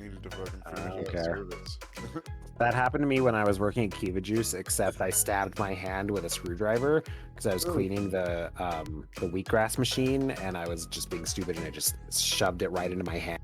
needed to fucking I finish don't out care. service. That happened to me when I was working at Kiva Juice, except I stabbed my hand with a screwdriver because I was Ooh. cleaning the wheatgrass machine, and I was just being stupid, and I just shoved it right into my hand.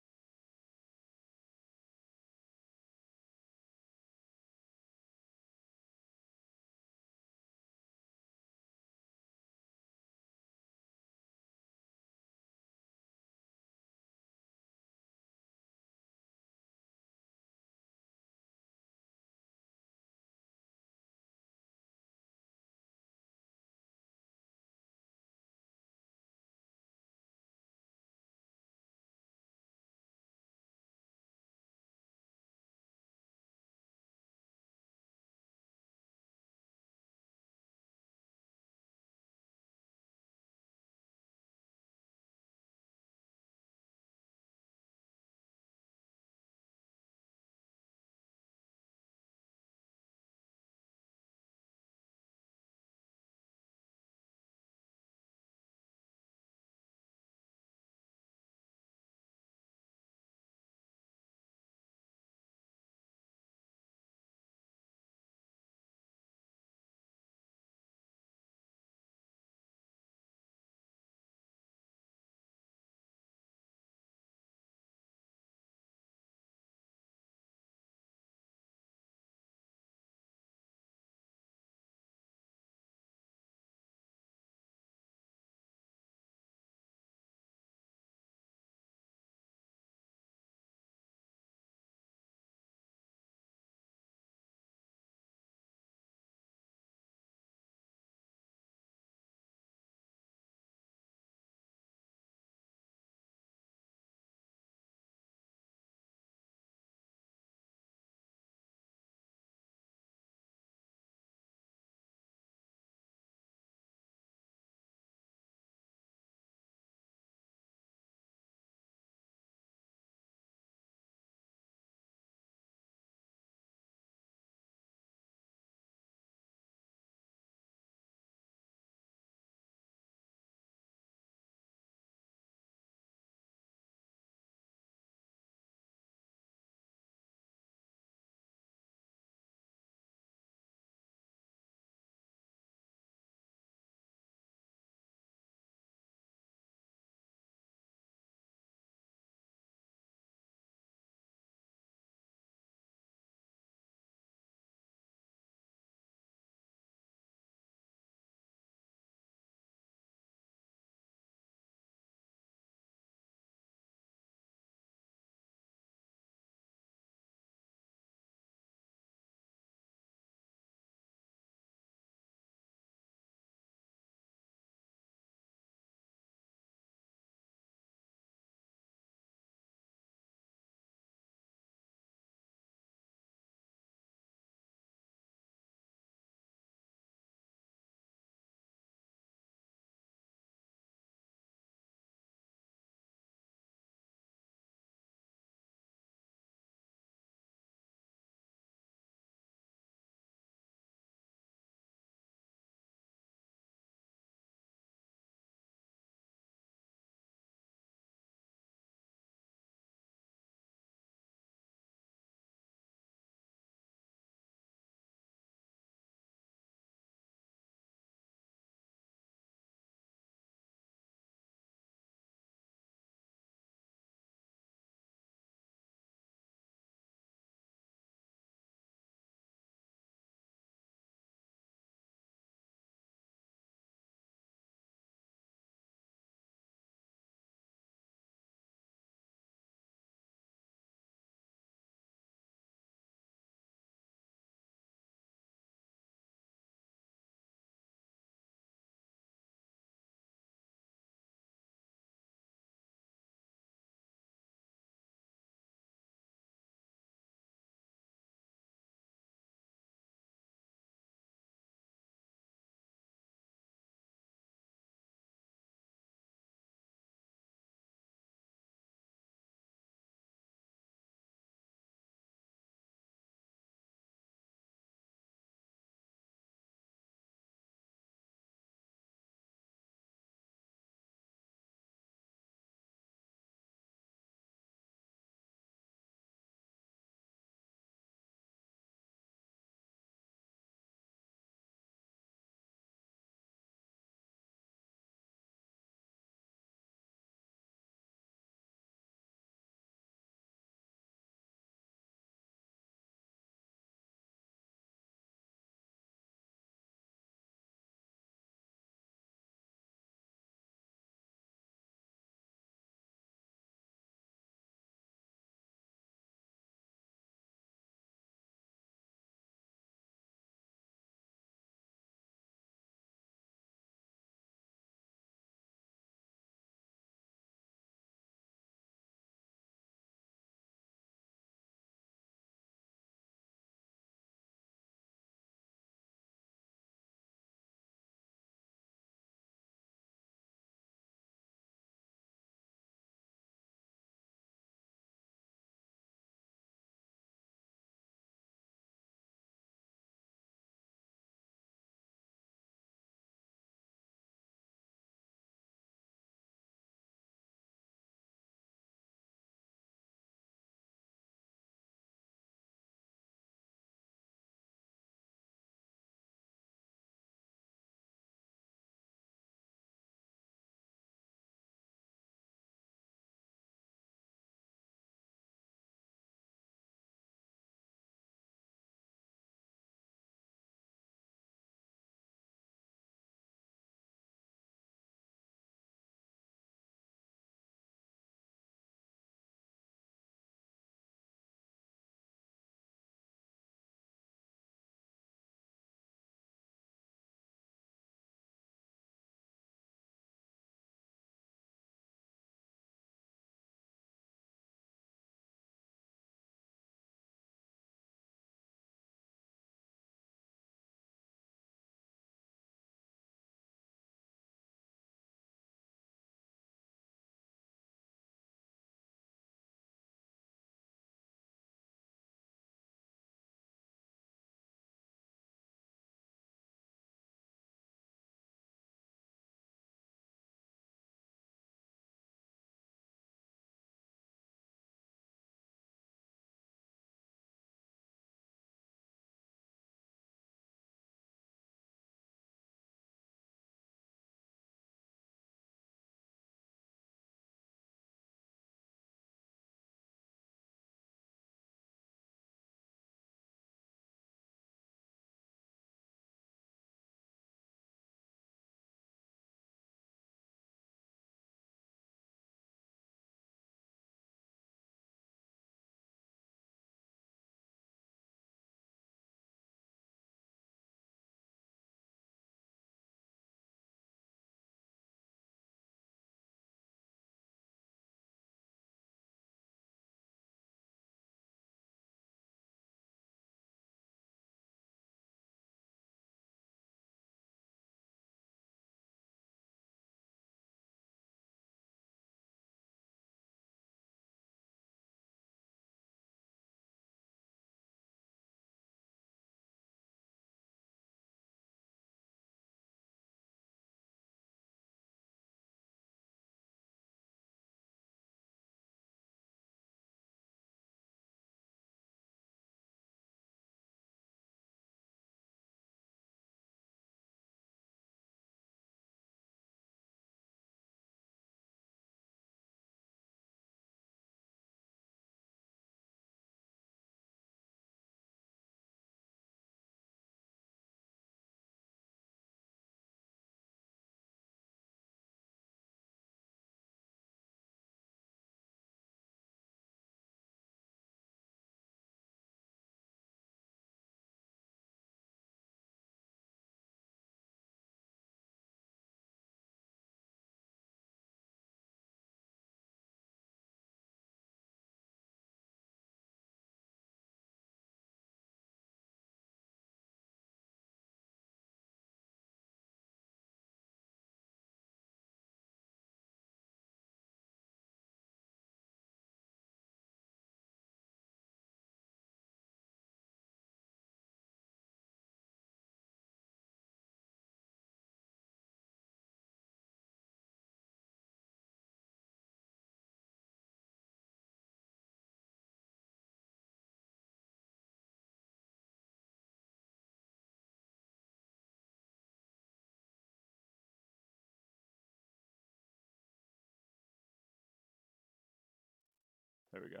There we go.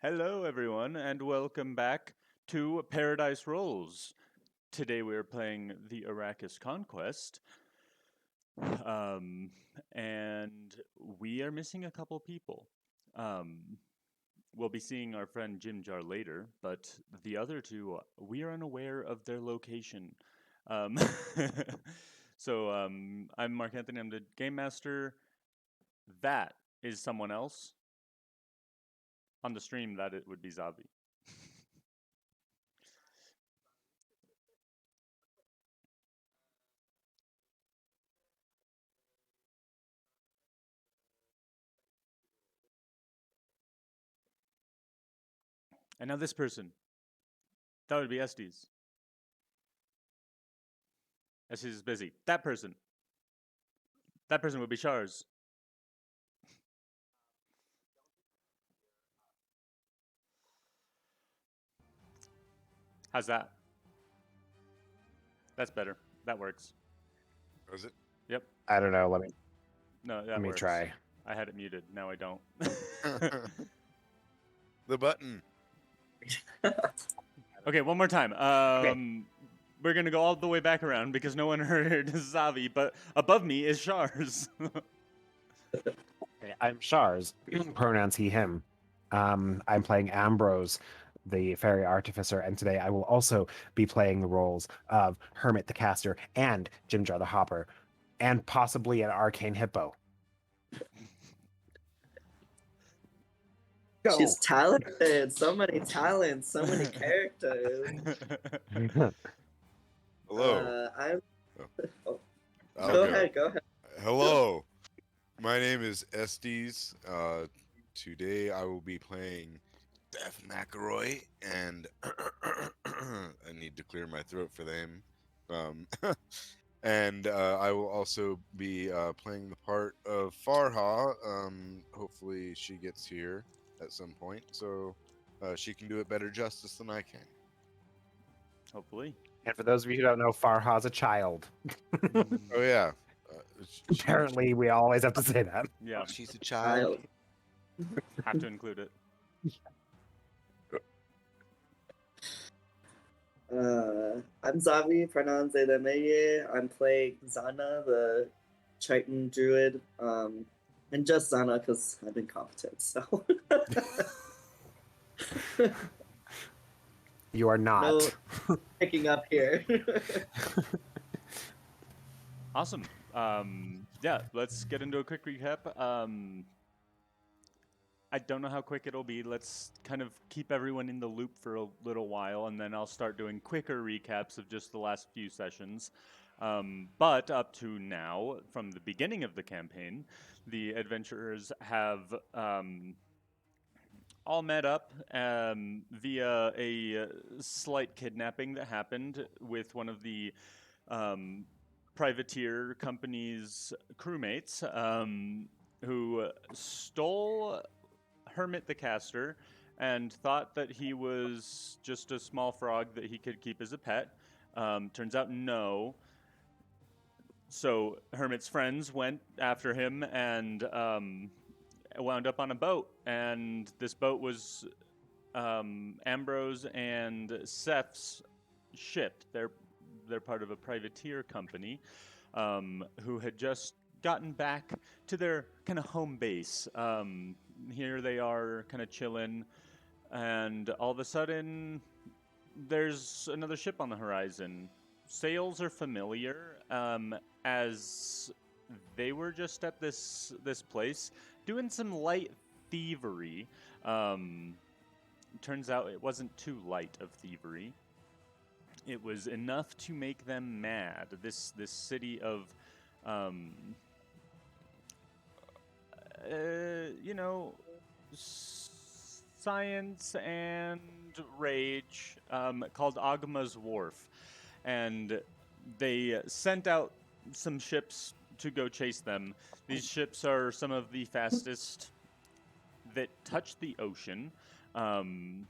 Hello, everyone, and welcome back to Paradise Rolls. Today we are playing the Arrakis Conquest, um, and we are missing a couple people. Um, we'll be seeing our friend Jim Jar later, but the other two, we are unaware of their location. Um, I'm Mark Anthony. I'm the game master. That is someone else on the stream. That it would be Zavi. And now this person. That would be Estes. Estes is busy. That person. That person would be Shars. How's that? That's better. That works. Was it? Yep. I don't know. No, that Let me works. try. I had it muted. Now I don't. The button. Okay, one more time. We're gonna go all the way back around because no one heard Zavi, but above me is Shars. Okay, I'm Shars. Pronouns he, him. I'm playing Ambrose, the fairy artificer, and today I will also be playing the roles of Hermit the caster and Jimjar the hopper, and possibly an arcane hippo. Go. She's talented. So many talents. So many characters. Hello. I'm. Oh, Go I'll ahead. Go ahead. Hello. My name is Estes. Today I will be playing Beth McElroy, and I need to clear my throat for them. And I will also be playing the part of Farha. Hopefully she gets here at some point, so she can do it better justice than I can. Hopefully. And for those of you who don't know, Farha's a child. Oh yeah. Apparently, we always have to say that. Yeah, She's a child. have to include it. I'm Zavi. Pronouns they them they. I'm playing Zana, the Triton druid. And just Zana because I'm incompetent. So. You are not. No picking up here. Awesome. Yeah, let's get into a quick recap. I don't know how quick it'll be. Let's kind of keep everyone in the loop for a little while, and then I'll start doing quicker recaps of just the last few sessions. But up to now, from the beginning of the campaign, the adventurers have all met up via a slight kidnapping that happened with one of the privateer company's crewmates who stole Hermit the caster and thought that he was just a small frog that he could keep as a pet. Turns out no. So Hermit's friends went after him and wound up on a boat. And this boat was Ambrose and Seth's ship. They're part of a privateer company who had just gotten back to their kind of home base. Here they are kind of chilling, and all of a sudden there's another ship on the horizon. Sails are familiar, as they were just at this place doing some light thievery. Turns out it wasn't too light of thievery. It was enough to make them mad. This city of, you know, science and rage, called Agma's Wharf, and they sent out some ships to go chase them. These ships are some of the fastest that touch the ocean, and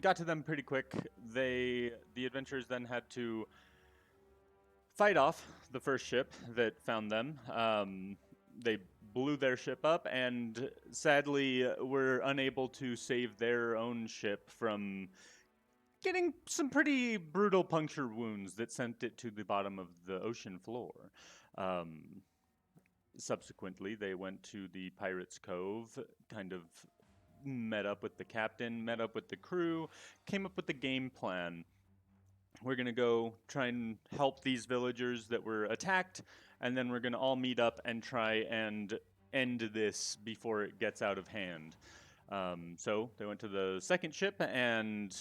got to them pretty quick. The adventurers then had to fight off the first ship that found them. They blew their ship up, and sadly were unable to save their own ship from getting some pretty brutal puncture wounds that sent it to the bottom of the ocean floor. Subsequently, they went to the Pirates' Cove, kind of met up with the captain, met up with the crew, came up with the game plan. We're going to go try and help these villagers that were attacked, and then we're going to all meet up and try and end this before it gets out of hand. So they went to the second ship, and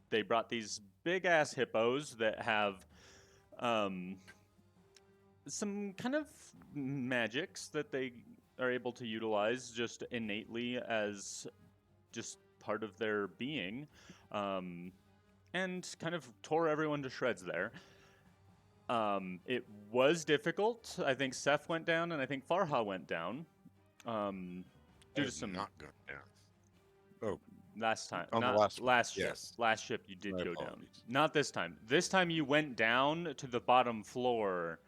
they brought these big-ass hippos that have some kind of magics that they are able to utilize just innately as just part of their being. And kind of tore everyone to shreds there. It was difficult. I think Seth went down, and I think Farha went down. Due to some not going down. Oh, last time, on the not last ship. yes. Last ship you did My go down. apologies. Not this time. This time you went down to the bottom floor,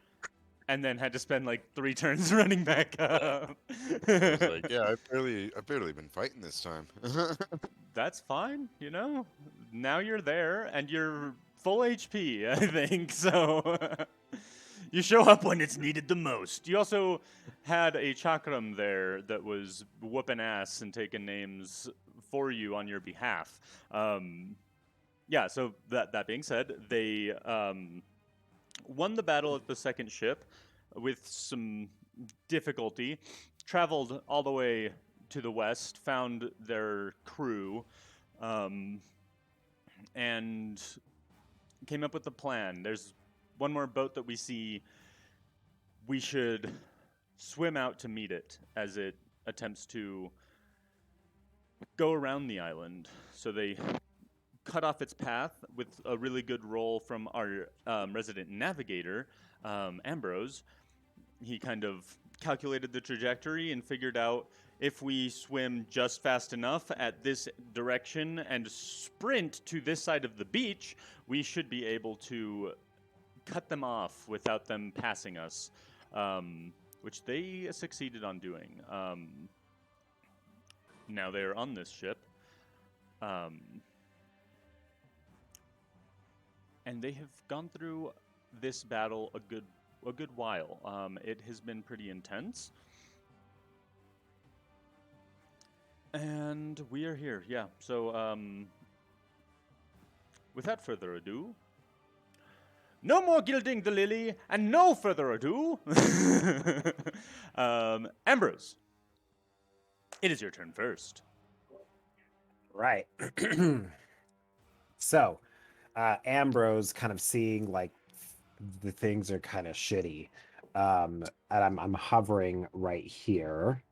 and then had to spend like 3 turns running back up. I was like, yeah, I've barely been fighting this time. That's fine, you know? Now you're there, and you're full HP, I think, so... you show up when it's needed the most. You also had a chakram there that was whooping ass and taking names for you on your behalf. Yeah, so that being said, they won the battle at the second ship with some difficulty, traveled all the way to the west, found their crew, and came up with a plan. There's one more boat that we see. We should swim out to meet it as it attempts to go around the island. So they cut off its path with a really good roll from our resident navigator, Ambrose. He kind of calculated the trajectory and figured out if we swim just fast enough at this direction and sprint to this side of the beach, we should be able to cut them off without them passing us, which they succeeded on doing. Now they are on this ship, and they have gone through this battle a good while. It has been pretty intense. And we are here, yeah. So, without further ado, no more gilding the lily, and no further ado, Ambrose, it is your turn first. Right. So, Ambrose kind of seeing like the things are kind of shitty. And I'm hovering right here,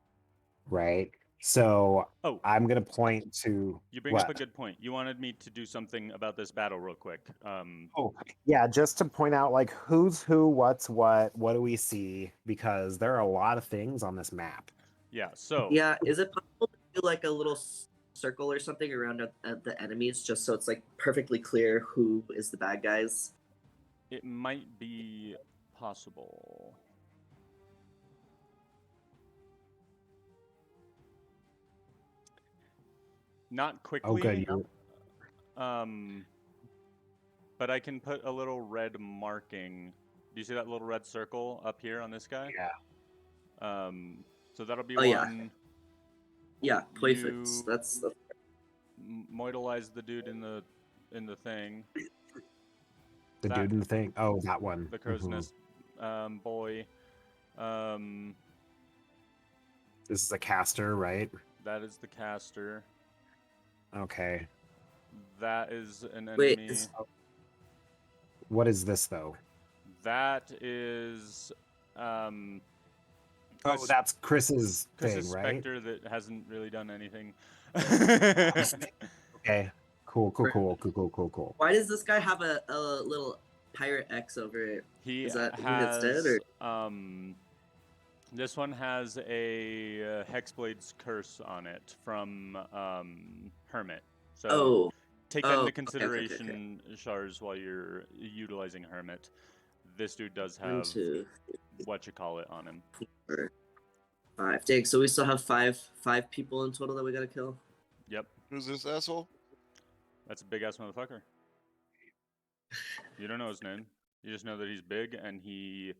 right? So Oh, I'm gonna point to you bring up a good point. You wanted me to do something about this battle real quick. Oh, yeah, just to point out like who's who, what's what do we see? Because there are a lot of things on this map. Yeah, so... Yeah, is it possible to do like a little circle or something around the enemies just so it's like perfectly clear who is the bad guys? It might be possible. Not quickly. Oh, good. But I can put a little red marking. Do you see that little red circle up here on this guy? Yeah. So that'll be Oh, one. Yeah, Playfits. You- That's Moidalize the dude in the thing. The that- dude in the thing. Oh, that one. The crow's Mhm. nest boy. This is a caster, right? That is the caster. Okay. That is an Wait, enemy. What is this though? That is Oh, that's Chris's Chris's thing, right? specter that hasn't really done anything. Okay. Cool. Why does this guy have a little pirate X over it? He Is that who has that's dead, this one has a Hexblade's curse on it from Hermit. So Oh, take that oh, into okay. consideration, Shars, while you're utilizing Hermit. This dude does have 1, 2, what you call it on him. 4. 5. Dig. So we still have five people in total that we gotta kill. Yep, Who's this asshole? that's a big ass motherfucker. You don't know his name. You just know that he's big and he.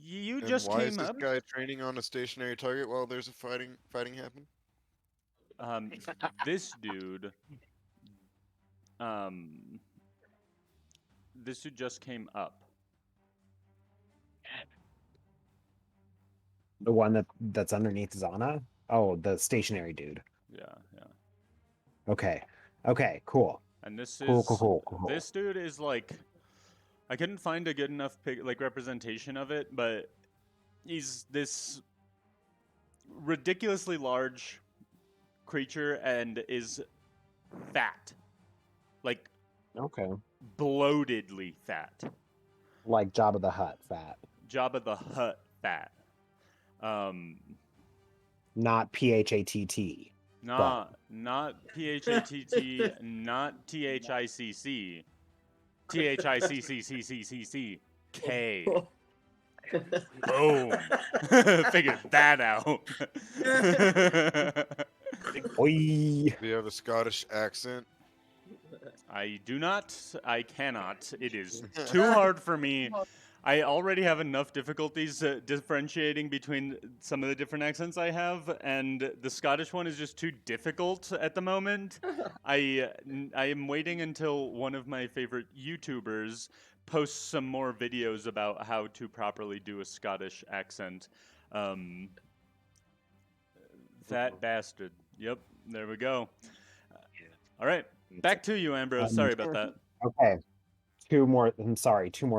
You And just why is came this up. guy training on a stationary target while there's a fighting happen? This dude. This dude just came up. The one that's underneath Zana? Oh, the stationary dude. Yeah, yeah. Okay. Okay, cool. And this Cool, is cool, cool, cool. this dude is like, I couldn't find a good enough representation of it, but he's this ridiculously large creature and is fat, like Okay. bloatedly fat. Like Jabba the Hutt fat. Jabba the Hutt fat. Not PHATT. Not PHATT, not THICC. THICCCCCC. Boom. Figured that out. Oi. Do you have a Scottish accent? I do not. I cannot. It is too hard for me. I already have enough difficulties differentiating between some of the different accents I have, and the Scottish one is just too difficult at the moment. I am waiting until one of my favorite YouTubers posts some more videos about how to properly do a Scottish accent. Fat bastard. Yep, there we go. All right, back to you, Ambrose. Sorry about that. Okay. Two more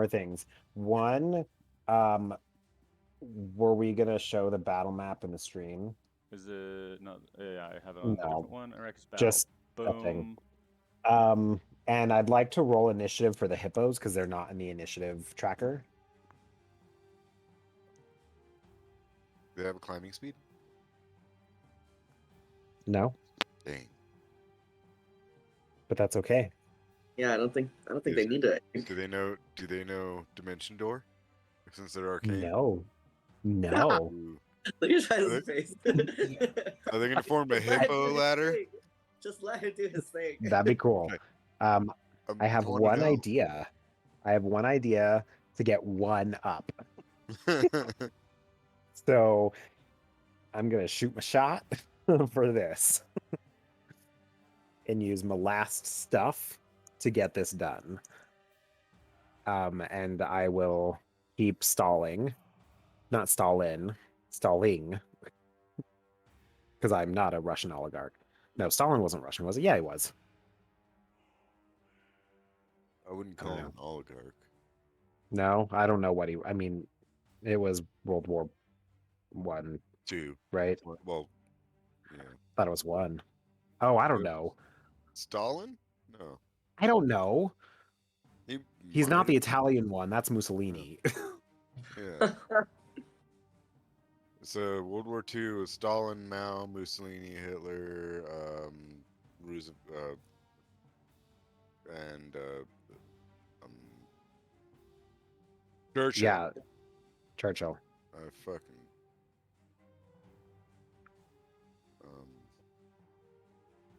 things. One, were we gonna show the battle map in the stream? Is it not? Yeah, I have it on a No. different one. Arrakis battle. Just boom. And I'd like to roll initiative for the hippos because they're not in the initiative tracker. Do they have a climbing speed? No, Dang. but that's okay. Yeah, I don't think they need it. Do they know Dimension Door? Since they're arcane? No. No. Ooh. Look at his face. Are they gonna form a hippo ladder? Just let him do his thing. That'd be cool. Okay. I have one idea. I have one idea to get one up. So I'm gonna shoot my shot for this and use my last stuff to get this done. And I will keep stalling. Not stalling. Because I'm not a Russian oligarch. No, Stalin wasn't Russian, was he? Yeah, he was. I wouldn't call him an oligarch. No, I don't know what he. I mean, it was World War One, 2. right? Well, yeah. Thought it was one. Oh, I don't Yep. know. Stalin? No. I don't know. He's not the might- Italian one. That's Mussolini. Yeah. So World War II was Stalin, Mao, Mussolini, Hitler, Roosevelt, and Churchill. Yeah, Churchill. I fucking.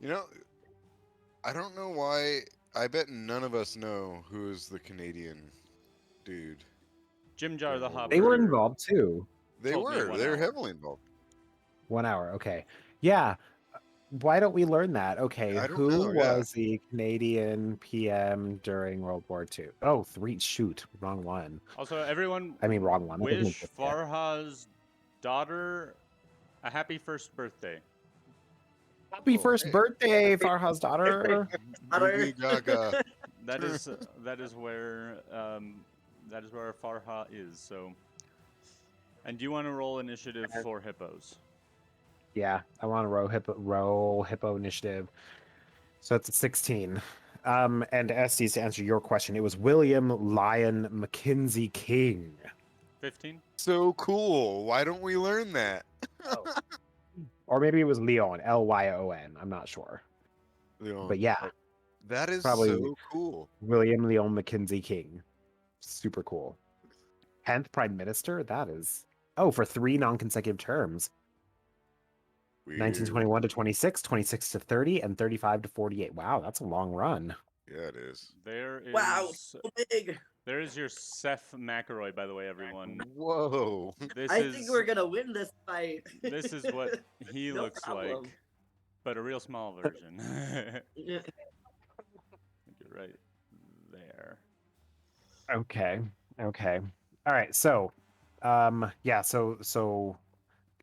You know, I don't know why. I bet none of us know who is the Canadian dude. Jim Jar the Hopper. They were involved too. They Told me were. 1 They were hour. heavily involved. 1 hour. Okay. Yeah. Why don't we learn that? Okay. I don't Who know, yeah. was the Canadian PM during World War II? Oh, three. Shoot. Wrong one. Also, everyone I mean, wrong one. I think wish it's- yeah. Farha's daughter a happy first birthday. Happy Oh, first hey. birthday, Farha's daughter. Goo Gaga. That is where Farha is. So, and do you want to roll initiative for hippos? Yeah, I want to roll hippo initiative. So it's a 16. And Estes, to answer your question, it was William Lyon Mackenzie King. 15. So cool. Why don't we learn that? Or maybe it was Leon, Lyon. I'm not sure. Leon. But yeah, That is Probably- so cool. William Leon Mackenzie King. Super cool. 10th Prime Minister? That is... Oh, for 3 non-consecutive terms. Weird. 1921 to 26, 26 to 30, and 35 to 48. Wow, that's a long run. Yeah, it is. There is Wow, so big. there is your Seth McElroy, by the way, everyone. Whoa. This I is think we're gonna win this fight. this is what he No looks problem. like, but a real small version. I Yeah. think you're right there. Okay. Okay. All right. So, yeah. So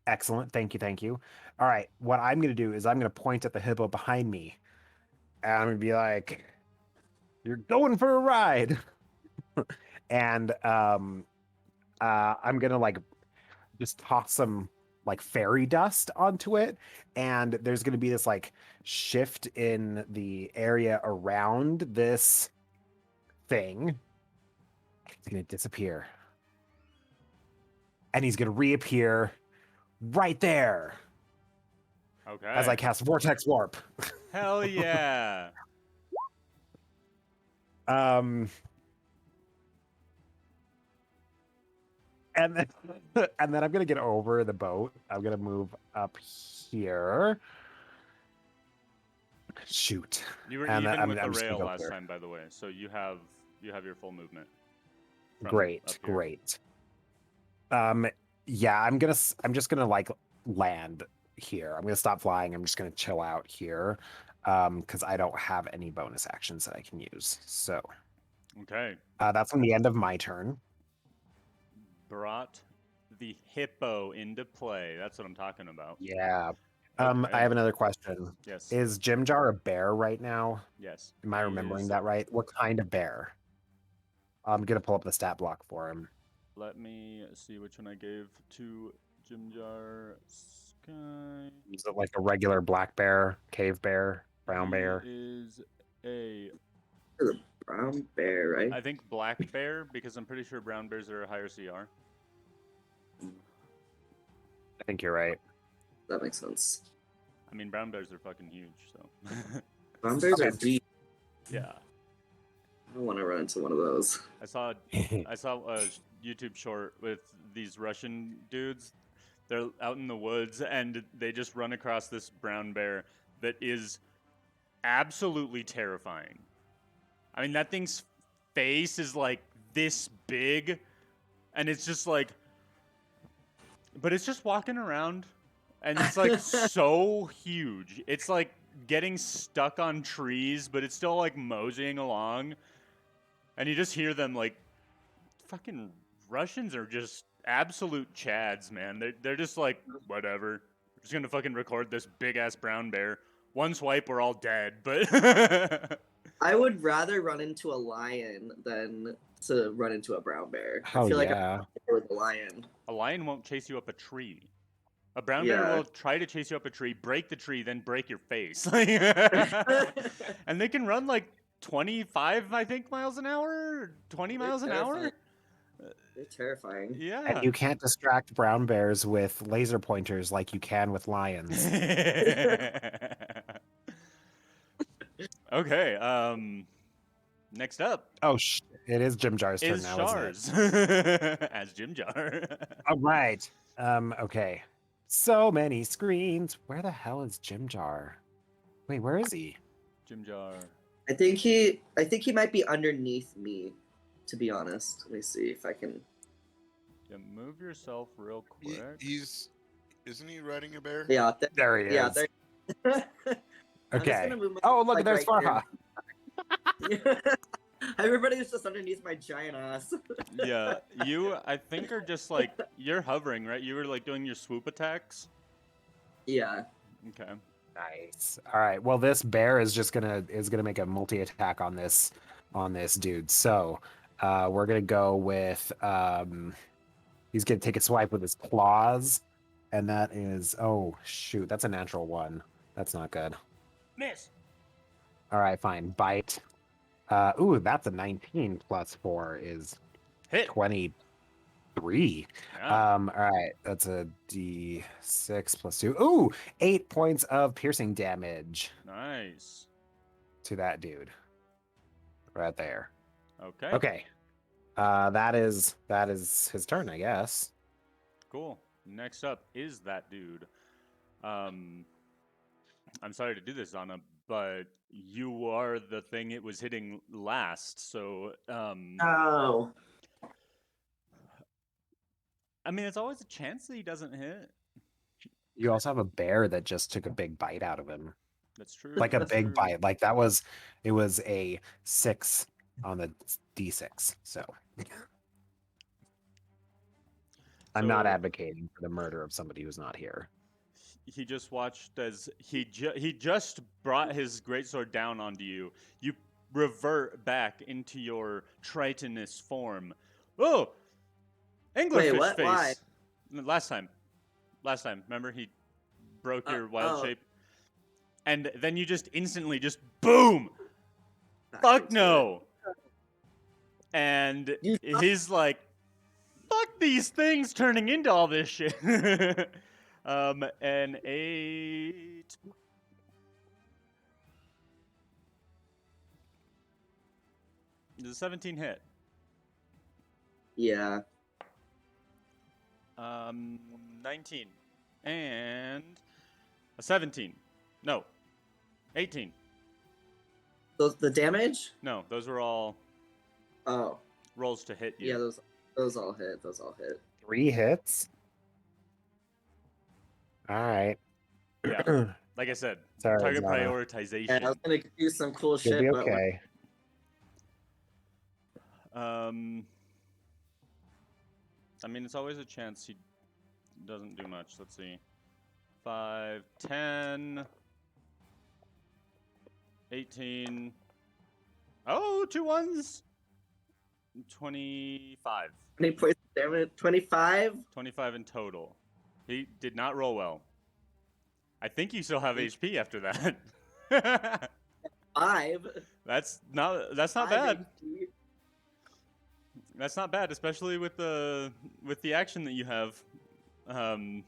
excellent. Thank you. Thank you. All right. What I'm gonna do is I'm gonna point at the hippo behind me, and I'm gonna be like, "You're going for a ride," and I'm gonna like just toss some like fairy dust onto it, and there's gonna be this like shift in the area around this thing. It's gonna disappear. And he's gonna reappear right there Okay. as I cast Vortex Warp. Hell yeah. Um and then and then I'm gonna get over the boat. I'm gonna move up here. Shoot. You were And even I'm- with the I'm just gonna rail go last there. time, by the way. So you have your full movement. from up Great, here. great. Yeah, I'm just gonna like land here. I'm gonna stop flying. I'm just gonna chill out here. Because I don't have any bonus actions that I can use. So Okay. that's on the end of my turn. Brought the hippo into play. That's what I'm talking about. Yeah. Okay. I have another question. Yes. Is Jim Jar a bear right now? Yes. Am I he remembering is. that right? What kind of bear? I'm gonna pull up the stat block for him. Let me see which one I gave to Jim Jar Sky. Is it like a regular black bear, cave bear, brown He bear? is a, Brown bear, right? I think black bear, because I'm pretty sure brown bears are a higher CR. I think you're right. That makes sense. I mean, brown bears are fucking huge, so. Brown bears are Okay. deep. Yeah. I don't want to run into one of those. I saw a YouTube short with these Russian dudes. They're out in the woods and they just run across this brown bear that is absolutely terrifying. I mean, that thing's face is like this big, and it's just like, but it's just walking around, and it's like so huge. It's like getting stuck on trees, but it's still like moseying along. And you just hear them like, fucking Russians are just absolute chads, man. They're just like, whatever. We're just gonna fucking record this big ass brown bear. One swipe, we're all dead. But I would rather run into a lion than to run into a brown bear. I Oh feel like yeah. I'm with a lion. a lion won't chase you up a tree. A brown bear Yeah. will try to chase you up a tree, break the tree, then break your face. And they can run like 25, I think, miles an hour, 20 miles an hour. They're terrifying. Yeah. And you can't distract brown bears with laser pointers like you can with lions. Okay. Next up Oh, it is Jim Jar's turn is now, isn't it? Shars as Jim Jar. All right. Okay. So many screens. Where the hell is Jim Jar? Wait, where is he? Jim Jar. I think he might be underneath me, to be honest. Let me see if I can. Yeah, move yourself real quick. Isn't he riding a bear? Yeah, There he is. yeah. I'm just Okay. gonna move my- Oh, look, like, there's right Farha. here. Everybody's just underneath my giant ass. Yeah, you I think are just like you're hovering, right? You were like doing your swoop attacks. Yeah. Okay. Nice. All right. Well, this bear is just gonna make a multi attack on this dude. So we're gonna go with he's gonna take a swipe with his claws, and that is shoot, that's a natural one. That's not good. Miss. All right, fine. Bite. Ooh, that's a 19 plus 4 is Hit. 23. Yeah. All right, that's a D6 plus 2. Ooh, 8 points of piercing damage Nice. to that dude. Right there. Okay. Okay. That is his turn, I guess. Cool. Next up is that dude. I'm sorry to do this, Anna, but you are the thing it was hitting last. So, Oh. I mean, it's always a chance that he doesn't hit. You also have a bear that just took a big bite out of him. That's true. Like a that's big true. bite. Like it was a 6 on the D6. So I'm not So, advocating for the murder of somebody who's not here. he just watched as he just brought his greatsword down onto you. You revert back into your tritonous form. Oh, anglerfish what? face. Why? Last time, remember he broke your wild oh. shape, and then you just instantly just boom. Back Fuck into no. And You- he's like, fuck these things turning into all this shit. An 8. Does a 17 hit? Yeah. 19. And a 17. No. 18. The damage? No, those were all Oh. rolls to hit you. Yeah, those all hit. Those all hit. 3 hits. All right. Yeah. Like I said, Sorry, target Zana. prioritization. And I was gonna do some cool You'll shit, be but okay. I mean, it's always a chance he doesn't do much. Let's see. 5, 10, 18. Oh, 2 ones. 25. 20 points of damage. 25. 25 in total. He did not roll well. I think you still have HP after that. 5. That's not 5 bad. HP. That's not bad, especially with the action that you have. So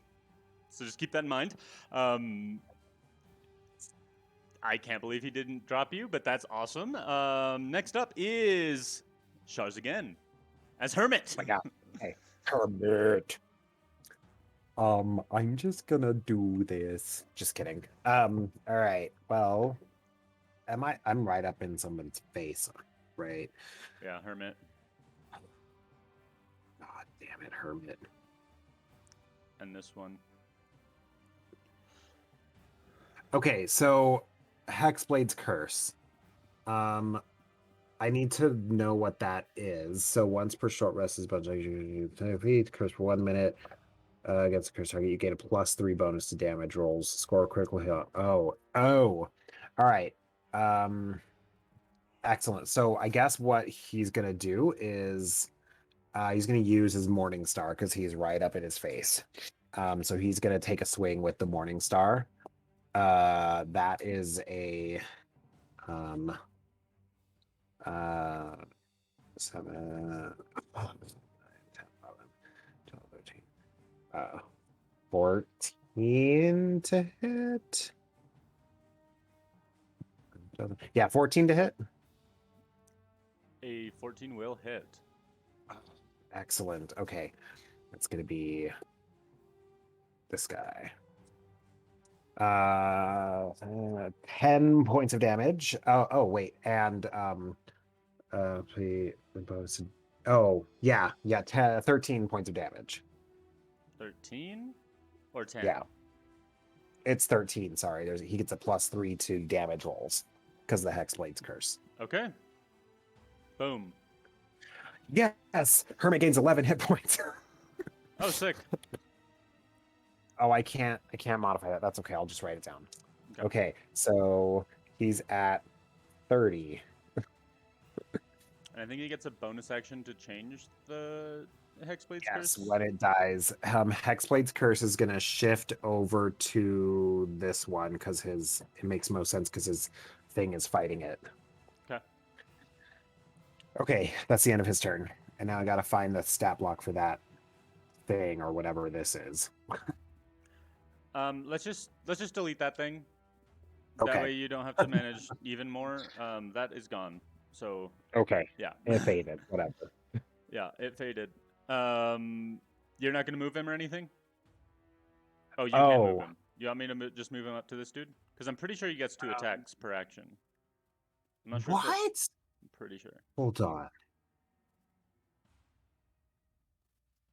just keep that in mind. I can't believe he didn't drop you, but that's awesome. Next up is Shars again as Hermit. Oh my God. Hey, Hermit. I'm just gonna do this. Just kidding. All right. Well, I'm right up in someone's face, right? Yeah, Hermit. God damn it, Hermit. And this one. Okay, so Hexblade's Curse. I need to know what that is. So once per short rest is budget, you repeat curse for 1 minute. Against the curse target, you get a +3 bonus to damage rolls. Score a critical hit. Oh. All right. Excellent. So I guess what he's gonna do is he's gonna use his Morning Star because he's right up in his face. So he's gonna take a swing with the Morning Star. That is a 7, 9, 10, 11, 12, 13. 14 to hit. Yeah, 14 to hit. A 14 will hit. Excellent. Okay. That's going to be this guy. 10 points of damage. Oh wait. And bonus. Oh, yeah. 13 points of damage. 13 or 10? Yeah. It's 13, sorry. He gets a +3 to damage rolls because of the Hexblade's Curse. Okay. Boom. Yes! Hermit gains 11 hit points. Oh, sick. Oh, I can't modify that. That's okay. I'll just write it down. Okay. Okay, so he's at 30. And I think he gets a bonus action to change the Hexblade's Yes, Curse. when it dies, Hexblade's Curse is going to shift over to this one because it makes most sense because his thing is fighting it. Okay. Okay, that's the end of his turn. And now I got to find the stat block for that thing or whatever this is. Let's just delete that thing. Okay. That way you don't have to manage even more. That is gone. So Okay. yeah. It faded. Whatever. Yeah, it faded. You're not gonna move him or anything? Oh, you can move Oh, him. You want me to just move him up to this dude? Because I'm pretty sure he gets 2 attacks per action. I'm not sure if what? I'm pretty sure. Hold on.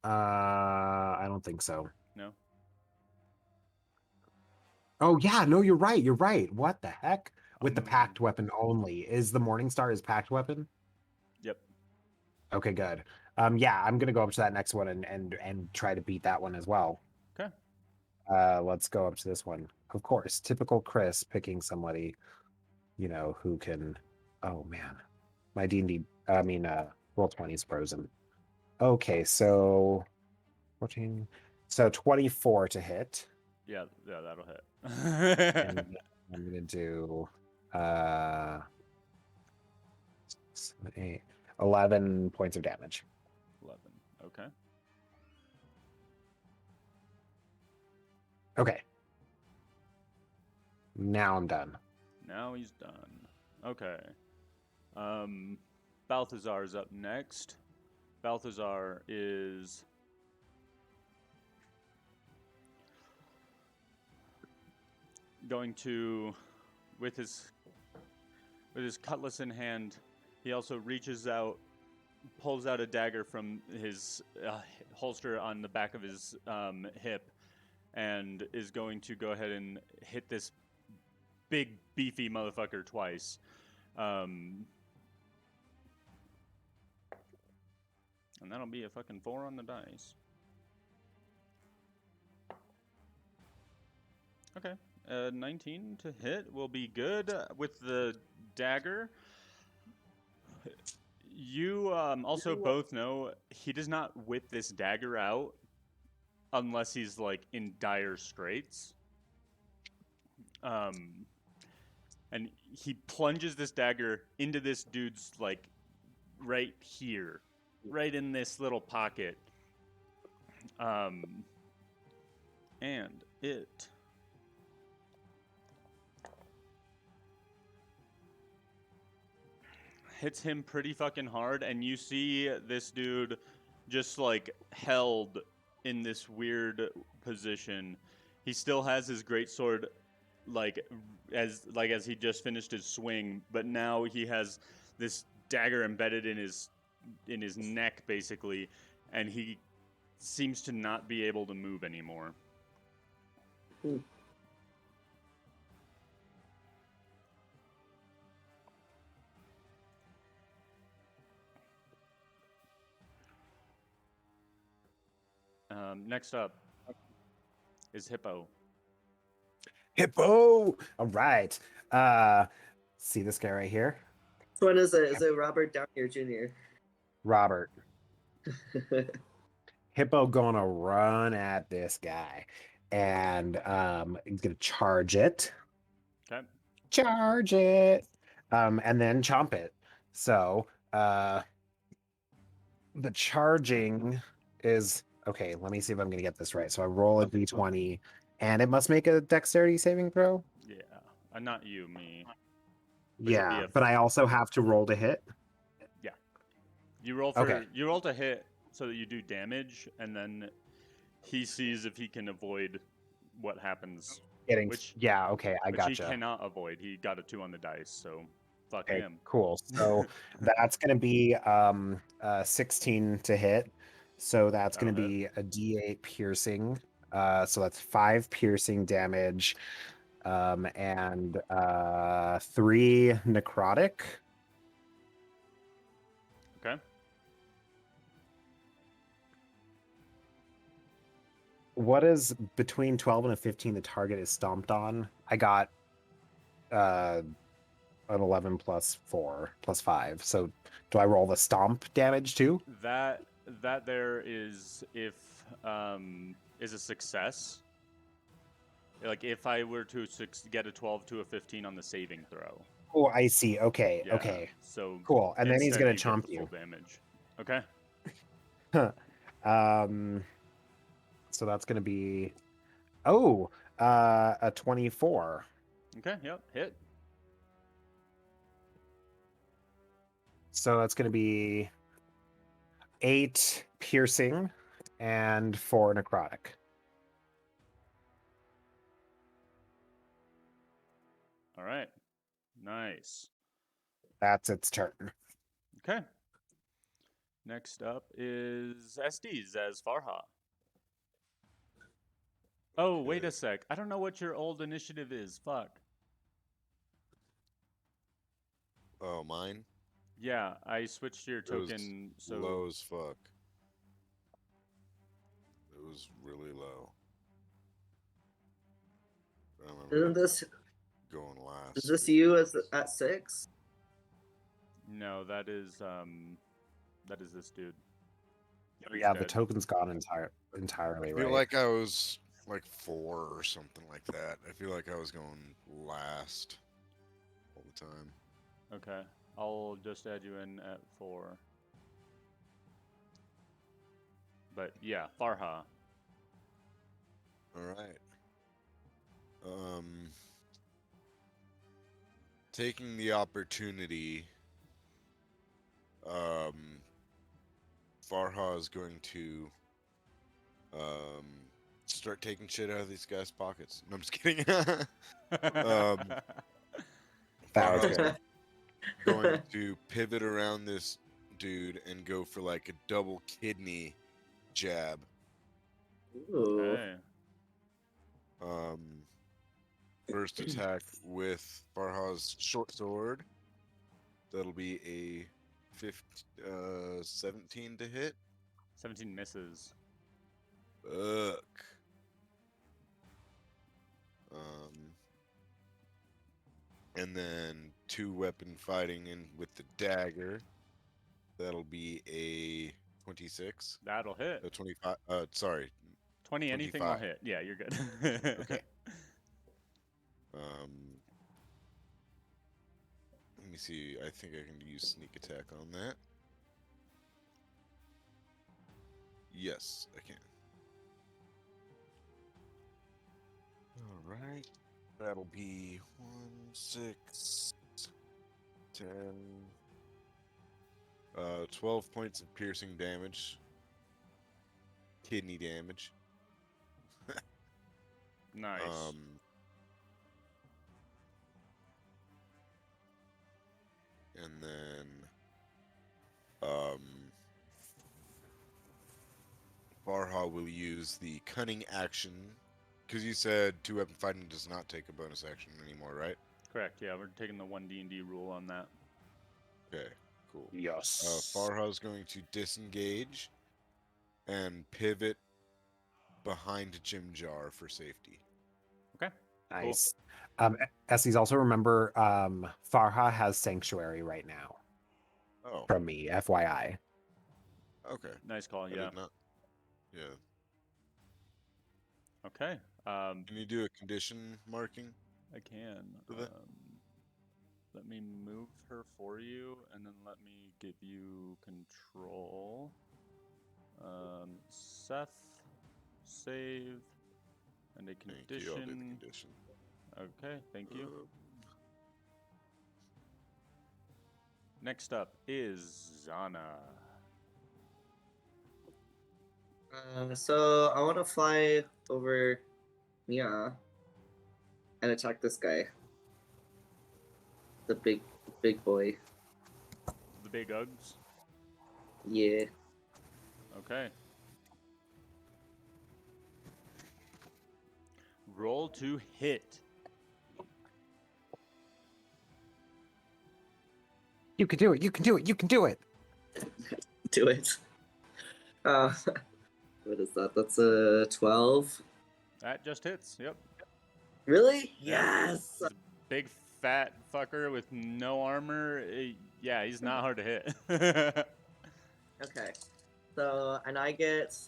I don't think so. No? Oh yeah, no, you're right. You're right. What the heck? I'll With the move him. packed weapon only. Is the Morningstar his packed weapon? Yep. Okay, good. Yeah, I'm gonna go up to that next one and try to beat that one as well. Okay. Let's go up to this one. Of course, typical Chris picking somebody, who can. Oh man, my D&D. Roll20 is frozen. Okay, so 14. So 24 to hit. Yeah, that'll hit. And I'm gonna do 7, 8, 11 points of damage. 11. Okay. Okay. Now I'm done. Now he's done. Okay. Balthazar's up next. Balthazar is going to, with his cutlass in hand, he also reaches out, pulls out a dagger from his holster on the back of his hip, and is going to go ahead and hit this big beefy motherfucker twice. And that'll be a fucking 4 on the dice. Okay. 19 to hit will be good with the dagger. You also both know he does not whip this dagger out unless he's like in dire straits. And he plunges this dagger into this dude's like right here, right in this little pocket. And it hits him pretty fucking hard, and you see this dude just like held in this weird position. He still has his greatsword like as he just finished his swing, but now he has this dagger embedded in his neck basically, and he seems to not be able to move anymore. Next up is Hippo. Hippo! All right. See this guy right here? Which one is it? Is it Robert Downey Jr.? Robert. Hippo gonna run at this guy. And he's gonna charge it. Okay. Charge it. And then chomp it. So the charging is okay. Let me see if I'm gonna get this right. So I roll a d20, and it must make a dexterity saving throw. Yeah. Not you, me. But Yeah, but I also have to roll to hit. Yeah. You roll to hit so that you do damage, and then he sees if he can avoid what happens. Okay, I Which gotcha. he cannot avoid. He got a 2 on the dice, so fuck Okay, him. cool. So that's gonna be 16 to hit. So that's gonna That'll be a D8 piercing. So that's 5 piercing damage, and 3 necrotic. Okay. What is between 12 and a 15 the target is stomped on? I got an 11 plus 4 plus 5. So do I roll the stomp damage too? That there is if is a success. Like if I were to get a 12 to a 15 on the saving throw. Oh, I see. Okay, Yeah, okay. So Cool. And then he's instead gonna get chomp the you. full damage. Okay. So that's gonna be a 24. Okay. Yep. Hit. So that's gonna be 8 piercing and 4 necrotic. All right. Nice. That's its turn. Okay. Next up is Estes as Farha. Oh, wait a Okay. sec. I don't know what your old initiative is. Fuck. Oh, mine? Yeah, I switched your It was token. So low as fuck. It was really low. I Isn't remember this going last. is this you as at 6? no, that is this dude. He's Yeah, the dead. token's gone entirely, I feel right? like I was like 4 or something like that. I feel like I was going last all the time. Okay. I'll just add you in at 4. But yeah, Farha. All right. Taking the opportunity, Farha is going to start taking shit out of these guys' pockets. No, I'm just kidding. That was Farha's good. going to pivot around this dude and go for like a double kidney jab. Ooh. Okay. First attack with Farha's short sword. That'll be a 17 to hit. 17 misses. Fuck. And then 2 weapon fighting in with the dagger. That'll be a 26. That'll hit. 25. Sorry. 20 anything will 25. hit. Yeah, you're good. Okay. Let me see. I think I can use sneak attack on that. Yes, I can. All right. That'll be 1, 6, 10, 12 points of piercing damage. Kidney damage. Nice. And then Farha will use the cunning action because you said 2 weapon fighting does not take a bonus action anymore, right? Correct. Yeah, we're taking the 1D&D rule on that. Okay, cool. Yes. Farha's going to disengage and pivot behind Jim Jar for safety. Okay. Nice. Estes, also remember Farha has Sanctuary right now Oh, from me, FYI. okay. Nice call. I Yeah. did not. Yeah. Okay. Can you do a condition marking? I can. For that? Let me move her for you, and then let me give you control. Seth, save, and a condition. Thank you. I'll do the condition. Okay, thank you. Next up is Zana. So I want to fly over Mia and attack this guy. The big boy. The big Uggs. Yeah. Okay. Roll to hit. You can do it. You can do it. You can do it. Do it. What is that? That's a 12. That just hits. Yep. Really? Yeah. Yes. He's a big fat fucker with no armor. Yeah, he's not hard to hit. Okay. So, and I get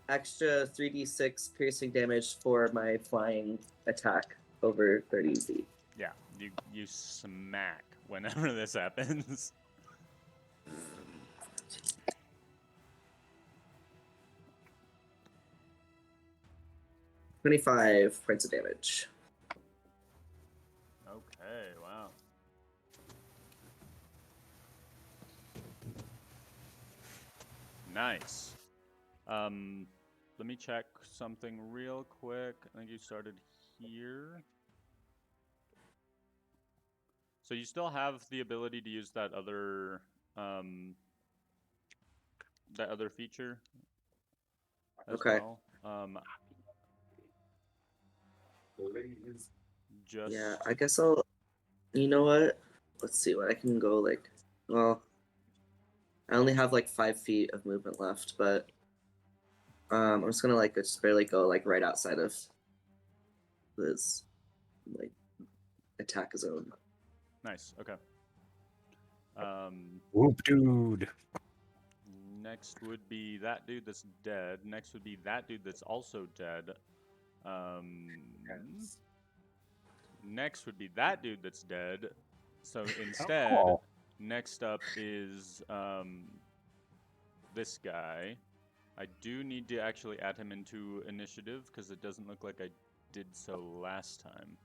extra 3d6 piercing damage for my flying attack over 30 feet. Yeah, you smack whenever this happens. 25 points of damage. Okay, wow. Nice. Let me check something real quick. I think you started here. So you still have the ability to use that other feature as Okay. well. Just Yeah, I guess I'll. You know what? Let's see what I can go like. Well, I only have like 5 feet of movement left, but I'm just gonna like just barely go like right outside of this like attack zone. nice. Okay. Whoop, dude. Next would be that dude that's dead. Next would be that dude that's also dead. Next would be that dude that's dead. So instead, Oh. next up is this guy. I do need to actually add him into initiative because it doesn't look like I did so last time.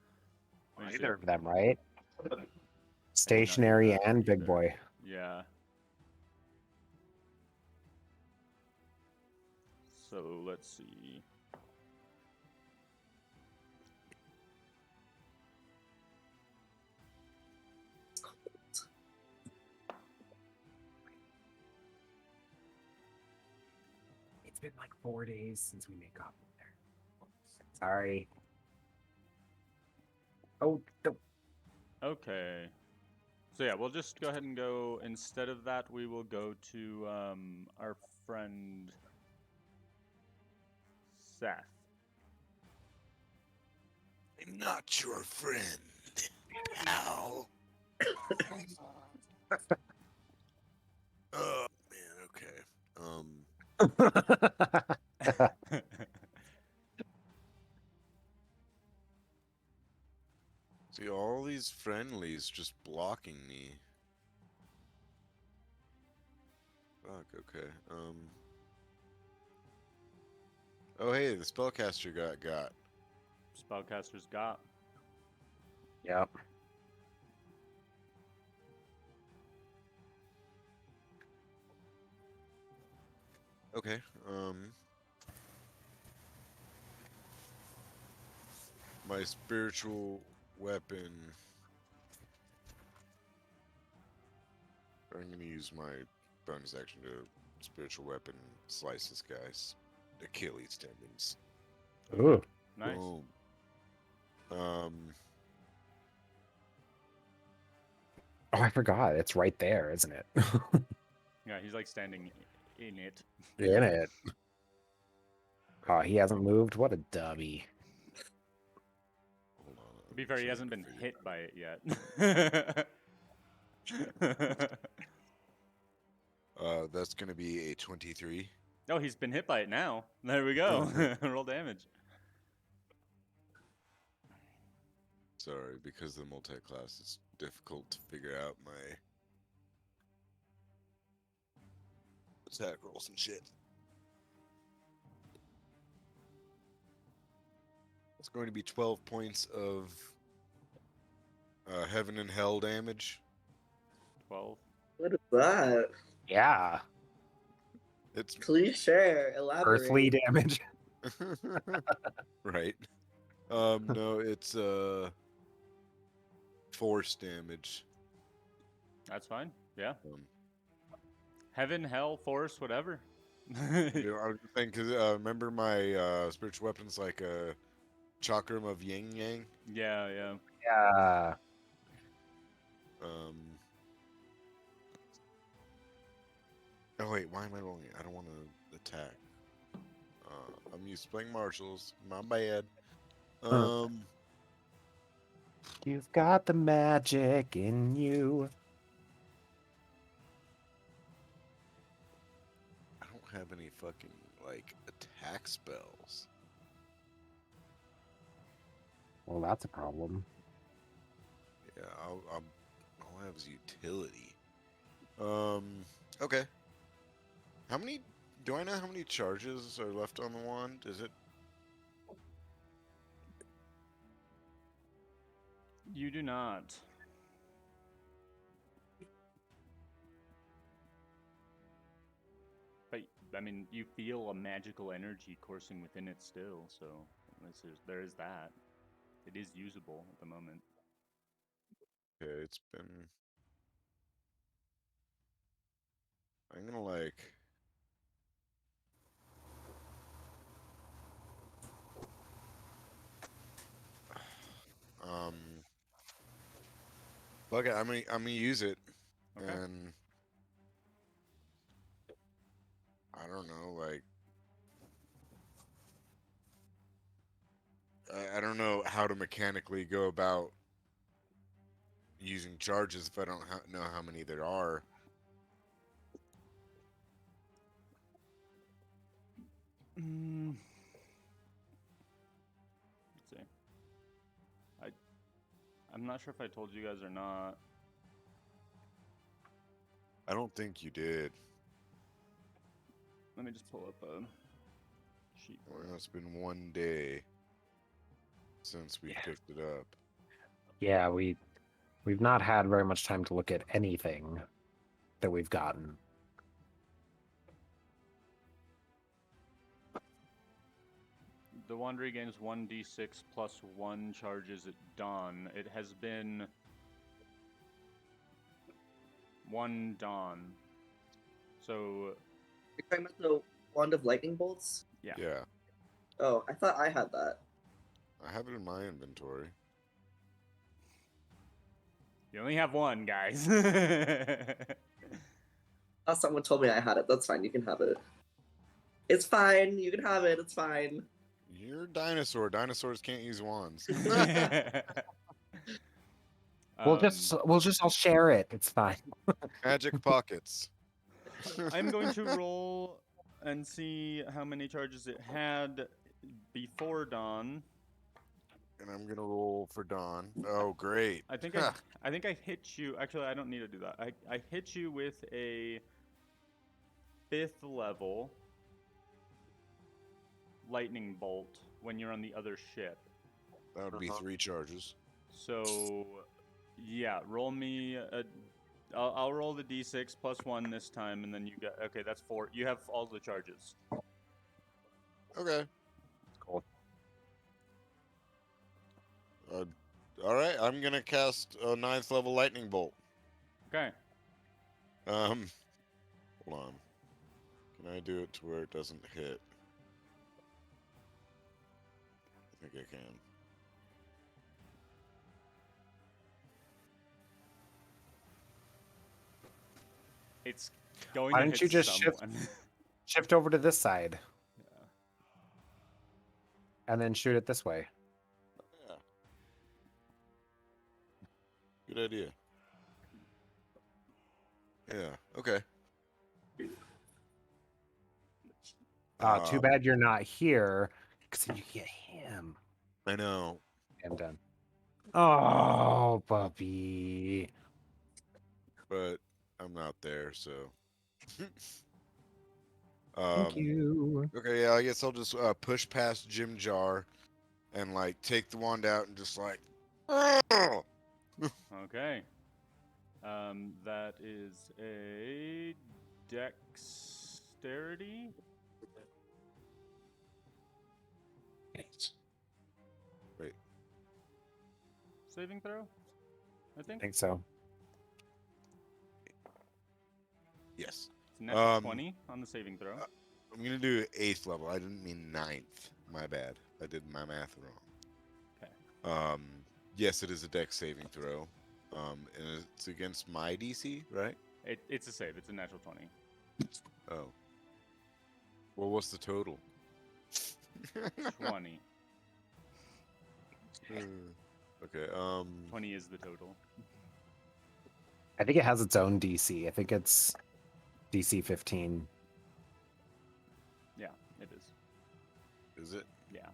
Let me see. Either of them, right? I did not do Stationary that and big either. boy. Yeah. So let's see. It's been like 4 days since we made coffee there. Sorry. Oh, no. Okay. So yeah, we'll just go ahead and go. Instead of that, we will go to our friend Seth. I'm not your friend, pal. Oh man, okay. See all these friendlies just blocking me. Fuck, okay. Oh hey, the spellcaster got. Spellcaster's got. Yep. Okay, my spiritual weapon. I'm gonna use my bonus action to spiritual weapon slice this guy's Achilles tendons. Ooh. Nice. Boom. Oh, I forgot. It's right there, isn't it? Yeah, he's like standing in it. In it. Oh, he hasn't moved? What a dummy. Hold on. To be fair, he hasn't been hit by it yet. That's gonna be a 23. Oh, he's been hit by it now. There we go. Roll damage. Sorry, because the multi-class, it's difficult to figure out my attack rolls and shit. It's going to be 12 points of heaven and hell damage. 12. What is that? Yeah. It's Please share, elaborate. Earthly damage. right. No, it's force damage. That's fine. Yeah. Um, Heaven, hell, force, whatever. you know, I was thinking, because remember my spiritual weapon's like a chakram of yin yang. Yeah, yeah. Yeah. Oh wait, why am I rolling it? I don't want to attack. I'm used to playing martials. My bad. You've got the magic in you. I don't have any fucking like attack spells. Well, that's a problem. Yeah, I'll have is utility. Okay. How many? Do I know how many charges are left on the wand? Is it? You do not. But I mean, you feel a magical energy coursing within it still, so there is that. It is usable at the moment. Okay, it's been. I'm gonna like. Um. Fuck it. I'm gonna use it, Okay. and I don't know. Like, I don't know how to mechanically go about using charges if I don't know how many there are. Let's see. I'm not sure if I told you guys or not. I don't think you did. Let me just pull up a sheet for Well, it. it's been 1 day since we Yeah. picked it up. Yeah, we've not had very much time to look at anything that we've gotten. The Wandery gains 1d6 plus 1 charges at dawn. It has been 1 dawn. So, You're talking about the wand of lightning bolts? yeah. Yeah, Oh, I thought I had that. I have it in my inventory. You only have 1, guys. Oh, someone told me I had it. That's fine. You can have it. It's fine. You can have it. It's fine. You're a dinosaur. Dinosaurs can't use wands. We'll Um, just all share it. It's fine. Magic pockets. I'm going to roll and see how many charges it had before dawn. And I'm gonna roll for Dawn. Oh, great. I think I hit you. Actually, I don't need to do that. I hit you with a 5th level lightning bolt when you're on the other ship. That would be 3 charges. So, yeah, roll me a. I'll roll the d6 plus 1 this time, and then you get. Okay, that's 4. You have all the charges. Okay. Cool. All right. I'm gonna cast a 9th level lightning bolt. Okay. Hold on. Can I do it to where it doesn't hit? I think I can. It's going Why to don't hit you just someone. Shift over to this side Yeah. and then shoot it this way. Yeah. Good idea. Yeah. Okay. Too bad you're not here, because you get him. I know. I'm done. Oh, puppy. But I'm not there, so. Thank you. Okay, yeah, I guess I'll just push past Jim Jar and like take the wand out and just like. Okay. That is a dexterity Wait. saving throw, I I think. think so. Yes. It's net 20 on the saving throw. I'm gonna do 8th level. I didn't mean 9th. My bad. I did my math wrong. Okay. Yes, it is a dex saving throw. And it's against my DC, right? It's a save. It's a natural 20. Oh. Well, what's the total? 20. Okay. 20 is the total. I think it has its own DC. I think it's DC 15. Yeah, it is. Is it? Yeah.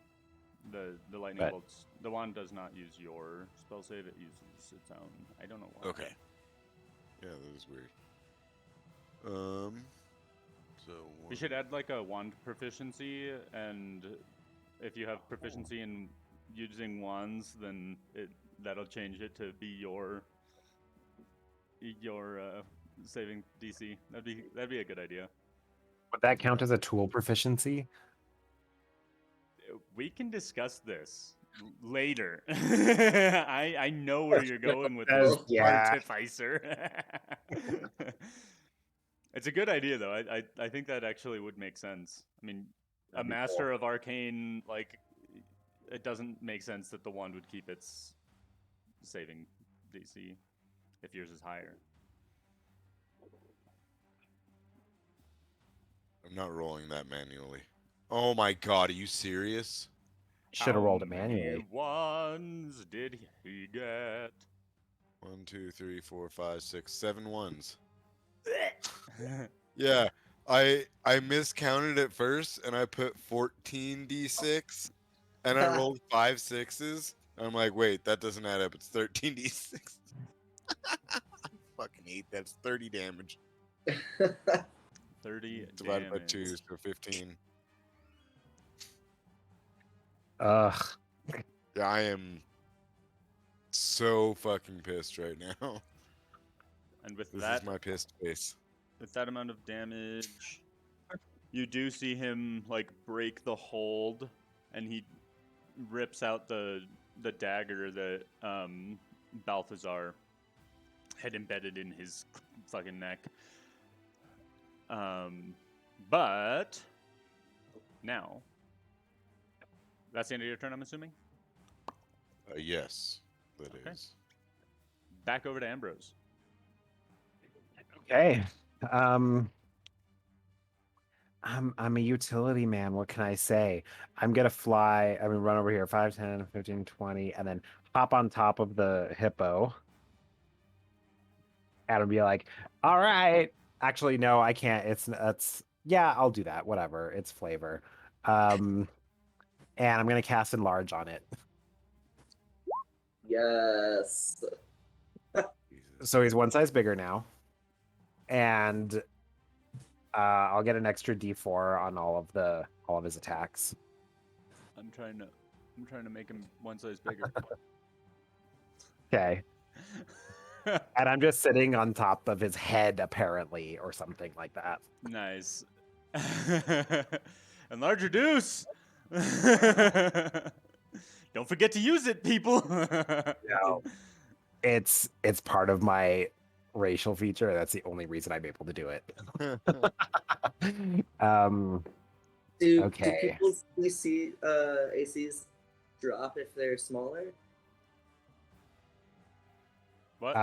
The lightning But- bolts. The wand does not use your spell save. It uses its own. I don't know why. Okay. Yeah, that is weird. So We should add like a wand proficiency, and if you have proficiency in using wands, then that'll change it to be your saving DC. That'd be a good idea. Would that count as a tool proficiency? We can discuss this later. I know where you're going with this, Yeah. artificer. It's a good idea, though. I think that actually would make sense. I mean, a That'd be master cool. of arcane, like, it doesn't make sense that the wand would keep its saving DC if yours is higher. I'm not rolling that manually. Oh my god, are you serious? Should have rolled it How many manually. ones did he get? 1, 2, 3, 4, 5, 6, 7 ones. Yeah, I miscounted at first and I put 14d6 and I rolled 5 sixes. I'm like, wait, that doesn't add up. It's 13d6. Fucking 8. That's 30 damage. 30 Divided by damage. 2, so 15. Ugh. Yeah, I am so fucking pissed right now. And with This that, is my pissed face. with that amount of damage, you do see him like break the hold, and he rips out the dagger that Balthazar had embedded in his fucking neck. But now, that's the end of your turn, I'm assuming. Yes, that is. Okay. Back over to Ambrose. Okay. I'm a utility man. What can I say? I'm gonna fly. I'm gonna run over here 5, 10, 15, 20, and then hop on top of the hippo. And I'll be like, all right. Actually, no, I can't. It's yeah, I'll do that. Whatever. It's flavor. And I'm gonna cast enlarge on it. Yes. Jesus. So he's one size bigger now. And I'll get an extra D4 on all of his attacks. I'm trying to make him one size bigger. Okay. And I'm just sitting on top of his head, apparently, or something like that. Nice. Enlarge your deuce. Don't forget to use it, people. No. It's part of my racial feature. That's the only reason I'm able to do it. Do Okay. people's DC ACs drop if they're smaller? What?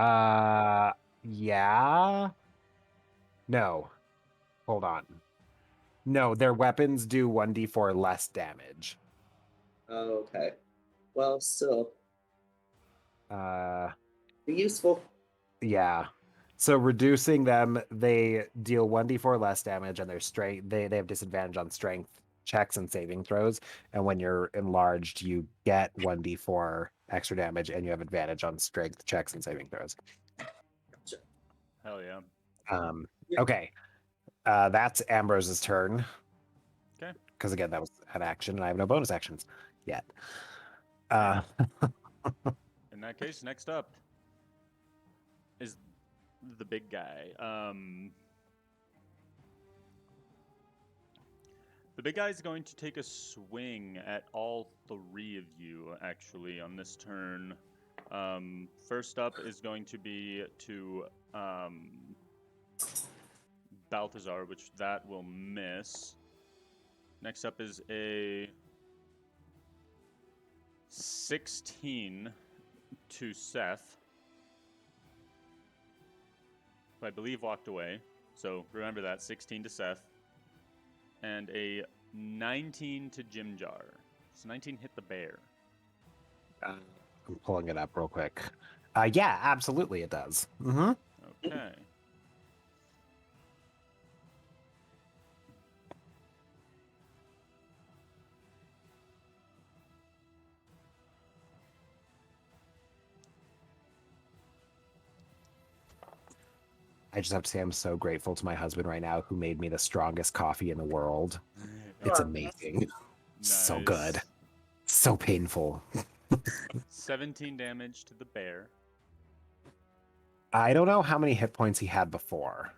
Yeah. No. Hold on. No, their weapons do 1d4 less damage. Oh, okay. Well, still Uh be useful. Yeah. So reducing them, they deal 1d4 less damage, and their strength they have disadvantage on strength checks and saving throws. And when you're enlarged, you get 1d4 extra damage, and you have advantage on strength checks and saving throws. Hell yeah. Okay. That's Ambrose's turn. Okay. Because again, that was an action, and I have no bonus actions yet. In that case, next up is the big guy. The big guy is going to take a swing at all three of you, actually, on this turn. First up is going to be to Balthazar, which that will miss. Next up is a 16 to Seth, who I believe walked away. So remember that, 16 to Seth. And a 19 to Jim Jar. Does 19 hit the bear? I'm pulling it up real quick. Yeah, absolutely it does. Mm-hmm. Okay. I just have to say I'm so grateful to my husband right now, who made me the strongest coffee in the world. It's Oh, amazing. So Nice. good. So painful. 17 damage to the bear. I don't know how many hit points he had before.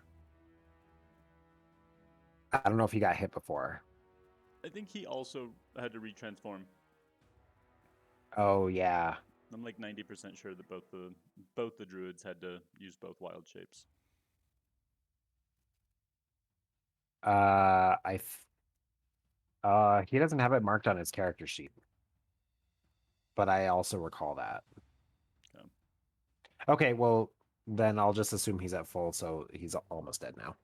I don't know if he got hit before. I think he also had to retransform. Oh yeah. I'm like 90% sure that both the druids had to use both wild shapes. He doesn't have it marked on his character sheet, but I also recall that. Okay. Okay, well then I'll just assume he's at full, so he's almost dead now.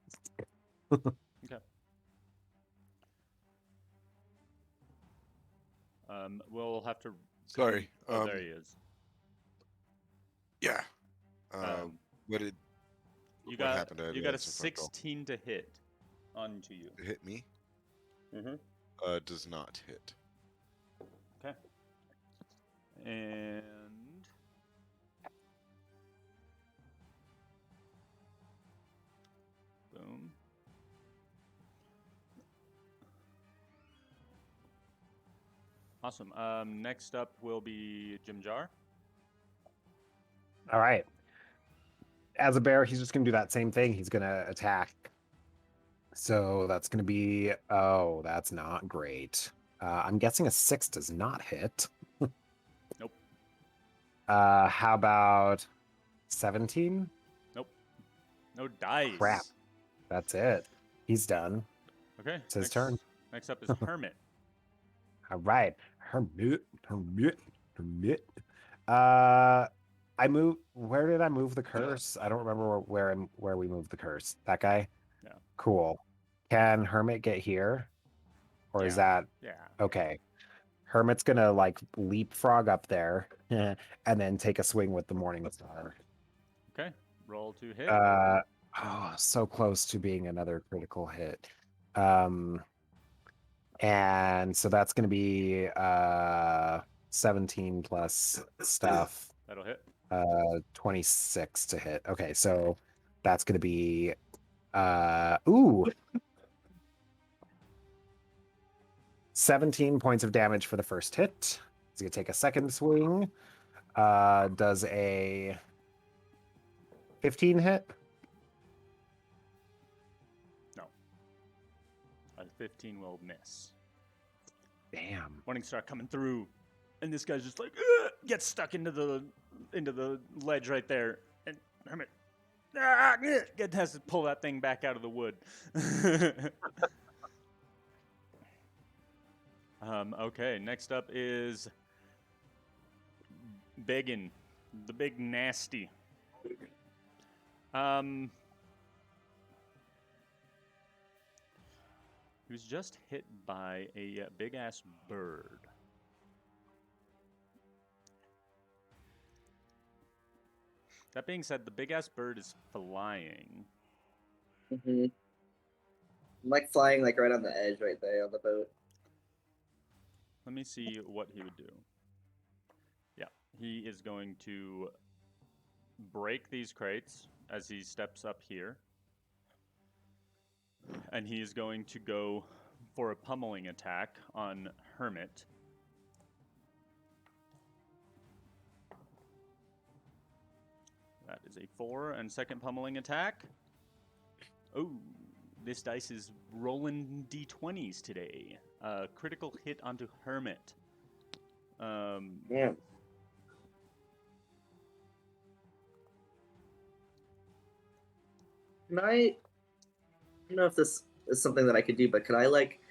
Okay. We'll have to. Sorry. Oh, there he is. Yeah. Um, What did You what got happened? I you got a didn't answer front row. 16 to hit onto you. To hit me? Mm-hmm. Does not hit. Okay. And boom. Awesome. Next up will be Jim Jar. All right. As a bear, he's just gonna do that same thing. He's gonna attack. So that's gonna be, oh, that's not great. I'm guessing a 6 does not hit. Nope. How about 17? Nope. No dice. Crap. That's it. He's done. Okay. It's his turn. Next up is Hermit. All right. Hermit. I move. Where did I move the curse? I don't remember where we moved the curse. That guy. Yeah. Cool. Can Hermit get here, or is Yeah. that Yeah. okay? Hermit's gonna like leapfrog up there, and then take a swing with the Morning Star. Okay. Roll to hit. Oh, so close to being another critical hit. And so that's going to be 17 plus stuff, That'll hit. 26 to hit. Okay, so that's going to be 17 points of damage for the first hit. He's going to take a second swing. Does a 15 hit? No. A 15 will miss. Damn. Morningstar coming through, and this guy's just like gets stuck into the ledge right there, and Hermit has to pull that thing back out of the wood. Okay, next up is Beggin, the big nasty. He was just hit by a big ass bird. That being said, the big ass bird is flying. Mm-hmm. I'm like flying like right on the edge right there on the boat. Let me see what he would do. Yeah, he is going to break these crates as he steps up here. And he is going to go for a pummeling attack on Hermit. That is a 4, and second pummeling attack. Oh, this dice is rolling d20s today. Critical hit onto Hermit. Yeah. Can I don't know if this is something that I could do, but could I like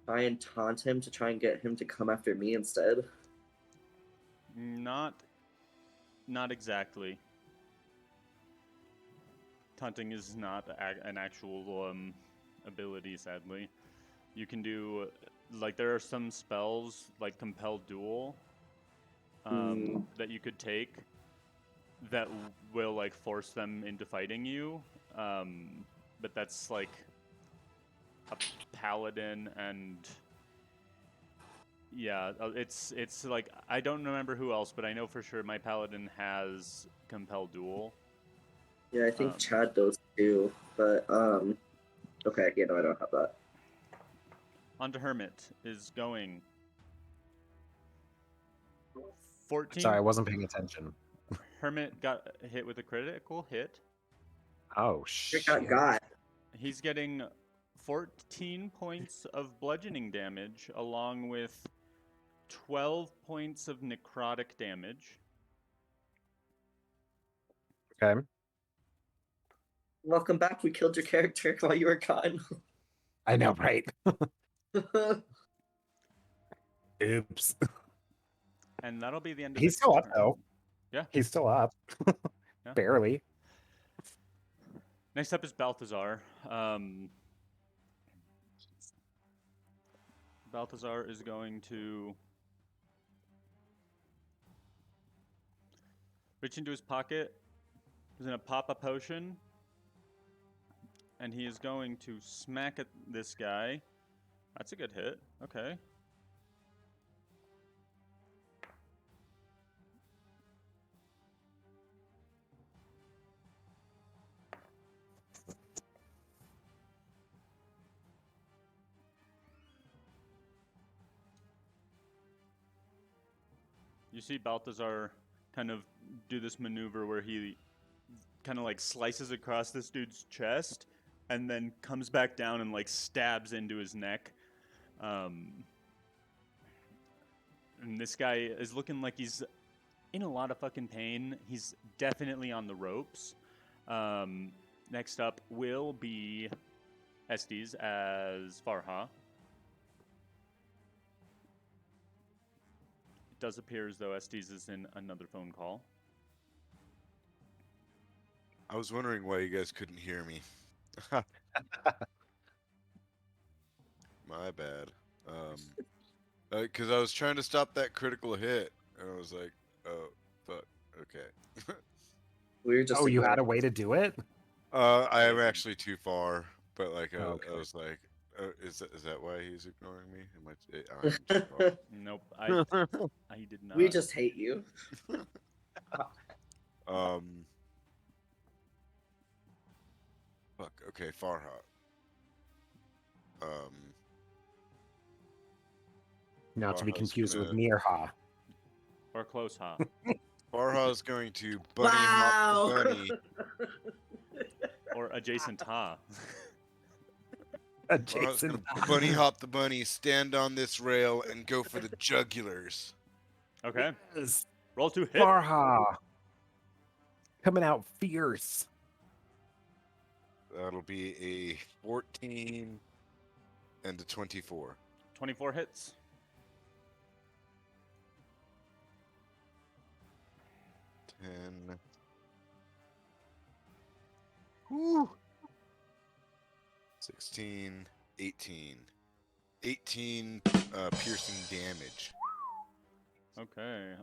try and taunt him to try and get him to come after me instead? Not exactly. Taunting is not an actual ability, sadly. You can do, like, there are some spells, like Compel Duel, that you could take that will, like, force them into fighting you. But that's, like, a paladin and... Yeah, it's like, I don't remember who else, but I know for sure my paladin has Compel Duel. Yeah, I think Chad does too, but okay, yeah, no, I don't have that. Onto Hermit is going 14. Sorry, I wasn't paying attention. Hermit got hit with a critical hit. Oh, It shit. got. He's getting 14 points of bludgeoning damage, along with 12 points of necrotic damage. Okay. Welcome back. We killed your character while you were gone. I know, right? Oops. And that'll be the end of He's its still up, turn. though. Yeah. He's still up. Yeah. Barely. Next up is Balthazar. Balthazar is going to reach into his pocket. He's going to pop a potion. And he is going to smack at this guy. That's a good hit. Okay. You see Balthazar kind of do this maneuver where he kind of like slices across this dude's chest and then comes back down and like stabs into his neck. And this guy is looking like he's in a lot of fucking pain. He's definitely on the ropes. Next up will be Estes as Farha. It does appear as though Estes is in another phone call. I was wondering why you guys couldn't hear me. My bad. Because I was trying to stop that critical hit, and I was like, "Oh, fuck, okay." We were just. Oh, you had a way to do it? I am Amazing. actually too far, but like I Okay. was like, is that why he's ignoring me? I'm too far. Nope, I did not. We just hate you. Fuck. Okay, Farha. Not to be Farha's confused with gonna- Mirha. Or close, huh? Farha's going to bunny hop the bunny. Or adjacent, huh? Farha's Adjacent. gonna bunny hop the bunny, stand on this rail, and go for the jugulars. Okay. Yes. Roll to hit. Farha. Coming out fierce. That'll be a 14 and a 24. 24 hits. Ten. Woo. 16, 18. 18 piercing damage. Okay.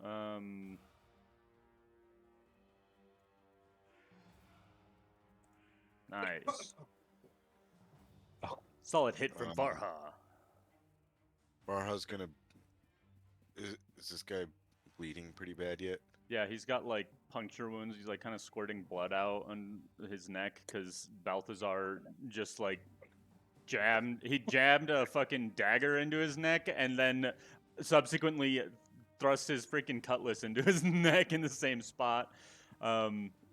Nice. Solid hit from Farha. Farha's gonna. Is this guy bleeding pretty bad yet? Yeah, he's got like puncture wounds. He's like kind of squirting blood out on his neck because Balthazar just like jammed a fucking dagger into his neck and then subsequently thrust his freaking cutlass into his neck in the same spot.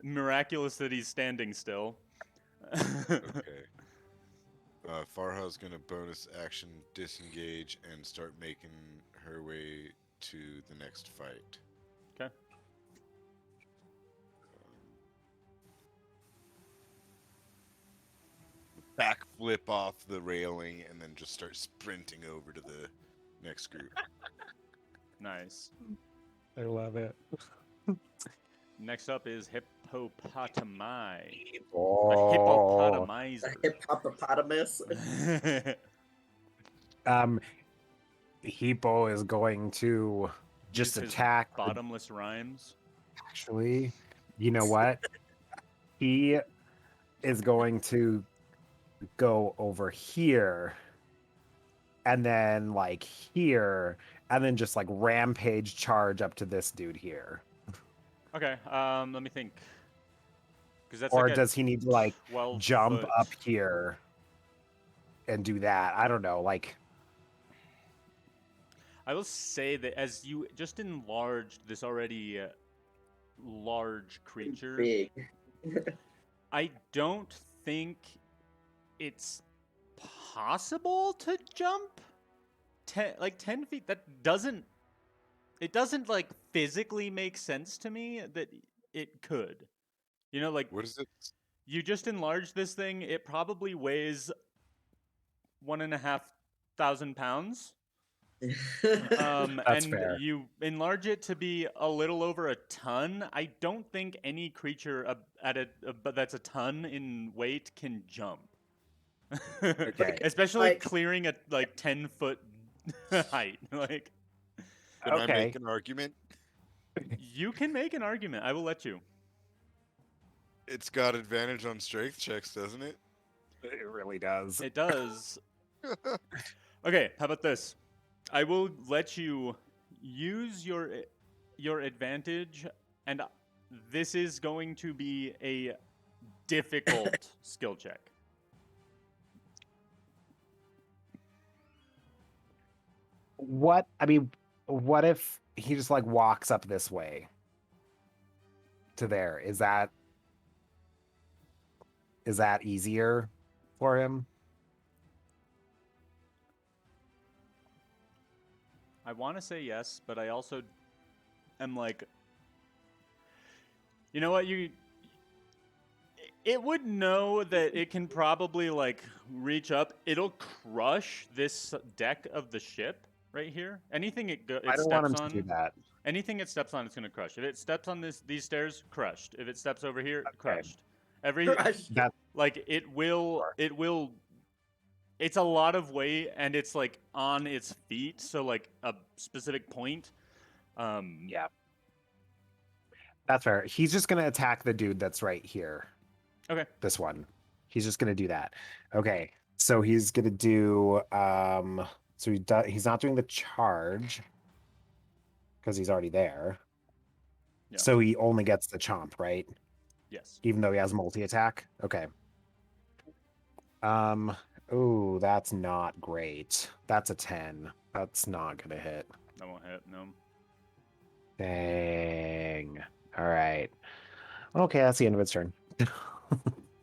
Miraculous that he's standing still. Okay. Farha's gonna bonus action disengage and start making her way to the next fight. Okay. Backflip off the railing and then just start sprinting over to the next group. Nice. I love it. Next up is Hippopotami. Oh. Hippopotamizer. Hippopotamus. Hippo is going to just Use his attack. Bottomless rhymes. Actually, you know what? He is going to go over here and then like here and then just like rampage charge up to this dude here. Okay, let me think. Because that's Or like a does he need to like 12 jump foot. up here and do that? I don't know. Like, I will say that as you just enlarged this already large creature, Big. I don't think it's possible to jump 10 feet. That doesn't. It doesn't like physically make sense to me that it could. You know, like What is it? you just enlarge this thing. It probably weighs 1,500 pounds. That's And fair. you enlarge it to be a little over a ton. I don't think any creature but that's a ton in weight can jump. Okay. Especially Like- clearing a like 10-foot height. Like Can I Okay. make an argument? you can make an argument. I will let you. It's got advantage on strength checks, doesn't it? It really does. It does. Okay, how about this? I will let you use your advantage, and this is going to be a difficult skill check. What if he just like walks up this way to there? Is that easier for him? I want to say yes, but I also am like, you know what? It would know that it can probably like reach up. It'll crush this deck of the ship right here. Anything it I don't want steps him on, to do that. anything it steps on, it's gonna crush. If it steps on these stairs, crushed. If it steps over here, crushed. Crush. That Like it will it's a lot of weight and it's like on its feet, so like a specific point. yeah. That's fair. He's just gonna attack the dude that's right here. Okay. This one. He's just gonna do that. Okay. So he's gonna do so he's not doing the charge because he's already there. Yeah. So he only gets the chomp, right? Yes. Even though he has multi-attack? Okay. Oh, that's not great. That's a 10. That's not gonna hit. That won't hit, no. Dang. All right. Okay, that's the end of its turn. I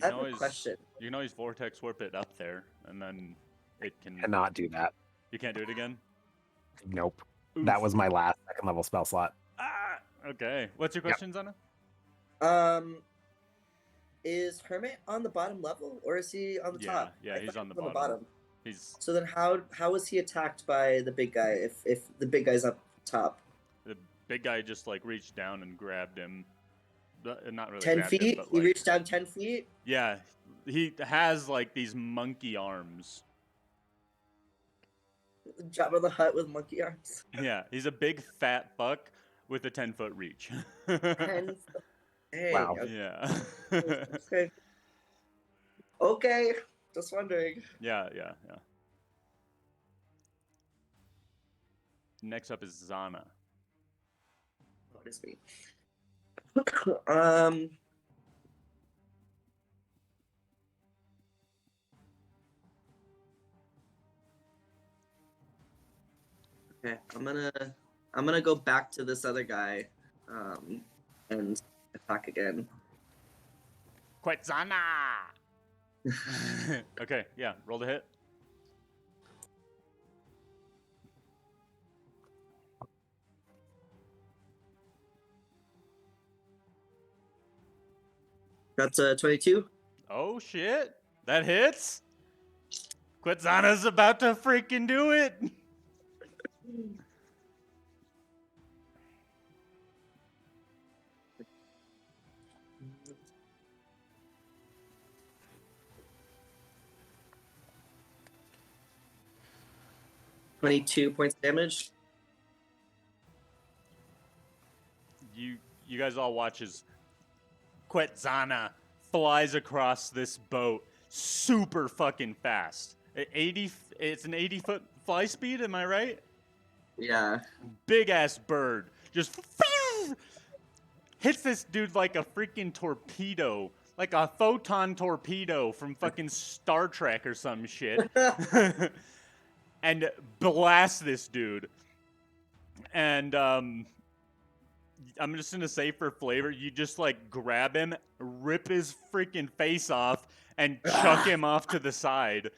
have a question. You can always vortex warp it up there, and then it can. Cannot do that. You can't do it again. Nope. Oof. That was my last second level spell slot. Ah. Okay. What's your question, Zana? Is Hermit on the bottom level or is he on the Yeah, top? yeah, I he's thought on the he was bottom. He's So then how was he attacked by the big guy if the big guy's up top? the big guy. Just like reached down and grabbed him. Not really. 10 grabbed him, feet? but, He like, reached down 10 feet? Yeah, he has like these monkey arms. Jabba the Hutt with monkey arms. Yeah, he's a big fat fuck with a 10-foot reach. 10 Hey, Wow. Yeah. okay. Okay. Just wondering. Yeah. Next up is Zana. What is me? Okay, I'm gonna go back to this other guy, and attack again. Quit Zana! Okay, yeah, roll the hit. That's 22. Oh shit, that hits? Quetzana's about to freaking do it! $22 points of damage. You guys all watch as Quetzana flies across this boat super fucking fast. It's an 80-foot fly speed, am I right? Yeah. Big ass bird just hits this dude like a freaking torpedo, like a photon torpedo from fucking Star Trek or some shit, and blasts this dude. And I'm just gonna say for flavor, you just like grab him, rip his freaking face off, and chuck him off to the side.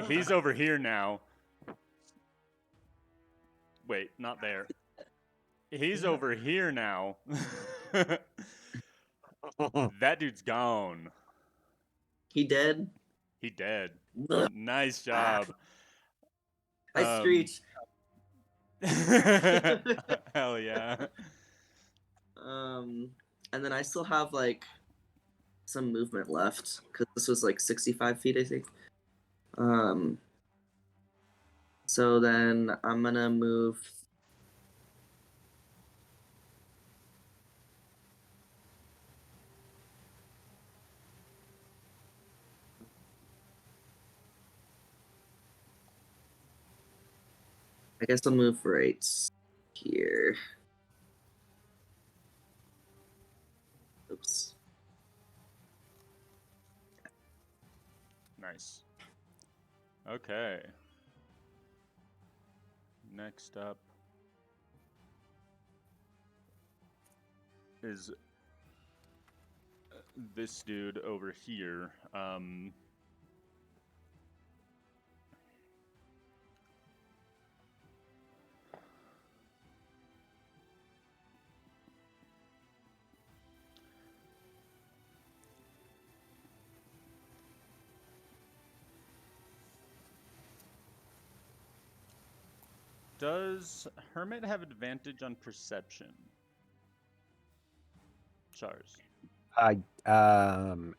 He's over here now. Wait, not there. He's over here now. That dude's gone. He dead. He dead. Ugh. Nice job. I screech. Hell yeah. And then I still have like some movement left because this was like 65 feet, I think. So then I'm gonna move. I guess I'll move right here. Oops. Nice. Okay. Next up is this dude over here. Does Hermit have advantage on perception? Chars.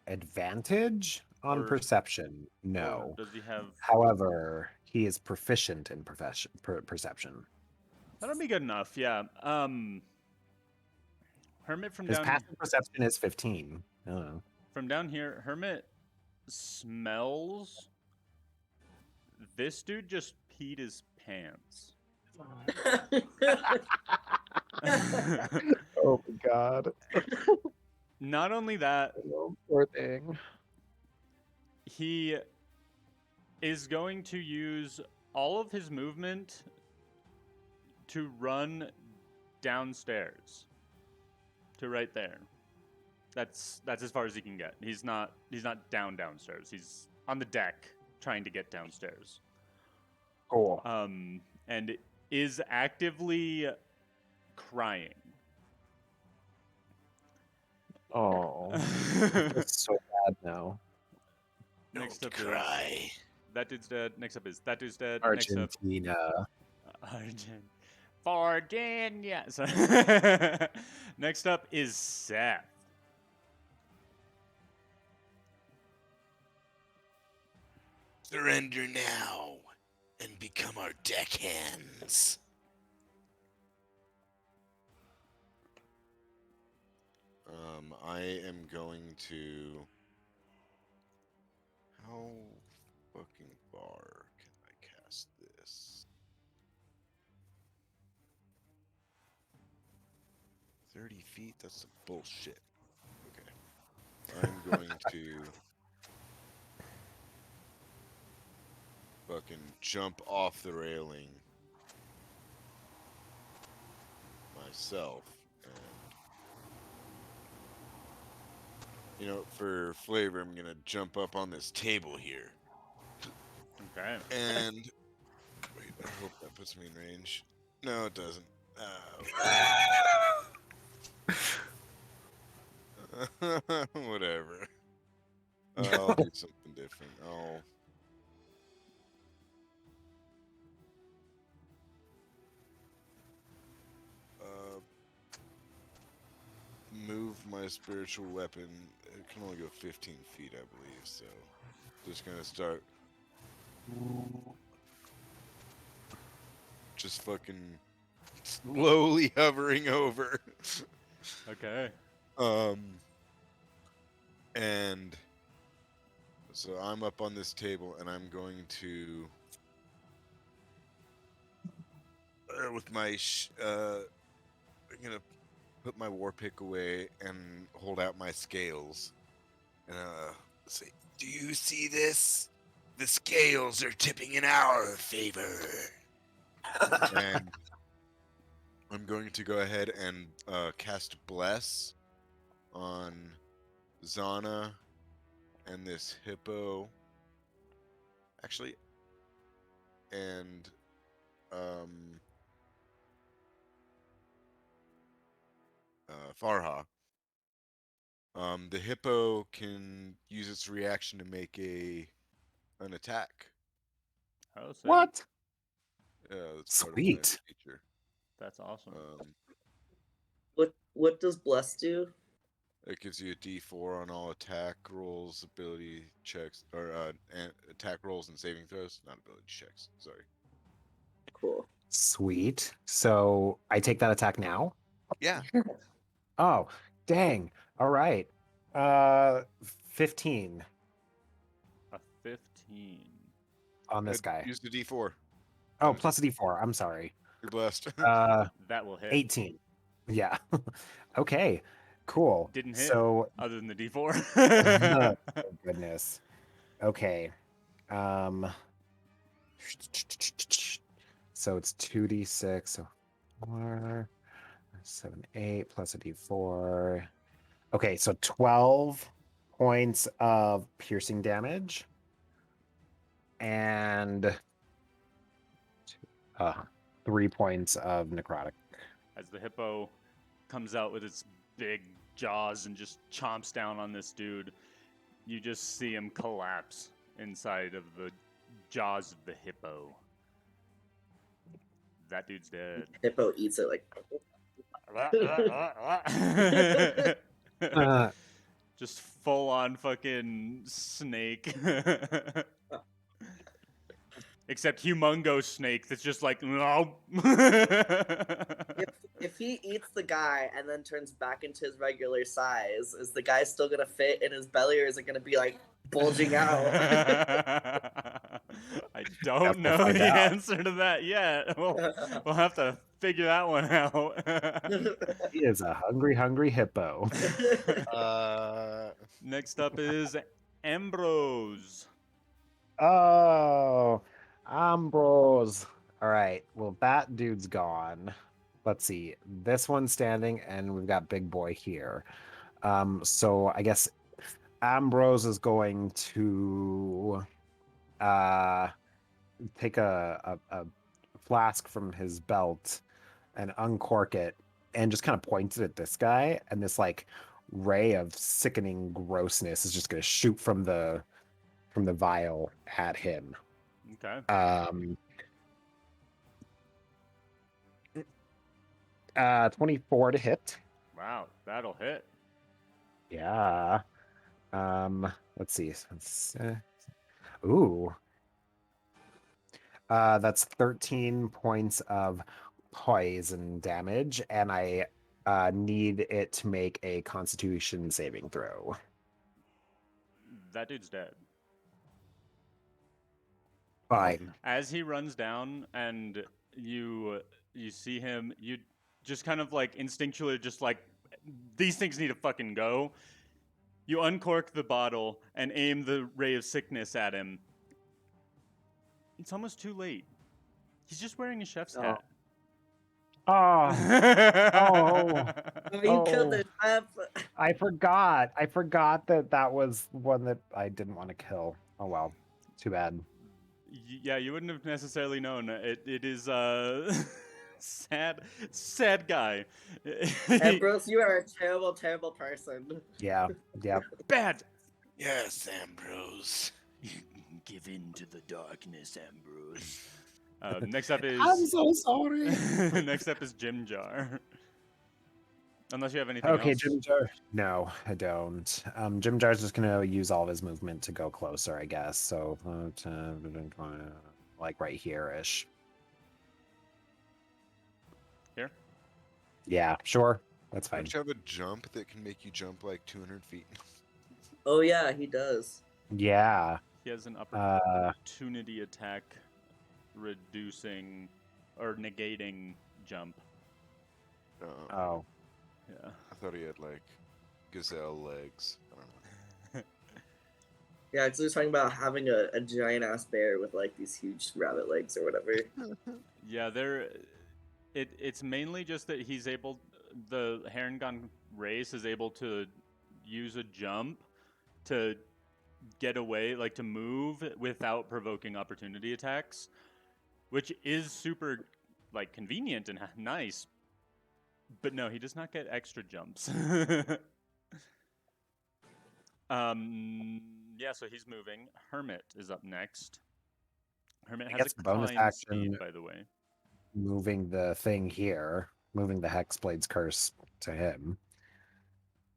Advantage on Or- perception? Or No. does he have? However, he is proficient in perception. That'll be good enough. Yeah. Hermit from His down passive perception is 15. I don't know. from down here. Hermit smells. This dude just peed his pants. Oh my god. Not only that, Poor thing. he is going to use all of his movement to run downstairs to right there. That's as far as he can get. He's not downstairs. He's on the deck trying to get downstairs. Cool. And is actively crying. Oh. That's so bad now. Next Don't up cry. is that dude's dead. Next up is that dude's dead. Next up, Argentina. Virginia. So next up is Seth. Surrender now and become our deckhands. I am going to. How fucking far can I cast this? 30 feet? That's some bullshit. Okay. I'm going to fucking jump off the railing myself. And, for flavor, I'm going to jump up on this table here. Okay. And wait, I hope that puts me in range. No, it doesn't. Whatever. I'll do something different. I'll move my spiritual weapon. It can only go 15 feet, I believe. So, just gonna start. Just fucking slowly hovering over. Okay. And so I'm up on this table, and I'm going to, with my, I'm gonna put my war pick away and hold out my scales, and say, "Do you see this? The scales are tipping in our favor." And I'm going to go ahead and cast Bless on Zana and this hippo. Actually, and Farha. The hippo can use its reaction to make an attack. Oh, sick. What? That's part of my Sweet. feature. That's awesome. What does bless do? It gives you a D4 on all attack rolls, ability checks, or attack rolls and saving throws. Not ability checks. Sorry. Cool. Sweet. So I take that attack now? Yeah. Oh, dang. All right. 15 A 15. on this guy. Use the D4. Oh, plus a d4. I'm sorry. You're blessed. That will hit. 18. Yeah. Okay. Cool. Didn't hit. So, Other than the D4. oh, goodness. Okay. So it's 2d6. So 4, 7, 8 plus a d4. Okay, so 12 points of piercing damage. And 3 points of necrotic. As the hippo comes out with its big jaws and just chomps down on this dude, you just see him collapse inside of the jaws of the hippo. That dude's dead. Hippo eats it like. Just full on fucking snake. Except humongo snake that's just like, no. If he eats the guy and then turns back into his regular size, is the guy still gonna fit in his belly, or is it gonna be like bulging out? I don't know find the out. answer to that yet. We'll have to figure that one out. He is a hungry, hungry hippo. Next up is Ambrose. Oh, Ambrose. All right. Well, that dude's gone. Let's see. This one's standing, and we've got Big Boy here. So I guess Ambrose is going to take a flask from his belt and uncork it and just kind of point it at this guy, and this like ray of sickening grossness is just going to shoot from the vial at him. Okay. 24 to hit. Wow, that'll hit. Yeah. Let's see. Ooh. That's 13 points of poison damage, and I need it to make a Constitution saving throw. That dude's dead. Fine. As he runs down and you see him, you just kind of like instinctually just like, these things need to fucking go. You uncork the bottle and aim the ray of sickness at him. It's almost too late. He's just wearing a chef's hat. Oh, You killed the chef. I forgot. I forgot that was one that I didn't want to kill. Oh well. Too bad. Yeah, you wouldn't have necessarily known. It is sad guy. Ambrose, you are a terrible, terrible person. Yeah. Yep. Bad. Yes, Ambrose. Give in to the darkness, Ambrose. Next up is. I'm so sorry. Next up is Jim Jar. Unless you have anything Okay, else. Jim Jar. No, I don't. Jim Jar's just gonna use all of his movement to go closer, I guess. So, like right here-ish. Here? Yeah, sure. That's fine. Don't you have a jump that can make you jump like 200 feet? Oh yeah, he does. Yeah. He has an opportunity attack reducing or negating jump. Oh. Yeah. I thought he had like gazelle legs. I don't know. Yeah, because he was talking about having a giant ass bear with like these huge rabbit legs or whatever. Yeah, it's mainly just that he's able, the Herringon race is able to use a jump to get away, like to move without provoking opportunity attacks, which is super like convenient and nice. But no, he does not get extra jumps. Yeah, so he's moving. Hermit is up next. Hermit He has gets a the bonus climb action. speed, by the way. Moving the thing here, moving the Hexblade's curse to him.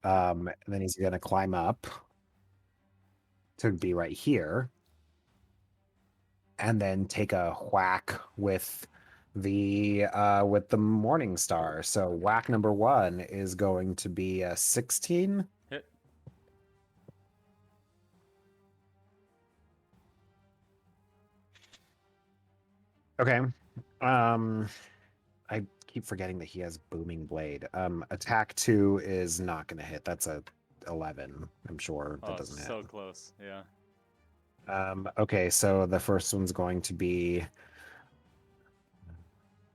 And then he's gonna climb up to be right here, and then take a whack with the Morning Star. So whack number 1 is going to be a 16. Hit. Okay. I keep forgetting that he has booming blade. Attack 2 is not going to hit. That's a 11. I'm sure that doesn't So hit. close. Yeah. Okay, so the first one's going to be.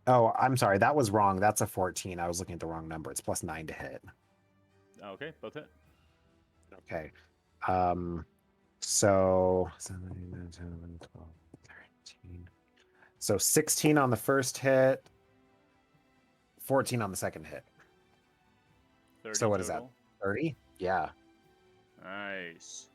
Oh, I'm sorry. That was wrong. That's a 14. I was looking at the wrong number. It's +9 to hit. Okay, both hit. Okay. So 7, 8, 9, 10, 11, 12, 13. So 16 on the first hit, 14 on the second hit. 30 So what is that? total. 30? Yeah. Nice.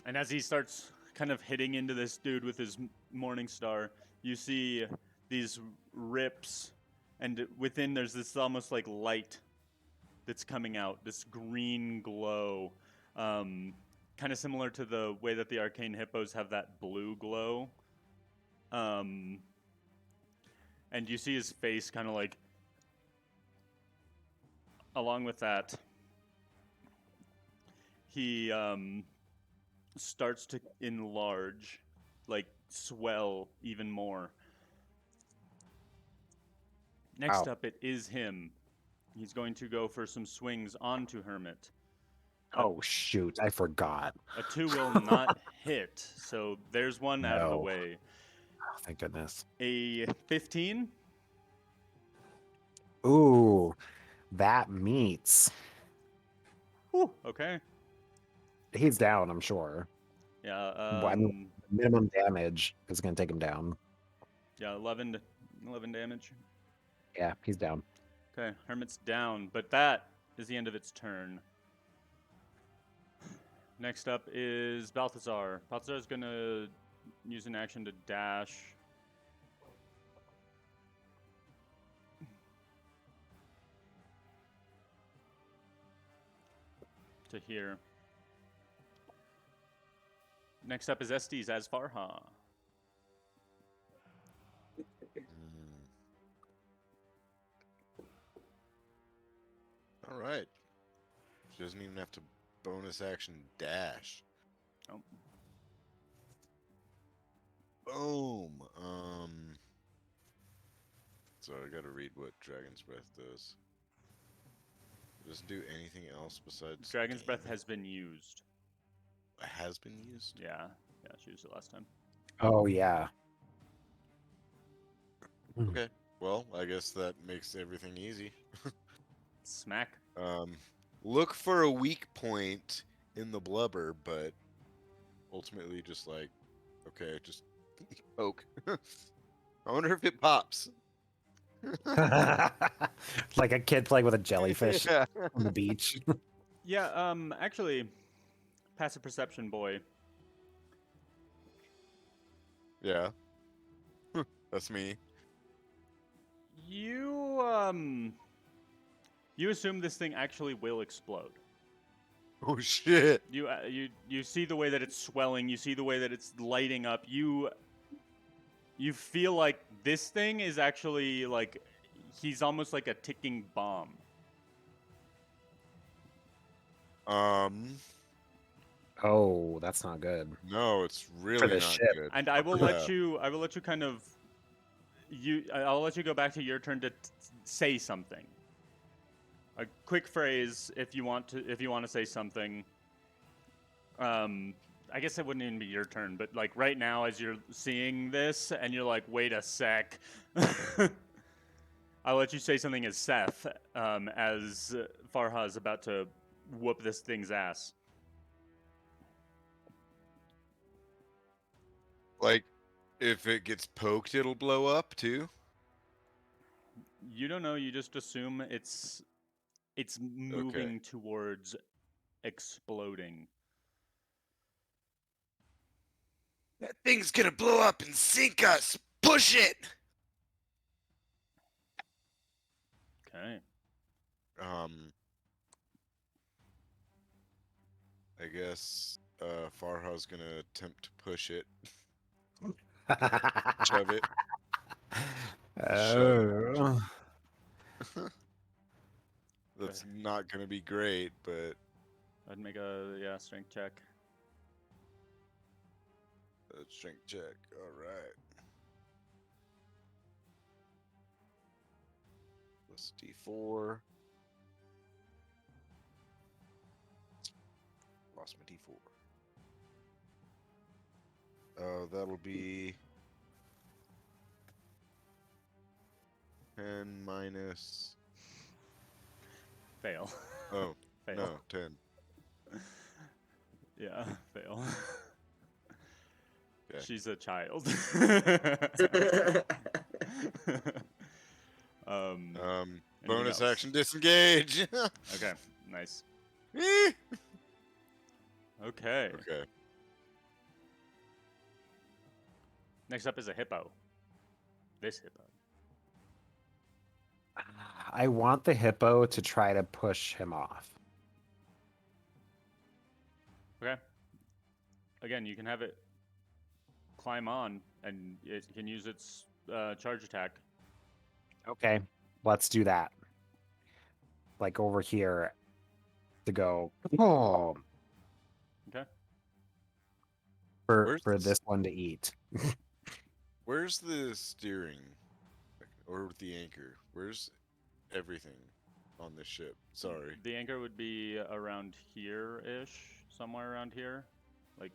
And as he starts kind of hitting into this dude with his Morning Star, you see these rips, and within there's this almost like light that's coming out, this green glow, kind of similar to the way that the arcane hippos have that blue glow. And you see his face kind of like, along with that, he starts to enlarge, like swell even more. Next Wow. up, it is him. He's going to go for some swings onto Hermit. Oh, shoot. I forgot. A 2 will not hit, so there's one out of the No. way. Oh, thank goodness. A 15? Ooh, that meets. Whew, okay. He's down, I'm sure. Yeah, I mean, minimum damage is going to take him down. yeah, 11 damage. Yeah, he's down. Okay, Hermit's down, but that is the end of its turn. Next up is Balthazar. Balthazar's gonna use an action to dash. To here. Next up is Estes as Farha. All right. She doesn't even have to bonus action dash. Oh. Boom. So I gotta read what Dragon's Breath does. It doesn't do anything else besides. Dragon's Breath damage. has been used. Has been used. Yeah, she used it last time. Oh, yeah. Okay. Well, I guess that makes everything easy. Smack. Look for a weak point in the blubber, but ultimately just like, okay, just poke. I wonder if it pops. Like a kid playing with a jellyfish Yeah. on the beach. Yeah, actually, passive perception boy. Yeah. That's me. You assume this thing actually will explode. Oh shit. You see the way that it's swelling. You see the way that it's lighting up. You feel like this thing is actually like he's almost like a ticking bomb. Oh, that's not good. No, it's really the not ship. good. And I will Yeah. let you kind of I'll let you go back to your turn to say something. A quick phrase if you want to say something. I guess it wouldn't even be your turn, but like right now as you're seeing this and you're like, wait a sec. I'll let you say something as Seth, as Farha is about to whoop this thing's ass. Like, if it gets poked, it'll blow up too. You don't know. You just assume it's moving towards exploding. That thing's gonna blow up and sink us. Push it. Okay. I guess Farha's gonna attempt to push it. Shove it. Oh. That's not gonna be great, but I'd make a strength check. strength check. All right. Plus D4. Lost my D4. That'll be 10 minus. Fail. Oh, Fail. no, 10. Yeah, fail. Okay. She's a child. Anything Bonus else? action disengage. Okay, nice. Eh. Okay. Okay. Next up is a hippo. This hippo. I want the hippo to try to push him off. Okay. Again, you can have it climb on, and it can use its charge attack. Okay, let's do that. Like over here to go. Oh, Okay. for Where's for this- this one to eat. Where's the steering? Or the anchor? Where's everything on this ship? Sorry. The anchor would be around here-ish, somewhere around here, like,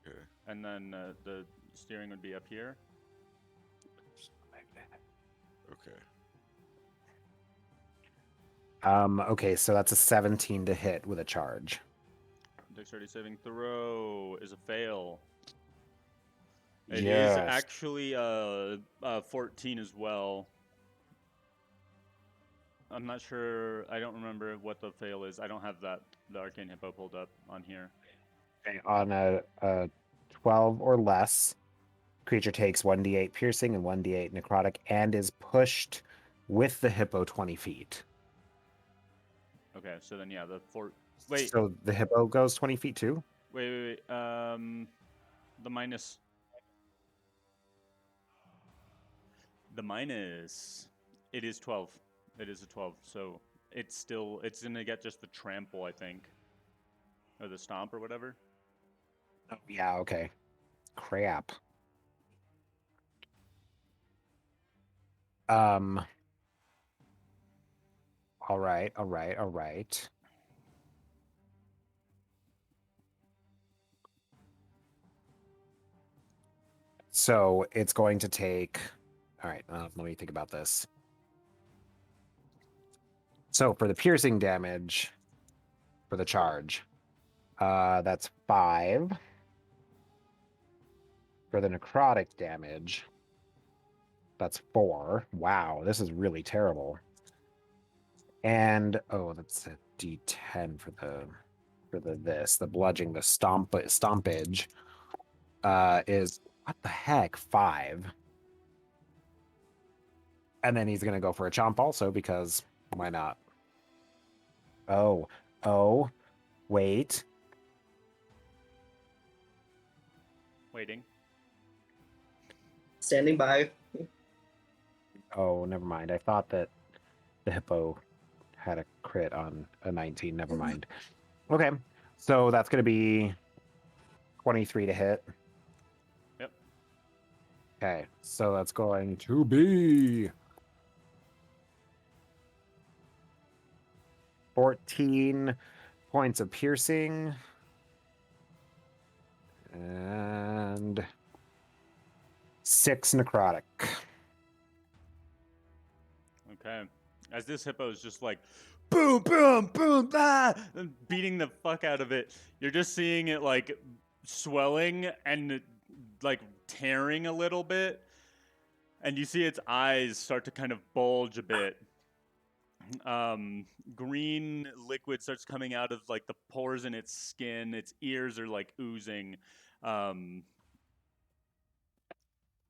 Okay. and then the steering would be up here. Okay. Okay, so that's a 17 to hit with a charge. Dexterity saving throw is a fail. It is Yes. actually 14 as well. I'm not sure. I don't remember what the fail is. I don't have the arcane hippo pulled up on here. Okay, on a 12 or less, creature takes 1d8 piercing and 1d8 necrotic and is pushed with the hippo 20 feet. Okay, so then yeah, wait, So the hippo goes 20 feet too? wait. The minus. It is 12. It is a 12. So it's gonna get just the trample, I think, or the stomp or whatever. Oh, yeah, okay. Crap. All right. So it's going to take. All right, let me think about this. So for the piercing damage, for the charge, that's 5. For the necrotic damage, that's 4. Wow, this is really terrible. And that's a D10 for the bludgeoning, the stompage is what the heck, 5. And then he's gonna go for a chomp also because why not? Oh, wait. Waiting. Standing by. Oh, never mind. I thought that the hippo had a crit on a 19. Never mind. Okay, so that's gonna be 23 to hit. Yep. Okay, so that's going to be 14 points of piercing and 6 necrotic. Okay. As this hippo is just like, boom, boom, boom, ah, and beating the fuck out of it, you're just seeing it like swelling and like tearing a little bit, and you see its eyes start to kind of bulge a bit. Green liquid starts coming out of like the pores in its skin. Its ears are like oozing.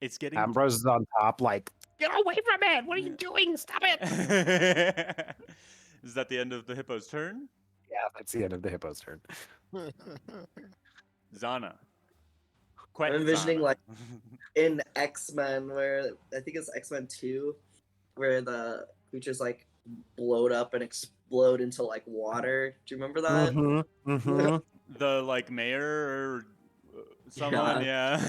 It's getting. Ambrose is on top, like, get away from it! What are you doing? Stop it! Is that the end of the hippo's turn? Yeah, that's the end of the hippo's turn. Zana. I'm envisioning Zana. like in X-Men, where I think it's X-Men 2, where the creatures like bloat up and explode into like water. Do you remember that? Mm-hmm. Mm-hmm. The like mayor or someone, yeah.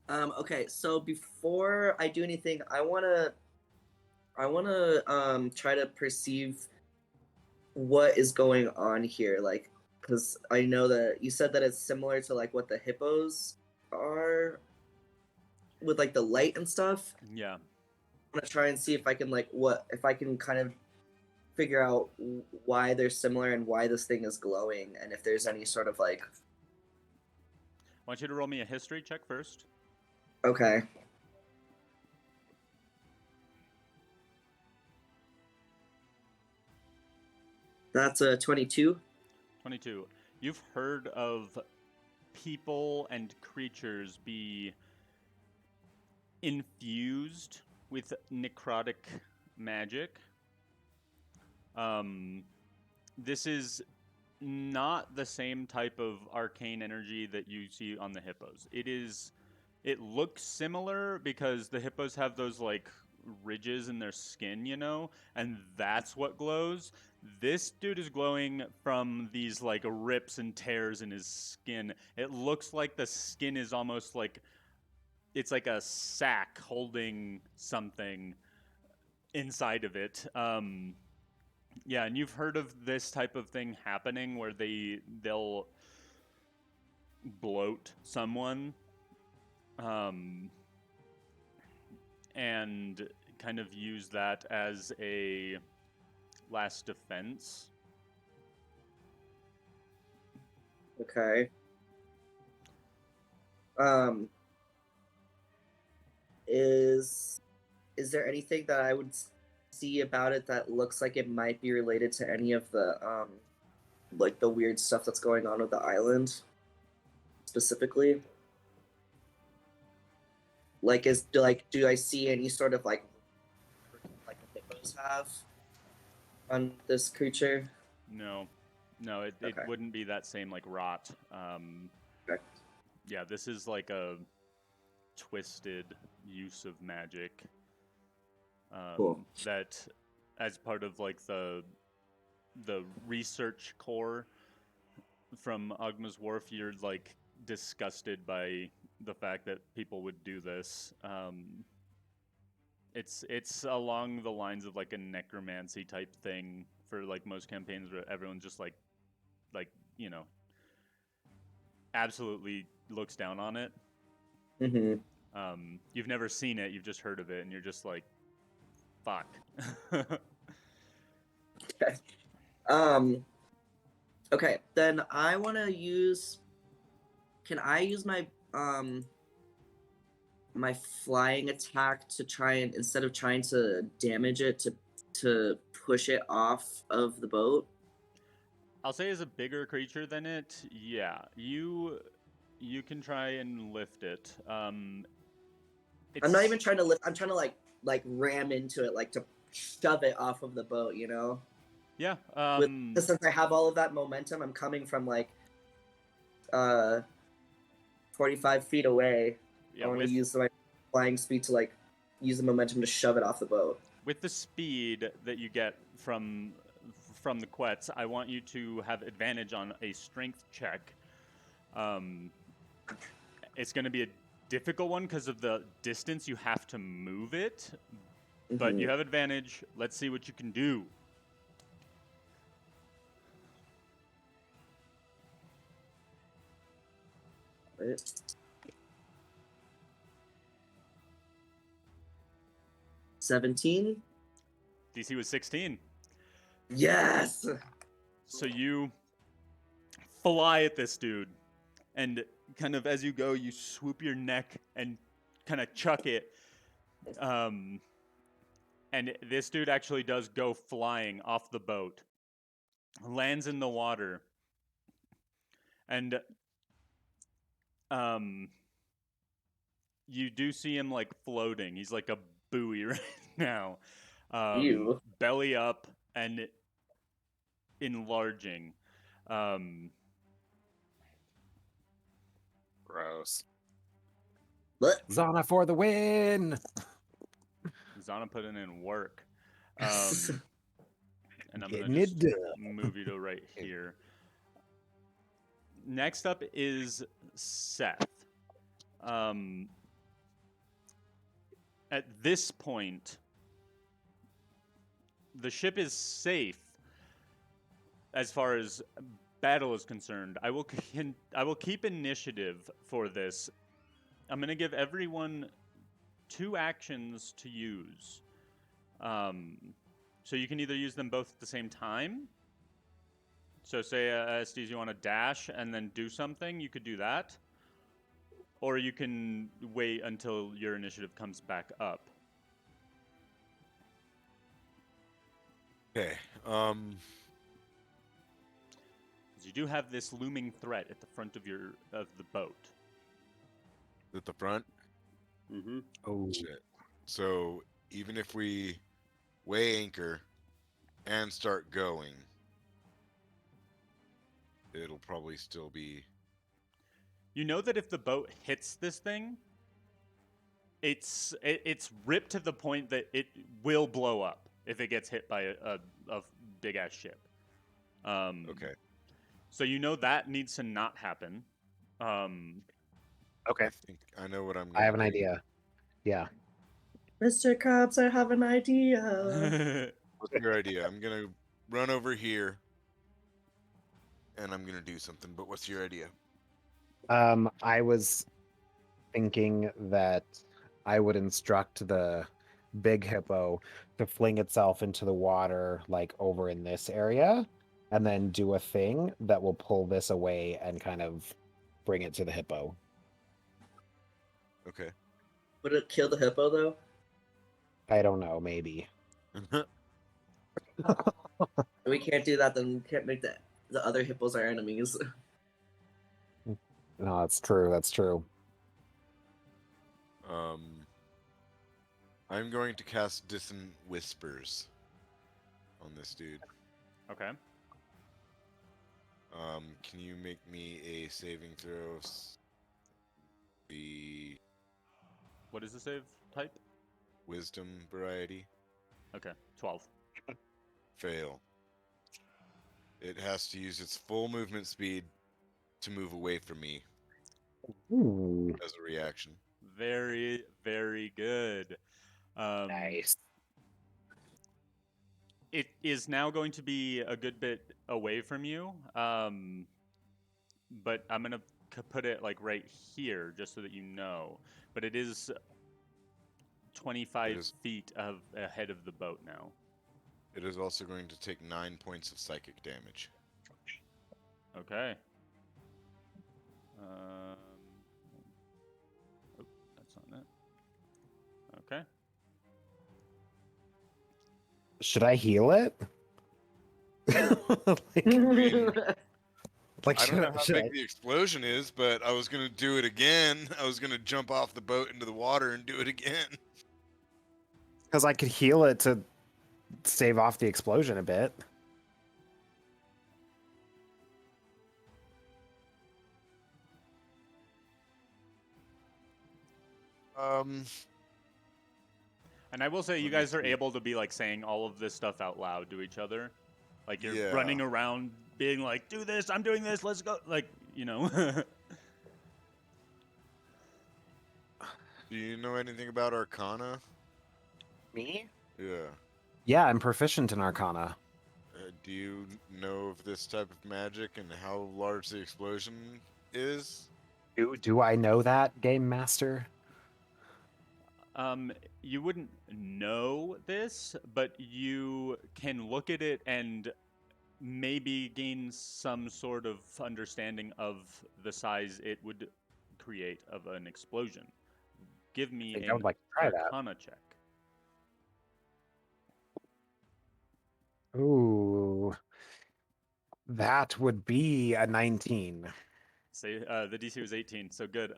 Okay, so before I do anything, I wanna try to perceive what is going on here, like, because I know that you said that it's similar to like what the hippos are with like the light and stuff. Yeah. I'm gonna try and see if I can if I can kind of figure out why they're similar and why this thing is glowing, and if there's any sort of like. I want you to roll me a history check first. Okay. That's a 22. 22. You've heard of people and creatures be infused with necrotic magic. This is not the same type of arcane energy that you see on the hippos. It looks similar because the hippos have those like ridges in their skin, you know, and that's what glows. This dude is glowing from these like rips and tears in his skin. It looks like the skin is almost like it's like a sack holding something inside of it. Yeah, and you've heard of this type of thing happening where they'll bloat someone, and kind of use that as a last defense. Okay. Is there anything that I would see about it that looks like it might be related to any of the like the weird stuff that's going on with the island specifically? Like do I see any sort of like the hippos have on this creature? No, it Okay. wouldn't be that same like rot. Okay. Yeah, this is like a twisted use of magic. Cool. That, as part of like the research core from Ogma's Wharf, you're like disgusted by the fact that people would do this. It's along the lines of like a necromancy type thing for like most campaigns where everyone just like you know absolutely looks down on it. Mm-hmm. You've never seen it, you've just heard of it, and you're just like, fuck. Okay. Okay, then I want to use. Can I use my my flying attack to try and, instead of trying to damage it, to push it off of the boat? I'll say as a bigger creature than it, yeah, you can try and lift it. I'm not even trying to lift. I'm trying to like ram into it, like to shove it off of the boat. You know. Yeah. Since I have all of that momentum, I'm coming from like 45 feet away. Yeah, I want to use my flying speed to like use the momentum to shove it off the boat. with the speed that you get from the quets, I want you to have advantage on a strength check. It's going to be a difficult one because of the distance you have to move it, but you have advantage. Let's see what you can do. Right. $17. DC was 16. Yes. So you fly at this dude, and kind of as you go, you swoop your neck and kind of chuck it. And this dude actually does go flying off the boat, lands in the water, and you do see him like floating. He's like a buoy right now, Ew. belly up and enlarging. Gross. What? Zana for the win! Zana putting in work. And I'm gonna Getting it just done. move you to right here. Next up is Seth. At this point, the ship is safe as far as battle is concerned. I will keep initiative for this. I'm gonna give everyone 2 actions to use. So you can either use them both at the same time. So say, Estes, you want to dash and then do something, you could do that. Or you can wait until your initiative comes back up. Okay. 'Cause you do have this looming threat at the front of the boat. At the front. Mm-hmm. Oh, Shit. So even if we weigh anchor and start going, it'll probably still be. You know that if the boat hits this thing, it's ripped to the point that it will blow up if it gets hit by a big ass ship. Okay. So you know that needs to not happen. okay. I think I know what I'm. I have an gonna do. idea. Yeah. Mr. Krabs, I have an idea. What's your idea? I'm gonna run over here, and I'm gonna do something. But what's your idea? I was thinking that I would instruct the big hippo to fling itself into the water, like over in this area, and then do a thing that will pull this away and kind of bring it to the hippo. Okay. Would it kill the hippo though? I don't know, maybe. If we can't do that, then we can't make the other hippos our enemies. No, that's true. That's true. I'm going to cast Dissonant Whispers on this dude. Okay. Can you make me a saving throw? The What is the save type? Wisdom variety. Okay, 12. Fail. It has to use its full movement speed to move away from me Ooh, as a reaction. Very, very good. nice. It is now going to be a good bit away from you, but I'm going to put it like right here just so that you know. But it is 25 It is- feet ahead of the boat now. It is also going to take 9 points of psychic damage. Okay. Oh, that's not it. Okay. Should I heal it? like, I don't know how should big the explosion is, but I was gonna do it again. I was gonna jump off the boat into the water and do it again. Because I could heal it to stave off the explosion a bit. And I will say, you Let me guys are see. able to be like saying all of this stuff out loud to each other. Like you're Yeah. running around being like, do this, I'm doing this, let's go. Like, you know. Do you know anything about Arcana? Me? Yeah. Yeah, I'm proficient in Arcana. Do you know of this type of magic and how large the explosion is? Do I know that, Game Master? You wouldn't know this, but you can look at it and maybe gain some sort of understanding of the size it would create of an explosion. Give I me think I would an like to try that. Arcana check. Ooh, that would be a 19. Say the DC was 18, so good.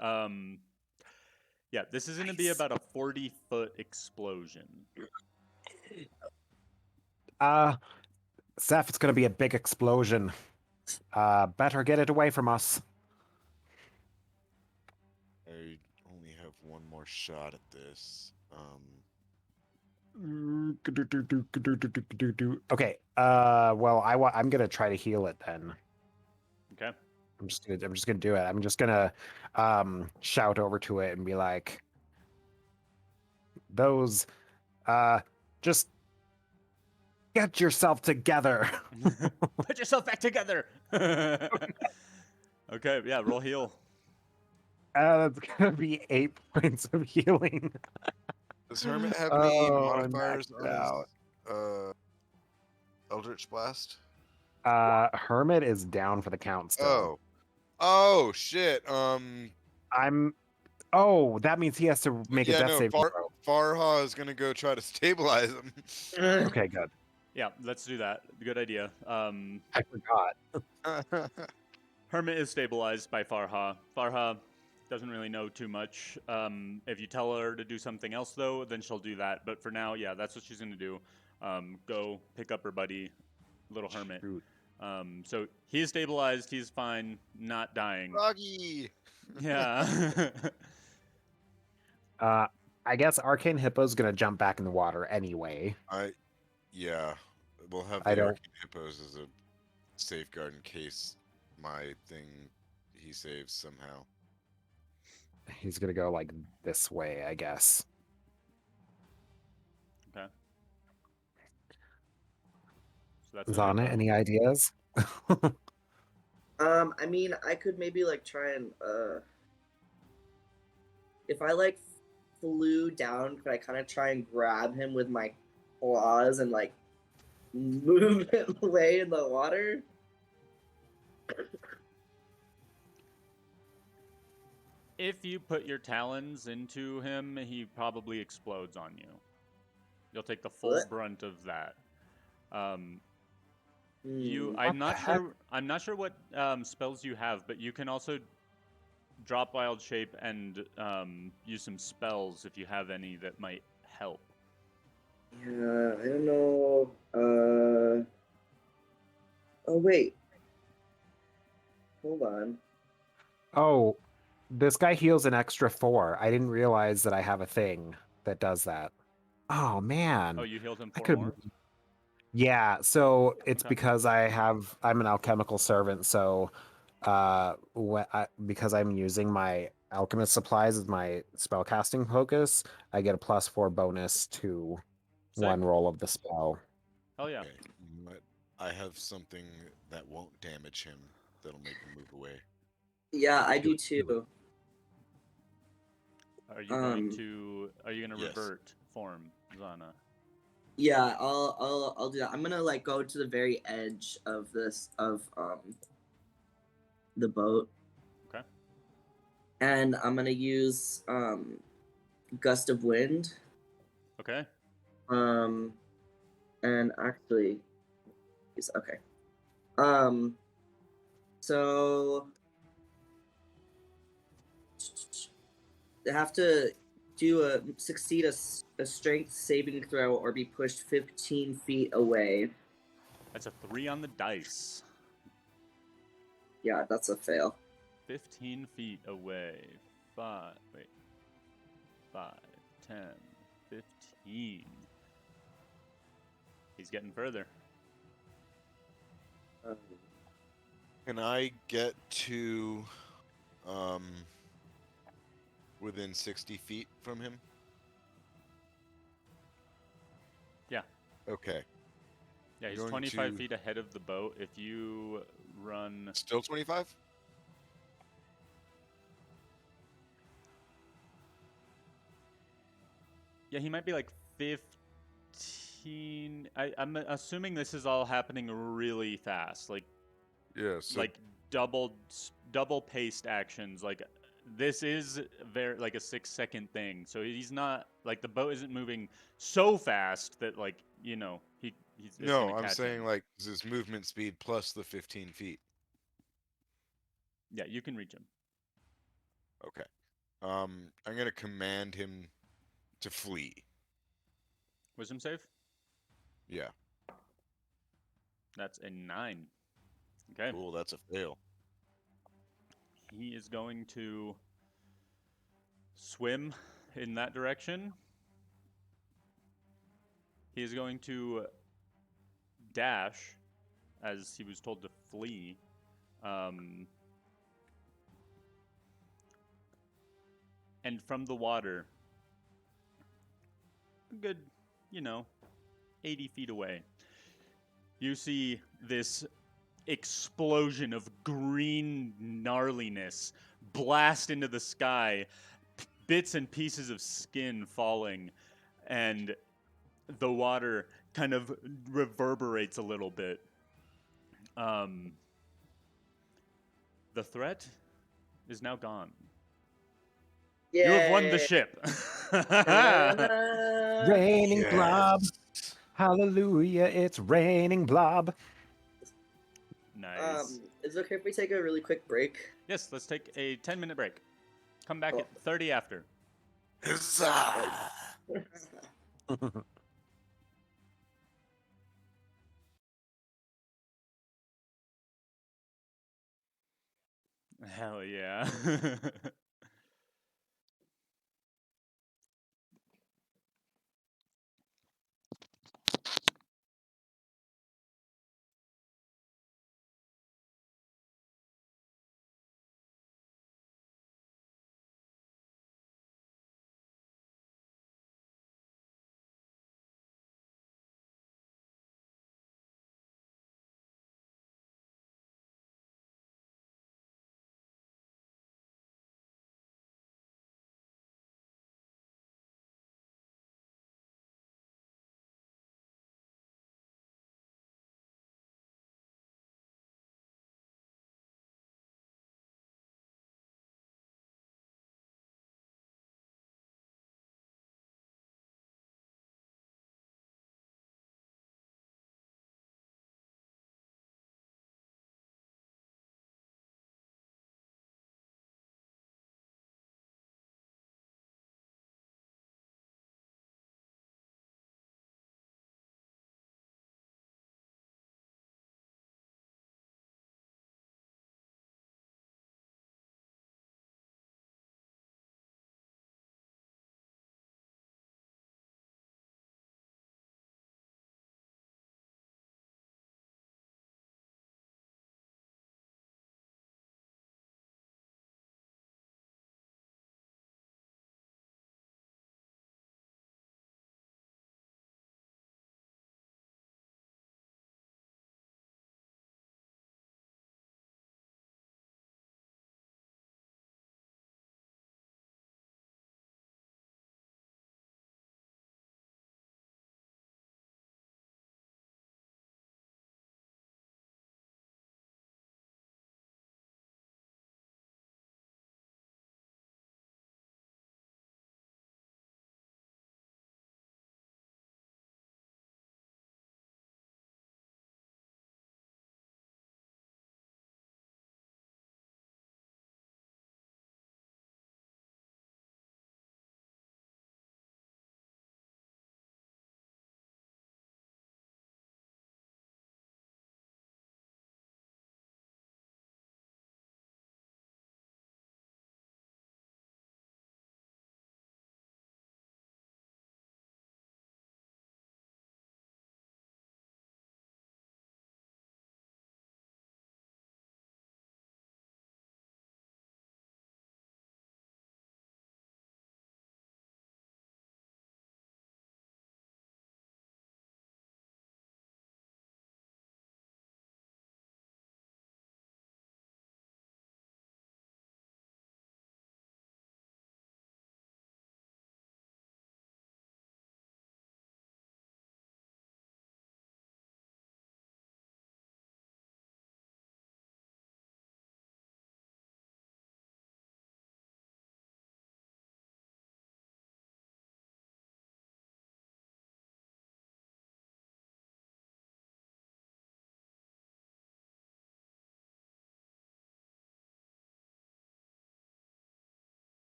Yeah, this is going to be Nice. about a 40-foot explosion. Seth, it's gonna be a big explosion. Better get it away from us. I only have one more shot at this. Okay. Well, I'm gonna try to heal it then. Okay. I'm just gonna do it. I'm just gonna shout over to it and be like, those just get yourself together. Put yourself back together. Okay, yeah, roll heal. That's gonna be 8 points of healing. Does Hermit have any Oh, modifiers maxed on out. his Eldritch Blast? Hermit is down for the count still. Oh. Oh shit. Oh, that means he has to make a Yeah, death no, saving throw. Farha is gonna go try to stabilize him. Okay, good. Yeah, let's do that. Good idea. I forgot. Hermit is stabilized by Farha. Farha doesn't really know too much. If you tell her to do something else, though, then she'll do that. But for now, yeah, that's what she's going to do. Go pick up her buddy, little Hermit. Shoot. So he is stabilized. He's fine, not dying. Froggy. Yeah. I guess Arcane Hippo's gonna jump back in the water anyway. Yeah, we'll have I the don't- Arcane Hippos as a safeguard in case my thing he saves somehow. He's gonna go like this way, I guess. Okay. So that's Zana, Hippo. any ideas? I mean, I could maybe like try and if I like flew down, could I kind of try and grab him with my claws and like move him away in the water? If you put your talons into him, he probably explodes on you. You'll take the full What? brunt of that. Hmm. I'm What not the heck? sure. I'm not sure what spells you have, but you can also drop wild shape and use some spells if you have any that might help. Yeah, I don't know. Oh wait. Hold on. Oh, this guy heals an extra 4. I didn't realize that I have a thing that does that. Oh man. Oh, you healed him I 4 could more. Yeah, so it's Okay. because I'm an alchemical servant, so because I'm using my alchemist supplies as my spellcasting focus, I get a +4 bonus to Sick. one roll of the spell. Hell yeah. Okay, you know what? I have something that won't damage him that'll make him move away. Yeah, I do Do it. too. Are you going Um, to? Are you going to yes. revert form, Zana? Yeah, I'll do that. I'm gonna like go to the very edge of the boat. Okay. And I'm gonna use gust of wind. Okay. And actually, okay. So they have to succeed a strength saving throw or be pushed 15 feet away. That's a 3 on the dice. Yeah, that's a fail. 15 feet away. 5, 10, 15. He's getting further. Can I get to within 60 feet from him? Yeah. Okay. Yeah, he's Going 25 to- feet ahead of the boat. If you run... Still 25? Yeah, he might be like 15 15. I'm assuming this is all happening really fast, Yeah. So like double paced actions. Like this is very like a 6 second thing. So he's not like the boat isn't moving so fast that like he's it's no, gonna I'm catch saying him. like this movement speed plus the 15 feet. Yeah, you can reach him. Okay. I'm gonna command him to flee. Wisdom save. Yeah. That's a 9. Okay. Cool. That's a fail. He is going to swim in that direction. He is going to dash, as he was told to flee. And from the water, a good, 80 feet away, you see this explosion of green gnarliness blast into the sky, bits and pieces of skin falling, and the water kind of reverberates a little bit. The threat is now gone. Yay! You have won the ship. Raining blob. Yes. Hallelujah, it's raining blob. Nice. Is it okay if we take a really quick break? Yes, let's take a 10-minute break. Come back Oh. at 30 after. Huzzah! Hell yeah.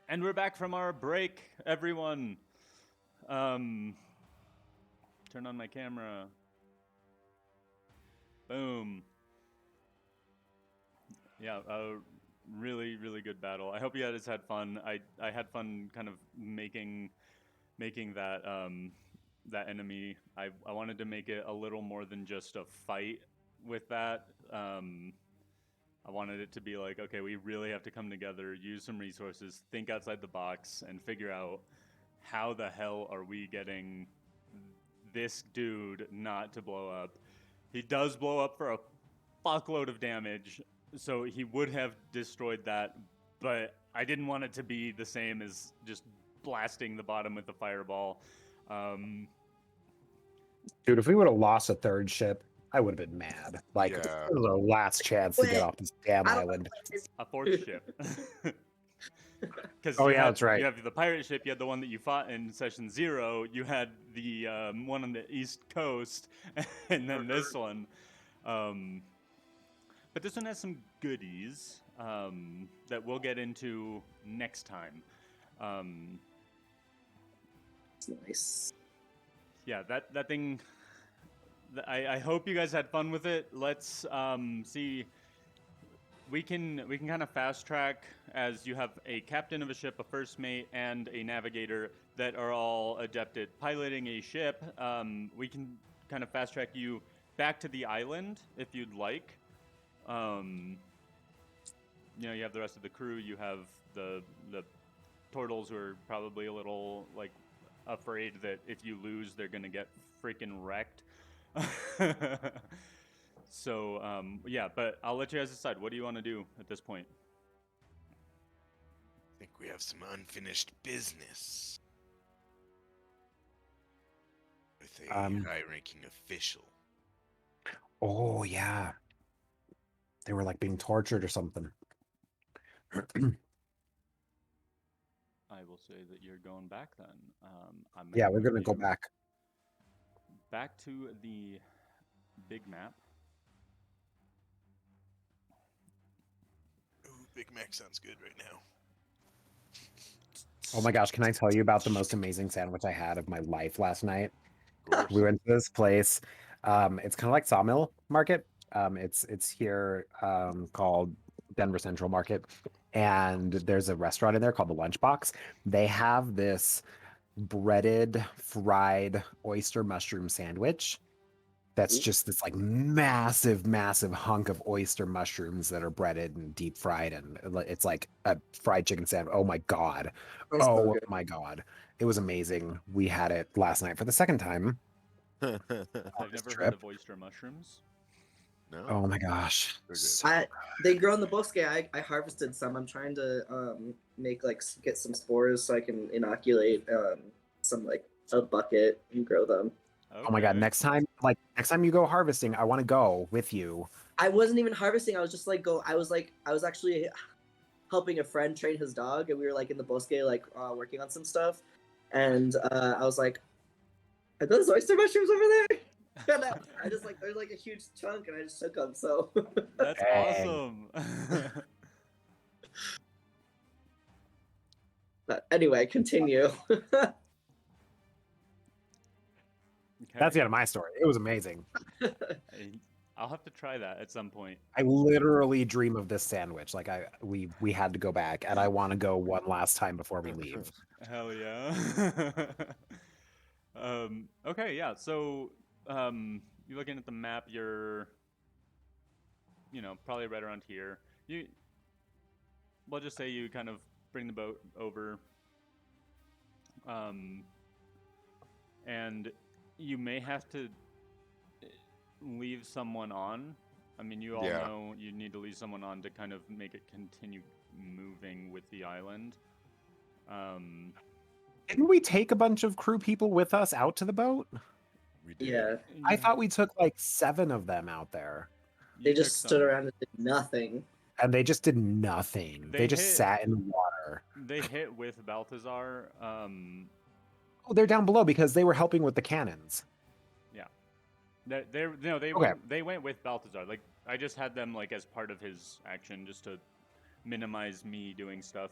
And we're back from our break, everyone. Turn on my camera. Boom. Yeah, really, really good battle. I hope you guys had fun. I had fun kind of making that that enemy. I wanted to make it a little more than just a fight with that. I wanted it to be like, okay, we really have to come together, use some resources, think outside the box, and figure out how the hell are we getting this dude not to blow up. He does blow up for a fuckload of damage, so he would have destroyed that, but I didn't want it to be the same as just blasting the bottom with the fireball. Dude, if we would have lost a third ship, I would have been mad. Like, Yeah. this was our last chance to get off this damn I don't island. A fourth ship. Because Oh, yeah, that's right. You have the pirate ship. You had the one that you fought in session 0. You had the one on the east coast, and then this one. But this one has some goodies that we'll get into next time. Nice. Yeah, that thing. I hope you guys had fun with it. Let's see. We can kind of fast track, as you have a captain of a ship, a first mate, and a navigator that are all adept at piloting a ship. We can kind of fast track you back to the island if you'd like. You know, you have the rest of the crew. You have the turtles who are probably a little like afraid that if you lose, they're gonna get freaking wrecked. So yeah, but I'll let you guys decide. What do you want to do at this point? I think we have some unfinished business with a high-ranking official. Oh, yeah. They were like being tortured or something. I will say that you're going back then. Yeah, we're going to go back. Back to the big map. Ooh, Big Mac sounds good right now. Oh my gosh, can I tell you about the most amazing sandwich I had of my life last night? Of course. We went to this place. It's kind of like Sawmill Market. It's here called Denver Central Market, and there's a restaurant in there called the Lunchbox. They have this breaded fried oyster mushroom sandwich. That's just this like massive, massive hunk of oyster mushrooms that are breaded and deep fried, and it's like a fried chicken sandwich. Oh my god! Sounds so Oh good. my god! It was amazing. We had it last night for the second time. I've this never trip. heard of oyster mushrooms. No? Oh my gosh! They're good. So They grow in the bosque. I harvested some. I'm trying to make like get some spores so I can inoculate some like a bucket and grow them. Oh my god! Okay. Next time you go harvesting, I want to go with you. I wasn't even harvesting. I was just like I was actually helping a friend train his dog, and we were like in the bosque like working on some stuff, and I was like, "Are those oyster mushrooms over there?" And I just like there's like a huge chunk, and I just took them. So That's Dang. awesome. but anyway, continue. Okay. That's the end of my story. It was amazing. I'll have to try that at some point. I literally dream of this sandwich. Like we had to go back, and I want to go one last time before we leave. Hell yeah. Okay, yeah. So you're looking at the map. You're, probably right around here. We'll just say you kind of bring the boat over, and you may have to leave someone on. I mean, you all Yeah. know you need to leave someone on to kind of make it continue moving with the island. Didn't we take a bunch of crew people with us out to the boat? We did. Yeah, I thought we took like 7 of them out there, they you just took stood some. around and did nothing. and they just did nothing. They They just hit- sat in the water. They hit with Balthazar. Oh, they're down below because they were helping with the cannons. They went with Balthazar. Like, I just had them like as part of his action, just to minimize me doing stuff.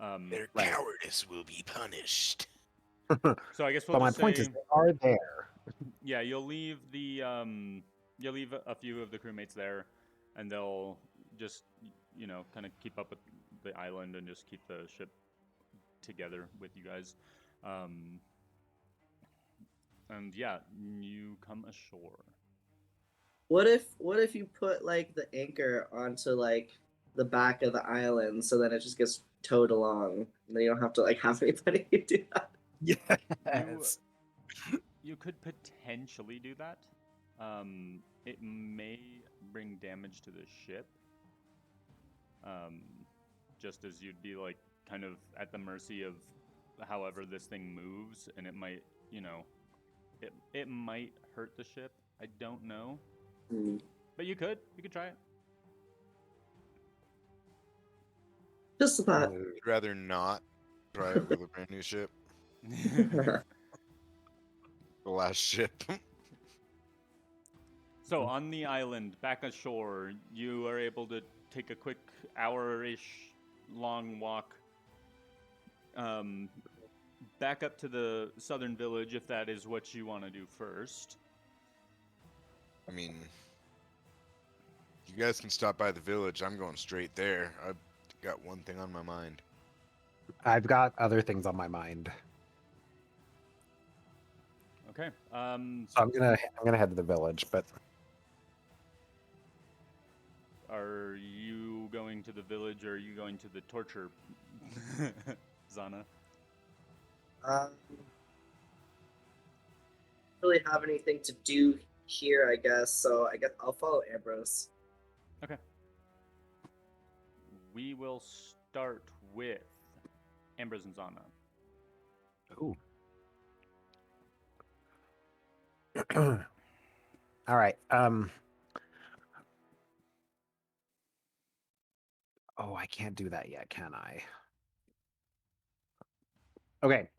Their Right. cowardice will be punished. So I guess we'll But my just point say, is, they are there. yeah, you'll leave you'll leave a few of the crewmates there, and they'll just kind of keep up with the island and just keep the ship together with you guys. And yeah, you come ashore. What if you put like the anchor onto like the back of the island so then it just gets towed along and then you don't have to like have anybody do that? Yes. You could potentially do that. It may bring damage to the ship. Just as you'd be like kind of at the mercy of however this thing moves, and it might, it might hurt the ship. I don't know, Hmm. but you could try it. Just a thought. I'd rather not try it with a brand new ship. The last ship. So on the island, back ashore, you are able to take a quick hour-ish long walk back up to the southern village, if that is what you want to do first. I mean, you guys can stop by the village. I'm going straight there. I've got one thing on my mind. I've got other things on my mind. Okay. So I'm gonna head to the village, but Are you going to the village, or are you going to the torture, Zana? Really have anything to do here, I guess. So I guess I'll follow Ambrose. Okay. We will start with Ambrose and Zana. ooh. All right. Oh, I can't do that yet, can I? Okay.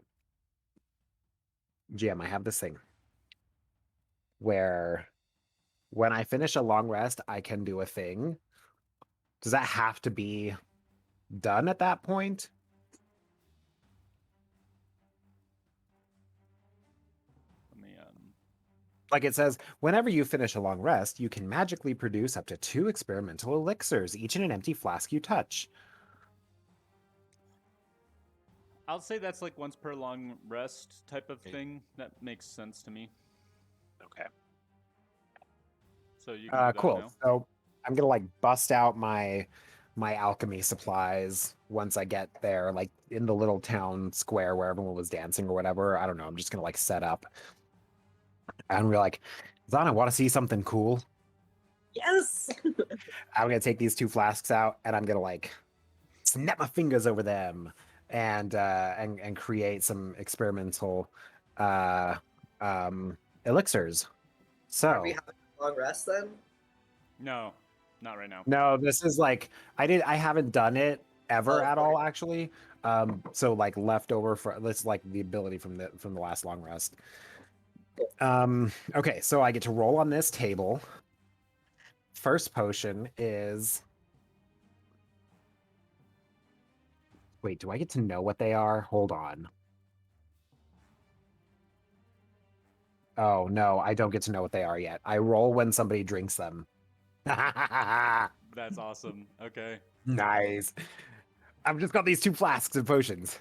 GM, I have this thing where when I finish a long rest, I can do a thing. Does that have to be done at that point? Let me Like it says, whenever you finish a long rest, you can magically produce up to 2 experimental elixirs, each in an empty flask you touch. I'll say that's like once per long rest type of Hey. thing. That makes sense to me. Okay. So you can do that Cool. now. So I'm gonna like bust out my alchemy supplies once I get there, like in the little town square where everyone was dancing or whatever. I don't know. I'm just gonna like set up, and we're like, Zana, want to see something cool? Yes. I'm gonna take these 2 flasks out, and I'm gonna like snap my fingers over them, and create some experimental elixirs. Are So we having a long rest then? No, not right now. no, this is like I haven't done it ever Oh, at all actually. So like leftover for this like the ability from the last long rest. Okay, so I get to roll on this table. First potion is wait, do I get to know what they are? Hold on. Oh no, I don't get to know what they are yet. I roll when somebody drinks them. That's awesome. Okay. Nice. I've just got these 2 flasks of potions.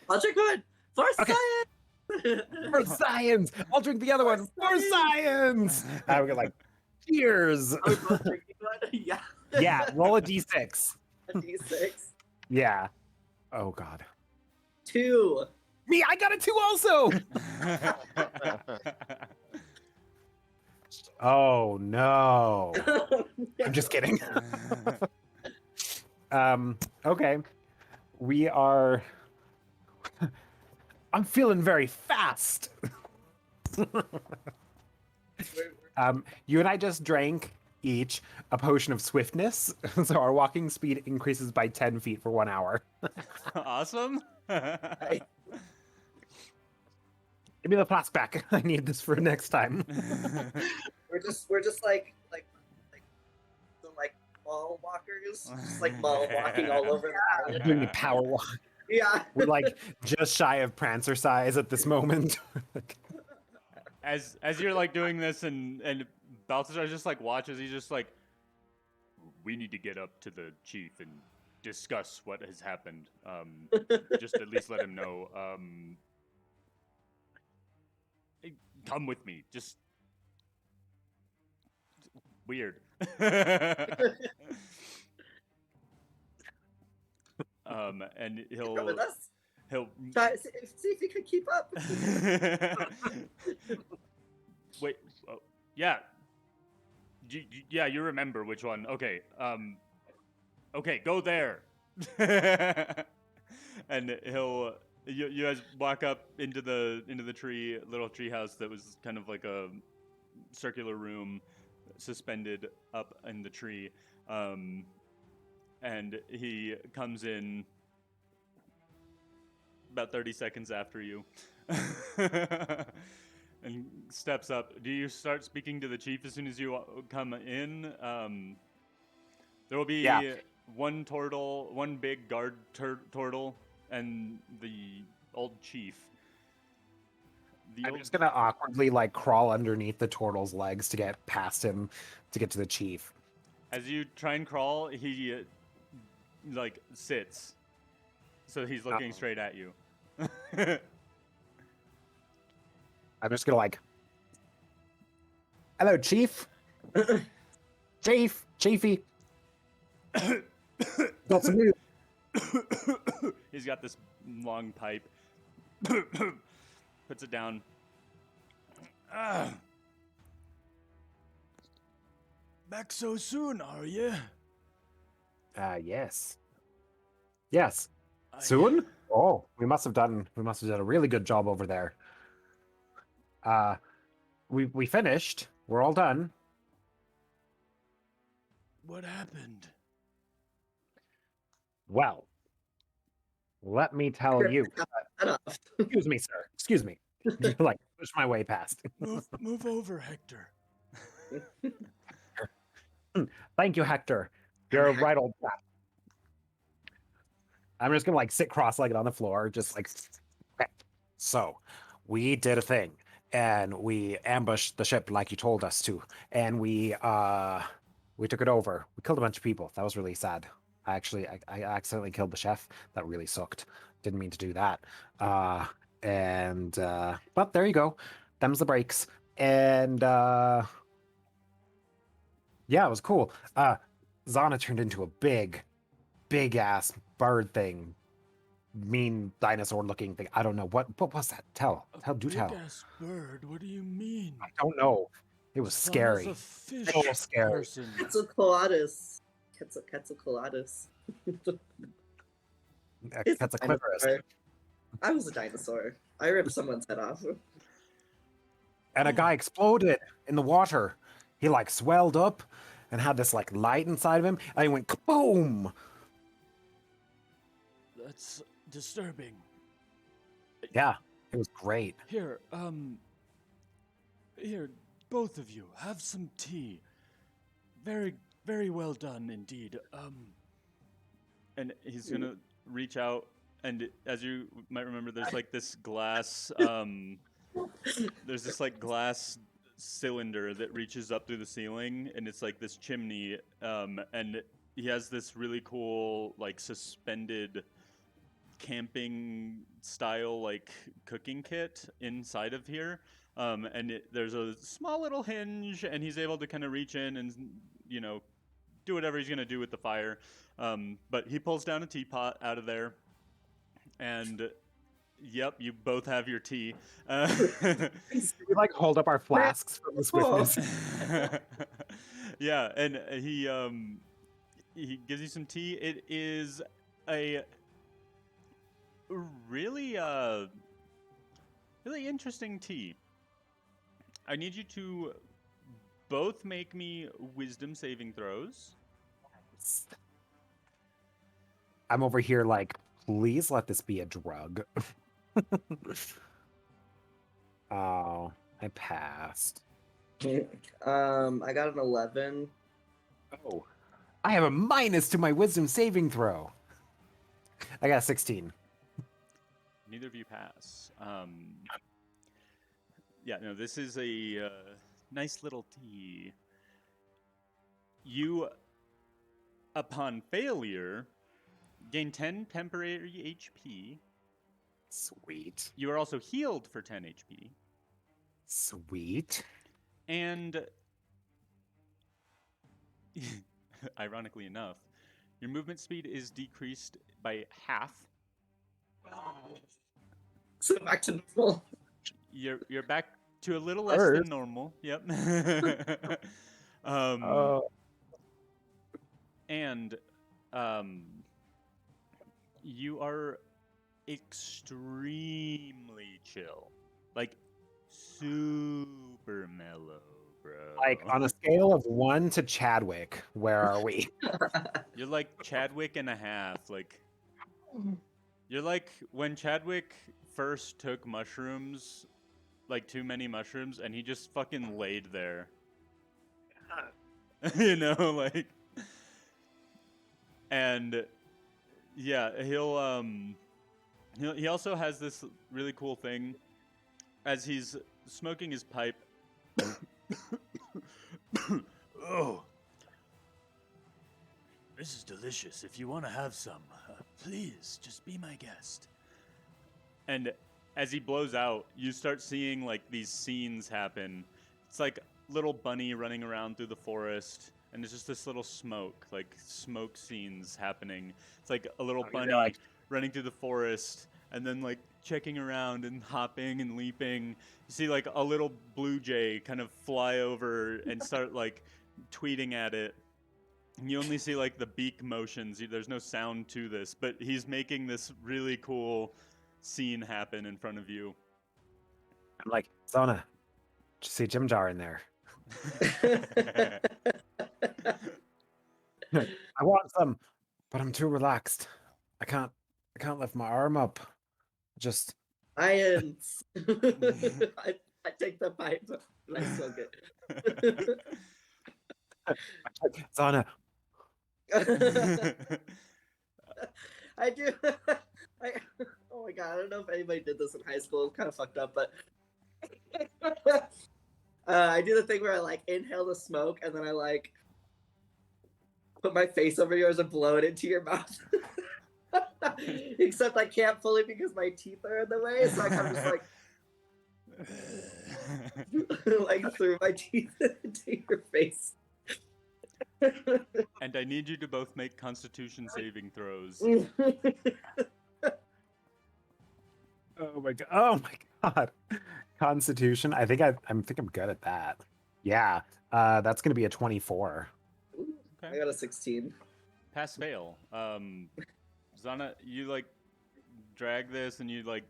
I'll drink one for Okay. science. For science! I'll drink the other one for science! I would get like, cheers! Are we both drinking one? Yeah. Yeah, roll a d6. A D6. Yeah. Oh god. 2. Me, I got a 2 also! Oh no. I'm just kidding. Okay. We are I'm feeling very fast. You and I just drank each a potion of swiftness, so our walking speed increases by 10 feet for 1 hour. Awesome. Right. Give me the flask back. I need this for next time. We're just like the like mall walkers, just like mall walking all over the Doing the island. power walk. Yeah. We're like just shy of Prancer size at this moment. As you're like doing this, and Balthazar just like watches. He's just like, we need to get up to the chief and discuss what has happened. Just at least let him know. Come with me. Just weird. And Come with us. he'll Try, see if you can keep up. wait. Oh, yeah. Yeah, you remember which one? Okay. Okay, go there. And you guys walk up into the little tree house that was kind of like a circular room suspended up in the tree. And he comes in about 30 seconds after you. And steps up. Do you start speaking to the chief as soon as you come in? There will be one turtle, one big guard turtle, and the old chief. I'm just gonna awkwardly like crawl underneath the turtle's legs to get past him to get to the chief. As you try and crawl, he like sits, so he's looking straight at you. I'm just gonna like, hello, chief. Chiefy. Got some news. He's got this long pipe. Puts it down. Back so soon, are you? Yes. Yes. Soon? Oh, we must have done a really good job over there. We finished. We're all done. What happened? Well, let me tell you. Excuse me, sir. Excuse me. Like, push my way past. Move over, Hector. Thank you, Hector. You're a right old chap. I'm just gonna like sit cross-legged on the floor, just like. So, we did a thing, and we ambushed the ship like you told us to, and we took it over. We killed a bunch of people. That was really sad. I accidentally killed the chef. That really sucked. Didn't mean to do that. But there you go. Them's the breaks. And yeah, it was cool. Zana turned into a big ass bird thing. Mean dinosaur looking thing. I don't know. What was that? Tell. Big ass bird? What do you mean? I don't know. It was scary. A fish So scary. person. Quetzalcoatlus. Quetzalcoatlus. That's a clitoris. I was a dinosaur. I ripped someone's head off. And a guy exploded in the water. He like swelled up and had this like light inside of him, and he went kaboom. That's disturbing. Yeah, it was great. Here, both of you, have some tea. Very, very well done indeed. And he's gonna reach out, and as you might remember, there's like this glass, there's this like glass cylinder that reaches up through the ceiling, and it's like this chimney, and he has this really cool like suspended camping style like cooking kit inside of here, and there's a small little hinge, and he's able to kind of reach in and do whatever he's gonna do with the fire, but he pulls down a teapot out of there, and yep, you both have your tea. We like hold up our flasks from the swiftness. Yeah, and he gives you some tea. It is a really really interesting tea. I need you to both make me wisdom saving throws. I'm over here like, please let this be a drug. Oh, I passed. I got an 11. Oh, I have a minus to my wisdom saving throw. I got a 16. neither of you pass. Yeah, no, this is a nice little tea. You, upon failure, gain 10 temporary HP. Sweet. You are also healed for 10 HP. Sweet. And, ironically enough, your movement speed is decreased by half. So back to normal. You're back to a little less than First. normal. Yep. Oh. And you are extremely chill, like super mellow, bro. Like on a scale of 1 to Chadwick, where are we? You're like Chadwick and a half. Like you're like when Chadwick first took mushrooms, like too many mushrooms, and he just fucking laid there. You know, like, and yeah, he also has this really cool thing as he's smoking his pipe. Oh, this is delicious. If you want to have some, please just be my guest. And as he blows out, you start seeing like these scenes happen. It's like little bunny running around through the forest, and it's just this little smoke scenes happening. It's like a little bunny like- running through the forest, and then like checking around and hopping and leaping. You see like a little blue jay kind of fly over and start like tweeting at it. And you only see like the beak motions. There's no sound to this, but he's making this really cool scene happen in front of you. I'm like, Zana, did you see Jim Jar in there? I want some, but I'm too relaxed. I can't lift my arm up. Just Science. I take the pipe and I smoke it. Zana, I do. Oh my god, I don't know if anybody did this in high school. It's kind of fucked up, but I do the thing where I like inhale the smoke and then I like put my face over yours and blow it into your mouth. Except I can't fully because my teeth are in the way, so I kind of just like like threw my teeth into your face. And I need you to both make Constitution saving throws. oh my god, Constitution. I think I'm good at that. Yeah, that's gonna be a 24. I got a 16. Pass fail. Zana, you like drag this and you like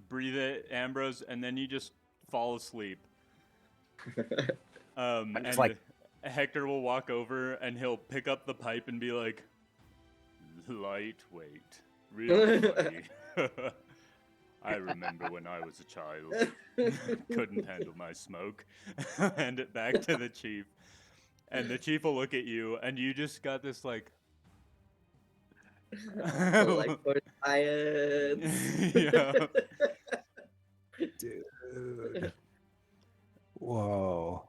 breathe it, Ambrose, and then you just fall asleep. I'm And just like- Hector will walk over and he'll pick up the pipe and be like, lightweight, really funny. I remember when I was a child, couldn't handle my smoke. Hand it back to the chief. And the chief will look at you and you just got this like, Like for science. yeah. Dude. Whoa.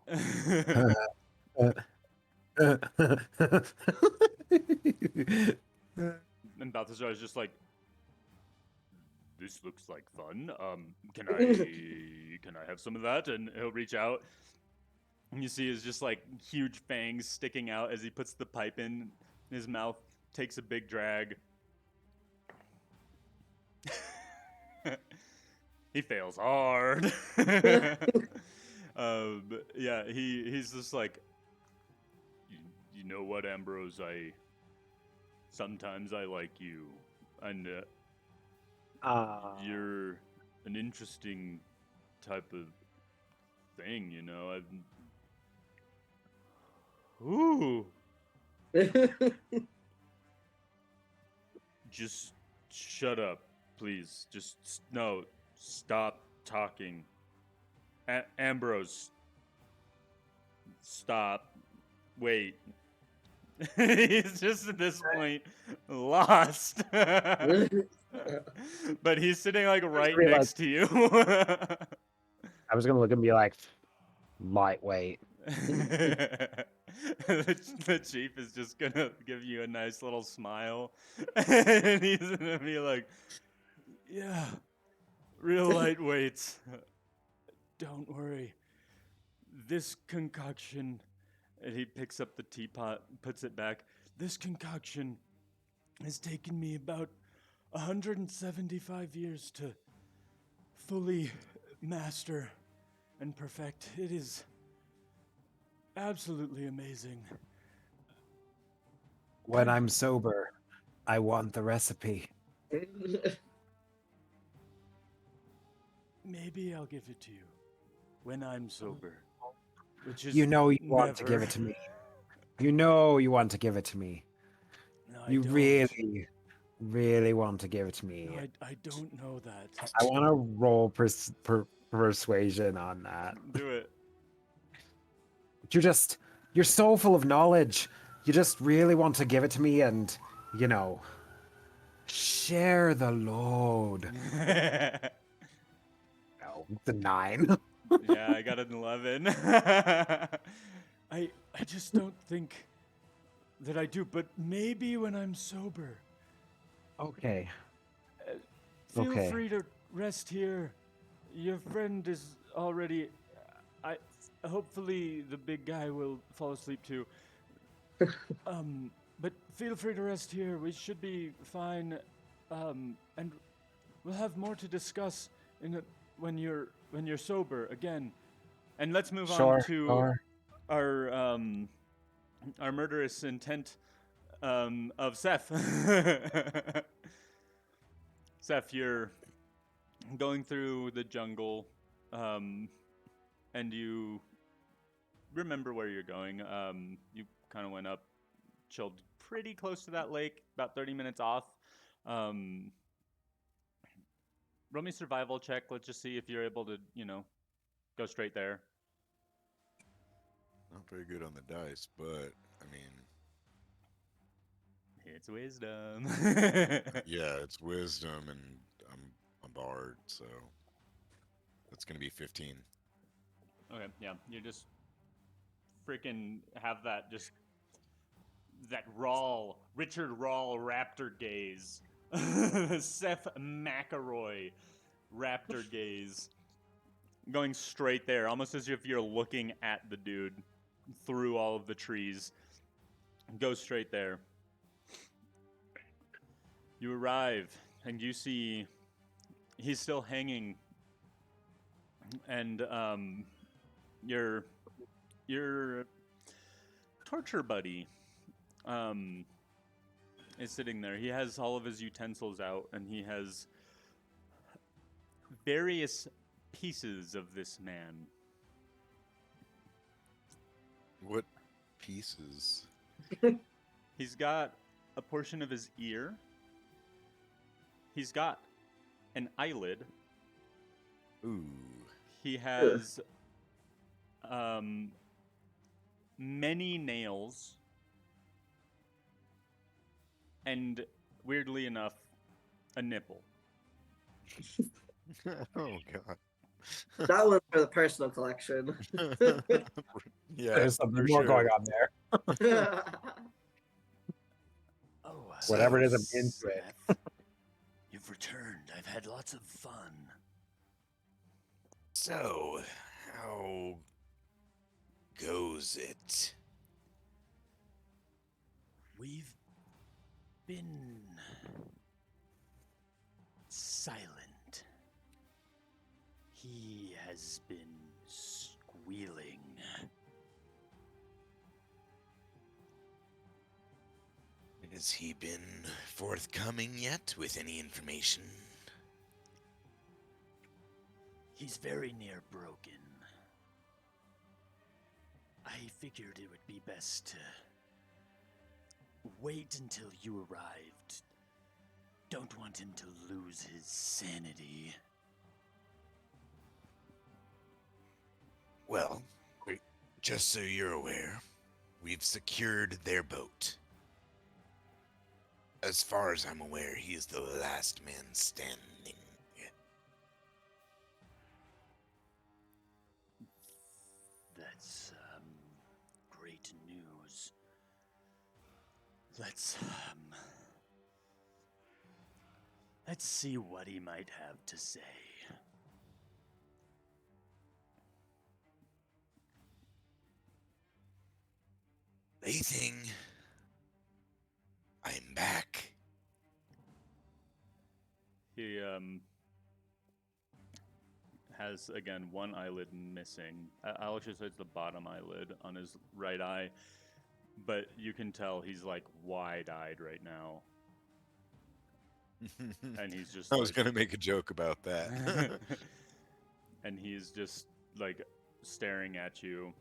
And Balthazar is just like, this looks like fun. Can I have some of that? And he'll reach out, and you see his just like huge fangs sticking out as he puts the pipe in his mouth, takes a big drag. He fails hard. Yeah, he's just like, you know what, Ambrose? Sometimes I like you, and you're an interesting type of thing, you know. Ooh, just shut up, please. No, stop talking. Ambrose, stop. Wait. He's just at this point lost. But he's sitting like right realized- next to you. I was gonna look and be like, lightweight. The chief is just gonna give you a nice little smile, and he's gonna be like, "Yeah, real lightweight. Don't worry. This concoction," and he picks up the teapot, puts it back. "This concoction has taken me about 175 years to fully master and perfect. It is absolutely amazing." When I'm sober, I want the recipe. Maybe I'll give it to you when I'm sober. Which is You know you want to give never. it to me. You know you want to give it to me. No, I You don't. really want to give it to me. No, I don't know that. I want to roll persuasion on that. Do it. You're so full of knowledge. You just really want to give it to me and, share the load. No, it's a 9. Yeah, I got an 11. I just don't think that I do, but maybe when I'm sober. Okay. Feel Okay. free to rest here. Your friend is already. Hopefully the big guy will fall asleep too. But feel free to rest here. We should be fine. And we'll have more to discuss when you're sober again. And let's move on to our murderous intent of Seth. Seth, you're going through the jungle, and you remember where you're going. You kind of went up, chilled pretty close to that lake, about 30 minutes off. Roll me a survival check. Let's just see if you're able to, go straight there. Not very good on the dice, but I mean, It's wisdom. yeah, it's wisdom, and I'm a bard, so that's gonna be 15. Okay, yeah, you just freaking have that Richard Rawl raptor gaze. Seth McElroy raptor gaze. Going straight there, almost as if you're looking at the dude through all of the trees. Go straight there. You arrive, and you see he's still hanging, and your torture buddy is sitting there. He has all of his utensils out, and he has various pieces of this man. What pieces? He's got a portion of his ear. He's got an eyelid. Ooh. He has many nails. And weirdly enough, a nipple. Oh god. That one's for the personal collection. Yeah, There's something for more sure. going on there. Oh, Whatever it is, I'm into it. Seth, you've returned. I've had lots of fun. So, how goes it? We've been silent. He has been squealing. Has he been forthcoming yet with any information? He's very near broken. I figured it would be best to wait until you arrived. Don't want him to lose his sanity. Well, just so you're aware, we've secured their boat. As far as I'm aware, he is the last man standing. That's great news. Let's see what he might have to say. Laything, I'm back. He has again one eyelid missing. Alex just hits the bottom eyelid on his right eye, but you can tell he's like wide-eyed right now, and he's just I was like, gonna make a joke about that. and he's just like staring at you.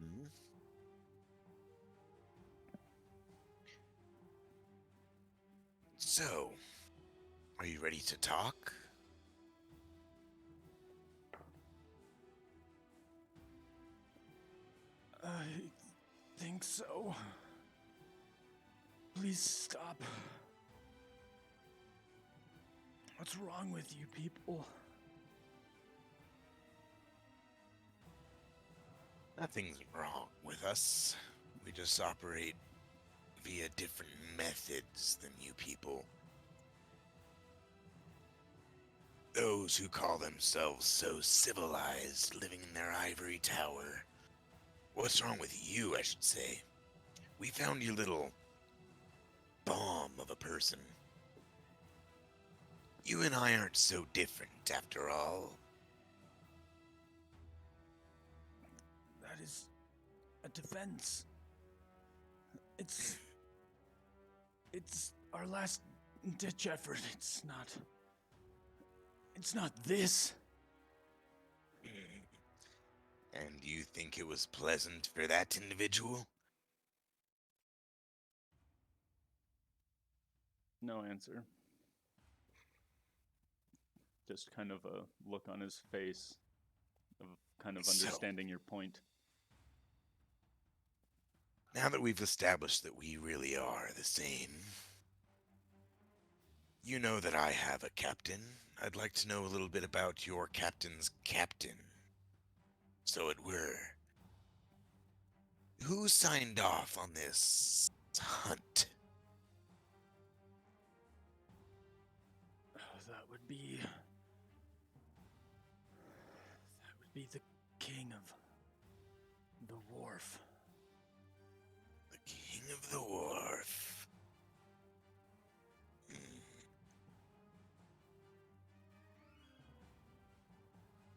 Mhm. So, are you ready to talk? I think so. Please stop. What's wrong with you people? Nothing's wrong with us. We just operate via different methods than you people. Those who call themselves so civilized, living in their ivory tower. What's wrong with you, I should say? We found your little bomb of a person. You and I aren't so different, after all. That is a defense. It's our last ditch effort. It's not this. And you think it was pleasant for that individual? No answer. Just kind of a look on his face of kind of So- understanding your point. Now that we've established that we really are the same, you know that I have a captain. I'd like to know a little bit about your captain's captain. So it were. Who signed off on this hunt? That would be the king of the wharf. The King of the Wharf.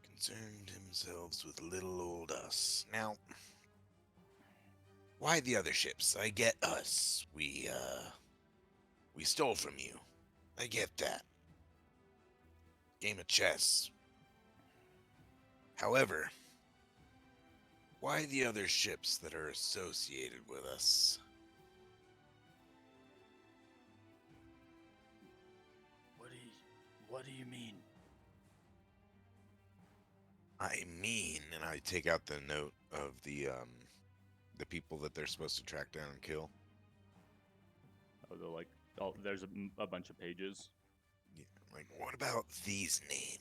Concerned themselves with little old us. Now, why the other ships? I get us. We stole from you. I get that. Game of chess. However, why the other ships that are associated with us? What do you mean? I mean, and I take out the note of the people that they're supposed to track down and kill. Oh, they're like, oh, there's a bunch of pages. Yeah, like, what about these names?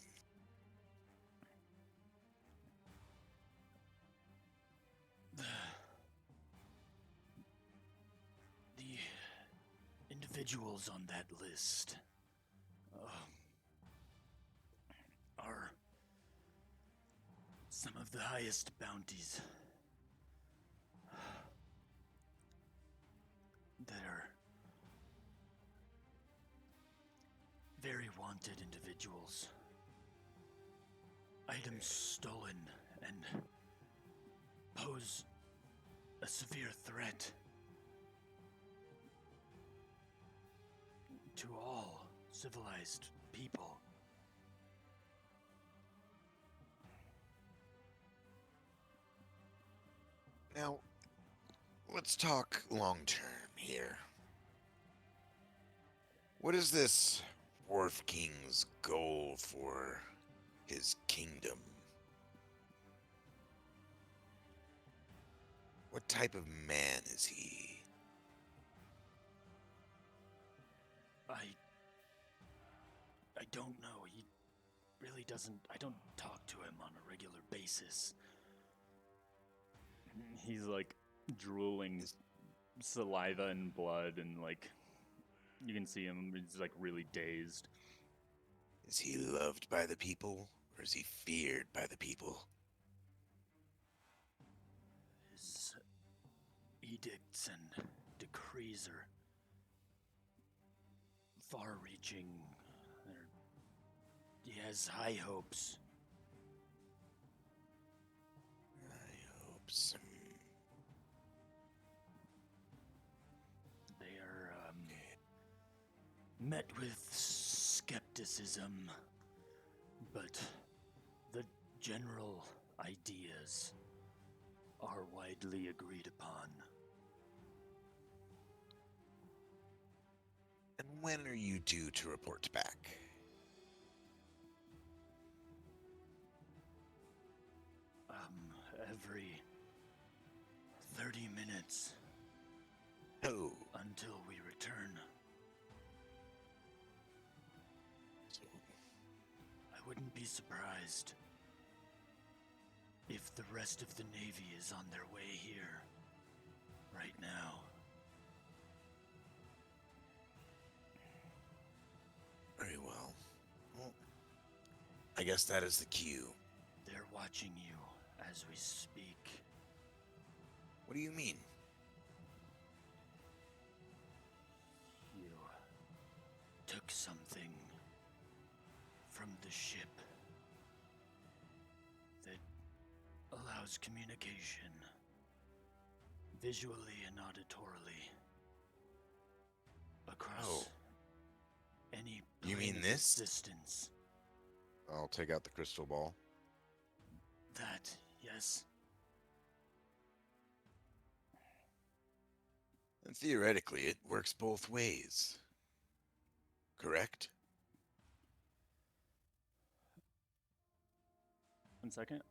The individuals on that list are some of the highest bounties that are very wanted individuals. Items stolen and pose a severe threat to all civilized people. Now, let's talk long term here. What is this Wharf King's goal for his kingdom? What type of man is he? I don't know. He really doesn't. I don't talk to him on a regular basis. He's like drooling saliva and blood, and like you can see him. He's like really dazed. Is he loved by the people, or is he feared by the people? His edicts and decrees are far-reaching. He has high hopes. I hope so. They are met with skepticism, but the general ideas are widely agreed upon. And when are you due to report back? Every 30 minutes Oh, until we return. so I wouldn't be surprised if the rest of the Navy is on their way here right now. very well. Well, I guess that is the cue. They're watching you as we speak. What do you mean? You took something from the ship that allows communication visually and auditorily across Oh. any You plane mean of this? existence. I'll take out the crystal ball. That, yes. And theoretically, it works both ways. Correct? 1 second.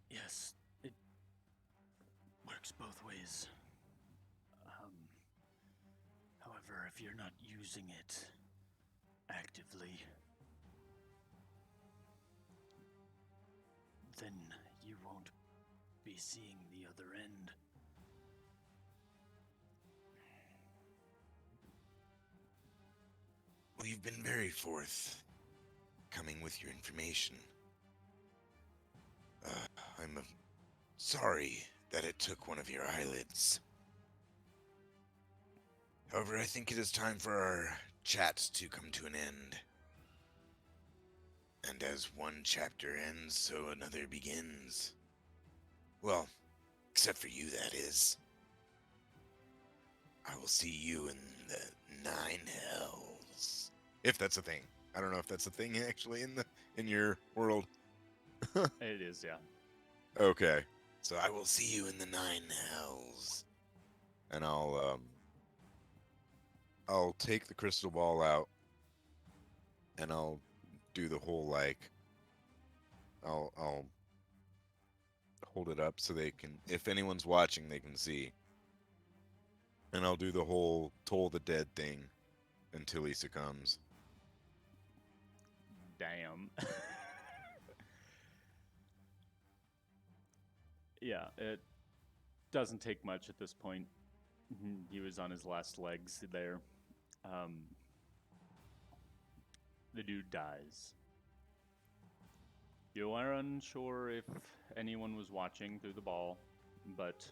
Yes, it works both ways. However, if you're not using it actively, then you won't be seeing the other end. Well, you've been very forthcoming with your information. I'm sorry that it took one of your eyelids. However, I think it is time for our chat to come to an end. And as one chapter ends, so another begins. Well, except for you, that is. I will see you in the 9 hells. If that's a thing. I don't know if that's a thing actually in your world. It is, yeah. Okay. So I will see you in the 9 hells. And I'll take the crystal ball out and I'll do the whole like I'll hold it up so they can, if anyone's watching, they can see. And I'll do the whole toll the dead thing until he succumbs. Damn. Yeah, it doesn't take much at this point. He was on his last legs there. The dude dies. You are unsure if anyone was watching through the ball, but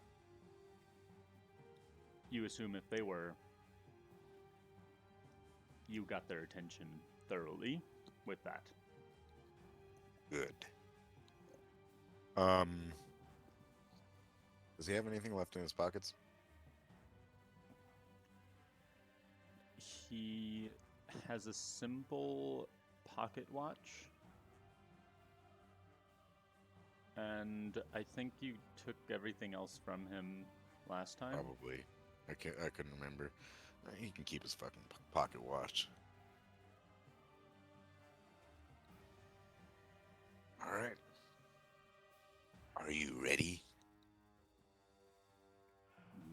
you assume if they were, you got their attention thoroughly with that. Good. Does he have anything left in his pockets? He has a simple pocket watch. And I think you took everything else from him last time. Probably. I couldn't remember. He can keep his fucking pocket watch. All right. Are you ready?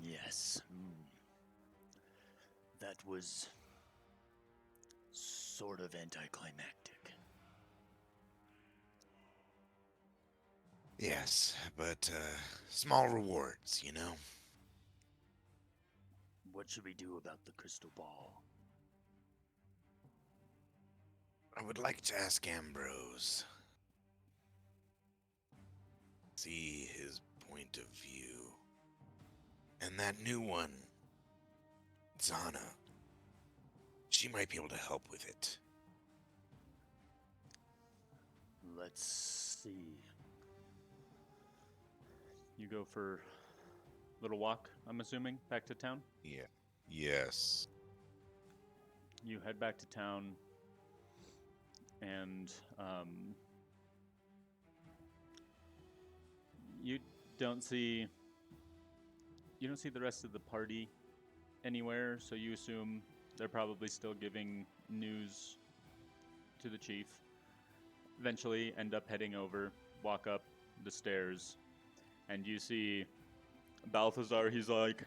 Yes. That was sort of anticlimactic. Yes, but small rewards, you know? What should we do about the crystal ball? I would like to ask Ambrose. See his point of view. And that new one, Zana. She might be able to help with it. Let's see. You go for a little walk, I'm assuming, back to town? Yeah. Yes. You head back to town, and you don't see the rest of the party anywhere, so you assume they're probably still giving news to the chief. Eventually end up heading over, walk up the stairs, and you see Balthazar. He's like,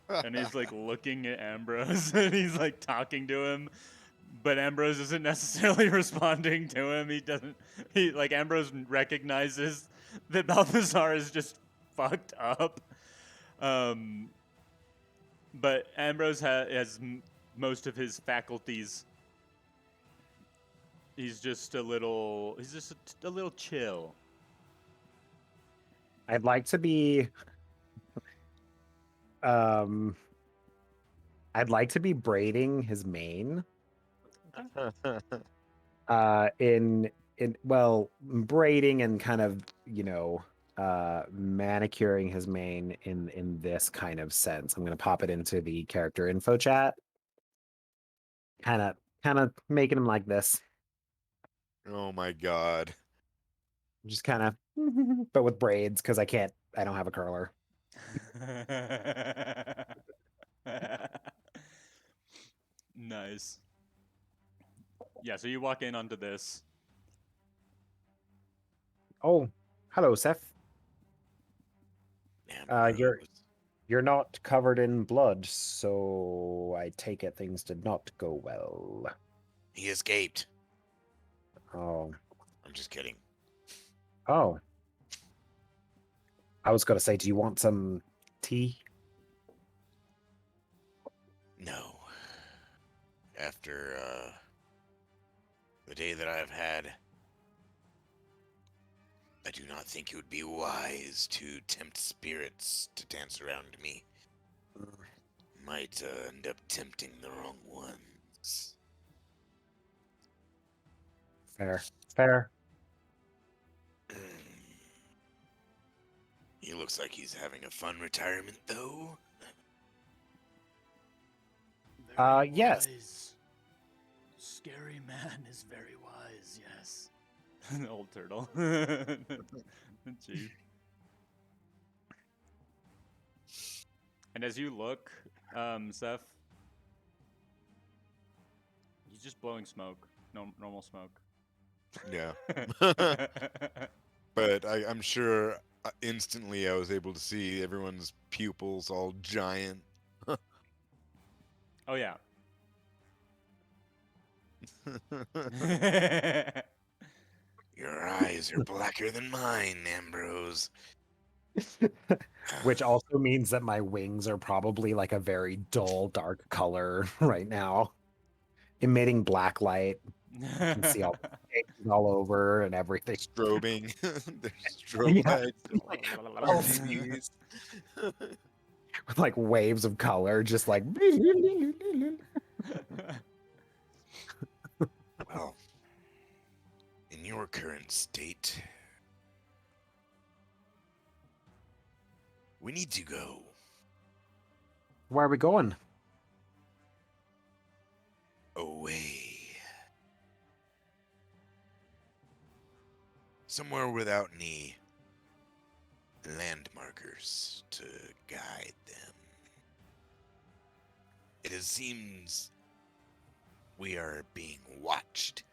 and he's like looking at Ambrose, and he's like talking to him, but Ambrose isn't necessarily responding to him. Ambrose recognizes that Balthazar is just fucked up. But Ambrose has most of his faculties. He's just a little chill. I'd like to be um I'd like to be braiding his mane. Braiding and kind of, manicuring his mane in this kind of sense. I'm gonna pop it into the character info chat. Kind of making him like this. Oh my god. Just kind of but with braids, because I don't have a curler. Nice. Yeah, so you walk in onto this. Oh, hello, Seth. Ambrose. You're not covered in blood, so I take it things did not go well. He escaped. Oh. I'm just kidding. Oh. I was gonna say, do you want some tea? No. After the day that I've had, I do not think it would be wise to tempt spirits to dance around me. Might end up tempting the wrong ones. Fair. He looks like he's having a fun retirement, though. Yes. Wise. Scary man is very wise, yes. Old turtle. Chief. And as you look, Seth, he's just blowing smoke. No, normal smoke. Yeah. But I'm sure instantly I was able to see everyone's pupils all giant. Oh, yeah. Your eyes are blacker than mine, Ambrose. Which also means that my wings are probably like a very dull, dark color right now, emitting black light. You can see all over and everything. Strobing. There's strobe Yeah. lights. RGBs. With like waves of color, just like. Well, in your current state, we need to go. Where are we going? Away. Somewhere without any landmarkers to guide them. It seems we are being watched.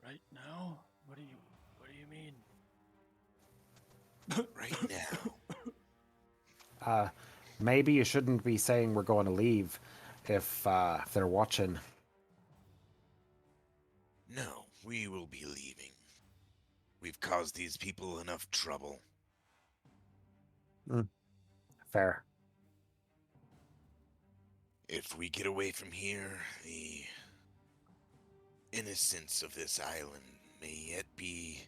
Right now? What do you mean? Right now. Maybe you shouldn't be saying we're going to leave if they're watching. No, we will be leaving. We've caused these people enough trouble. Fair. If we get away from here, the innocence of this island may yet be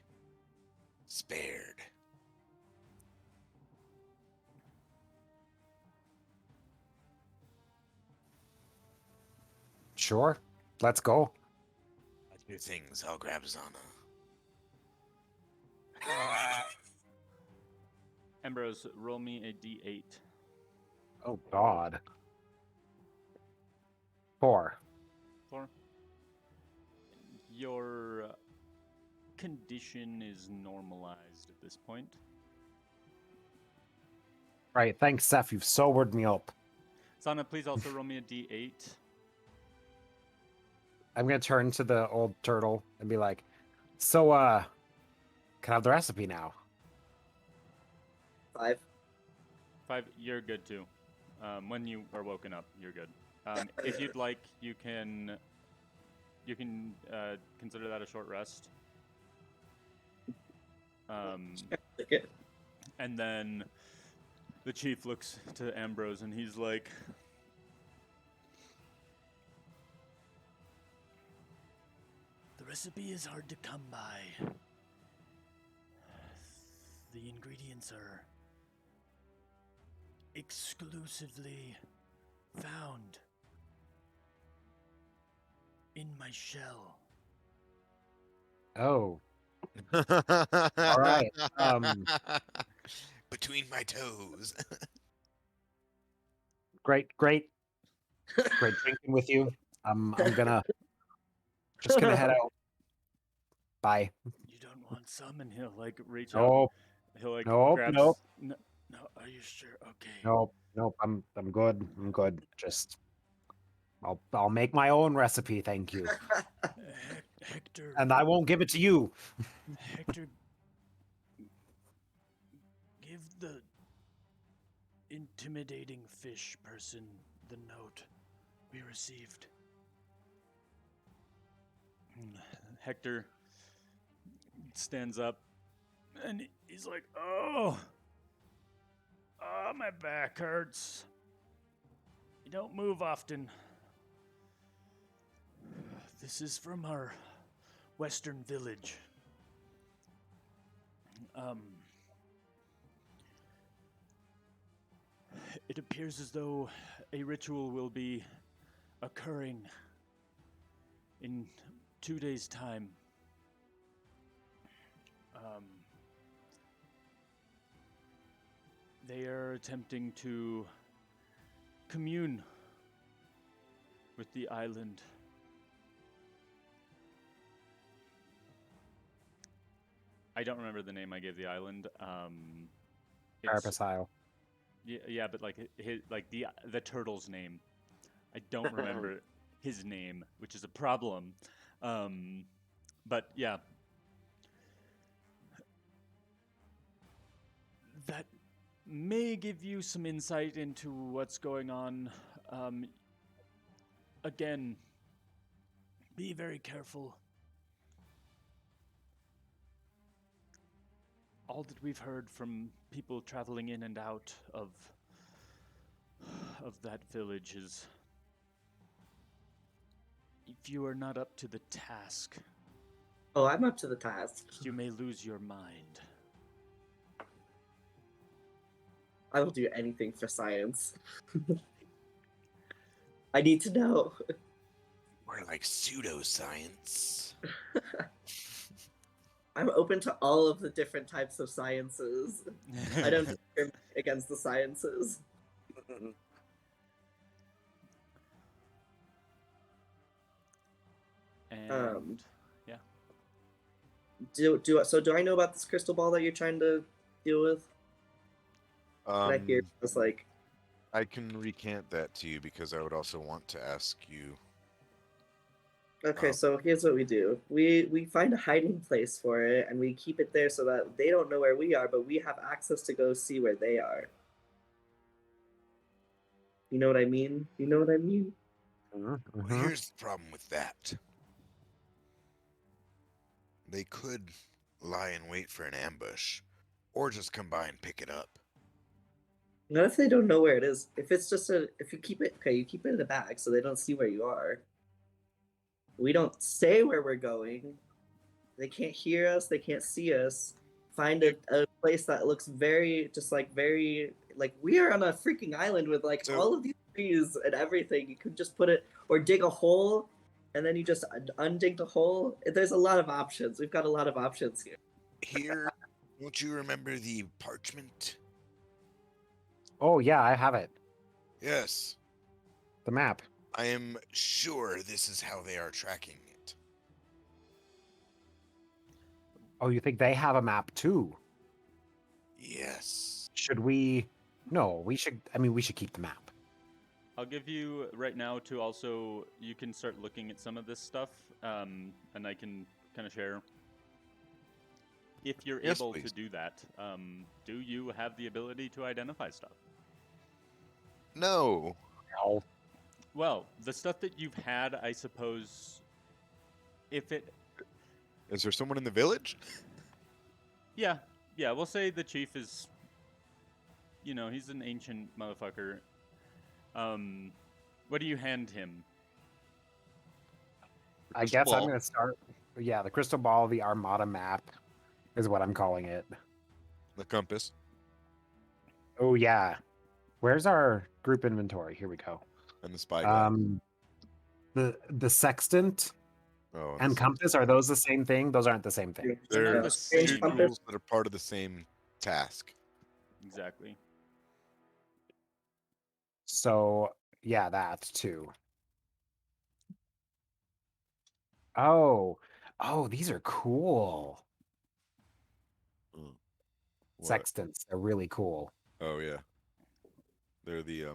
spared. Sure. Let's go. Two things. I'll grab Zana. Ambrose, roll me a d8. Oh, God. 4. 4. Your condition is normalized at this point. Right. Thanks, Seth. You've sobered me up. Sana, please also roll me a d8. I'm going to turn to the old turtle and be like, so, can I have the recipe now? 5. 5, you're good too. When you are woken up, you're good. If you'd like, you can consider that a short rest. Okay. And then the chief looks to Ambrose and he's like, "The recipe is hard to come by. The ingredients are exclusively found in my shell." Oh. All right. Between my toes. Great drinking with you. I'm gonna head out. Bye. You don't want some? And he'll like reach out. Nope. He'll like Nope, grabs. nope. No, are you sure? Okay. Nope. I'm good. I'm good. Just I'll make my own recipe, thank you. Hector. And I won't give it to you. Hector, give the intimidating fish person the note we received. Hector stands up and he's like, oh, my back hurts. You don't move often. This is from our western village. It appears as though a ritual will be occurring in 2 days' time. They are attempting to commune with the island. I don't remember the name I gave the island. Carapace Isle. Yeah, but like the turtle's name, I don't remember his name, which is a problem. But yeah, that may give you some insight into what's going on. Again, be very careful. All that we've heard from people traveling in and out of that village is, if you are not up to the task, Oh, I'm up to the task. you may lose your mind. I will do anything for science. I need to know. More like pseudoscience. I'm open to all of the different types of sciences. I don't discriminate against the sciences. And yeah. Do I know about this crystal ball that you're trying to deal with? Did I hear it's like I can recant that to you because I would also want to ask you. okay, Um, so here's what we do. We find a hiding place for it and we keep it there so that they don't know where we are, but we have access to go see where they are. You know what I mean? You know what I mean? Well, Mhm. here's the problem with that. They could lie in wait for an ambush, or just come by and pick it up. What if they don't know where it is? If you keep it okay, you keep it in a bag so they don't see where you are. We don't say where we're going. They can't hear us, they can't see us. Find a place that looks very very like we are on a freaking island with like So- all of these trees and everything. You could just put it or dig a hole and then you just undig the hole. There's a lot of options. We've got a lot of options here. Here, don't you remember the parchment? Oh yeah, I have it. Yes. The map. I am sure this is how they are tracking it. Oh, you think they have a map too? Yes. Should we? No, we should. I mean, we should keep the map. I'll give you right now to also, you can start looking at some of this stuff, and I can kind of share. If you're Yes, able please. to do that, do you have the ability to identify stuff? No. No. Well, the stuff that you've had, I suppose, if it, Is there someone in the village? yeah, we'll say the chief is, he's an ancient motherfucker. What do you hand him? The I crystal guess I'm ball. gonna start. Yeah, the crystal ball, the Armada map, is what I'm calling it. The compass. Oh yeah. Where's our group inventory? Here we go. And the spyglass. The sextant Oh, and the compass, are those the same thing? Those aren't the same thing. They're not They're the Strange two same. compass. tools that are part of the same task. Exactly. So yeah, that too. Oh, these are cool. Mm. What? Sextants, they're really cool. Oh yeah. They're the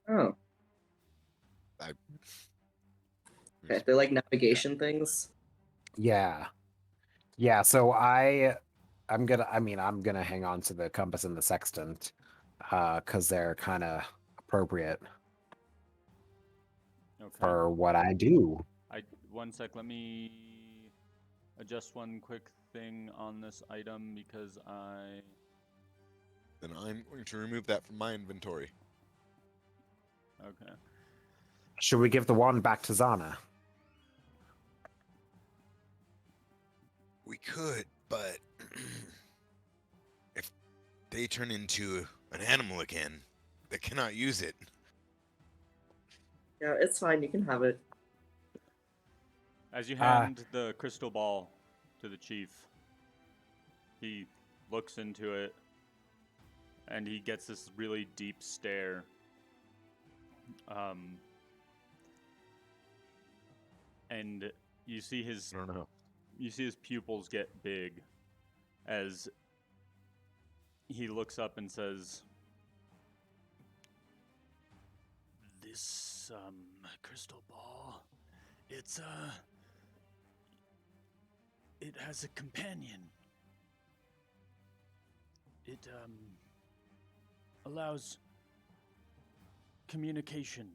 Oh. I Okay. They're like navigation things. Yeah. So I'm gonna hang on to the compass and the sextant, because they're kind of appropriate Okay. for what I do. One sec. Let me adjust one quick thing on this item because then I'm going to remove that from my inventory. okay. Should we give the wand back to Zana? We could, but if they turn into an animal again, they cannot use it. Yeah, it's fine. You can have it. As you hand the crystal ball to the chief, he looks into it and he gets this really deep stare. And you see his I don't know. pupils get big as he looks up and says, "This crystal ball, it has a companion. It allows communication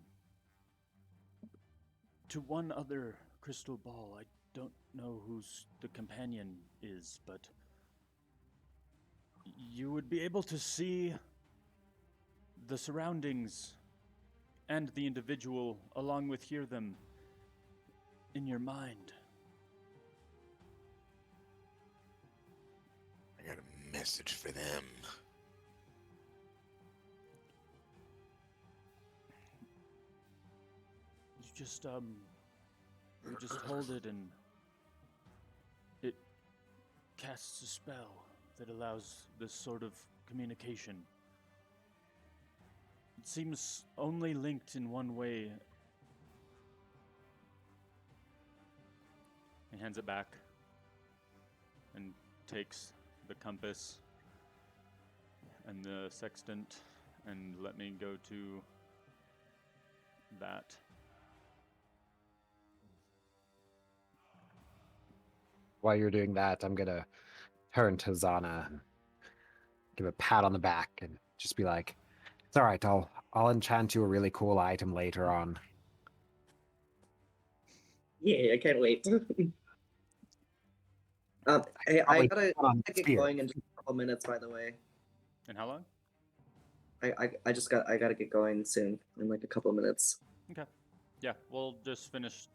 to one other crystal ball. I don't know who's the companion is, but you would be able to see the surroundings and the individual along with hear them in your mind." I got a message for them. You just hold it and it casts a spell that allows this sort of communication. It seems only linked in one way. He hands it back and takes the compass and the sextant, and let me go to that. While you're doing that, I'm gonna turn to Zana and give a pat on the back and just be like, "It's all right. I'll enchant you a really cool item later on." Yeah, I can't wait. Hey, I Probably gotta on get spear. going in just a couple minutes, by the way. And how long? I gotta get going soon in like a couple minutes. Okay. Yeah, we'll just finish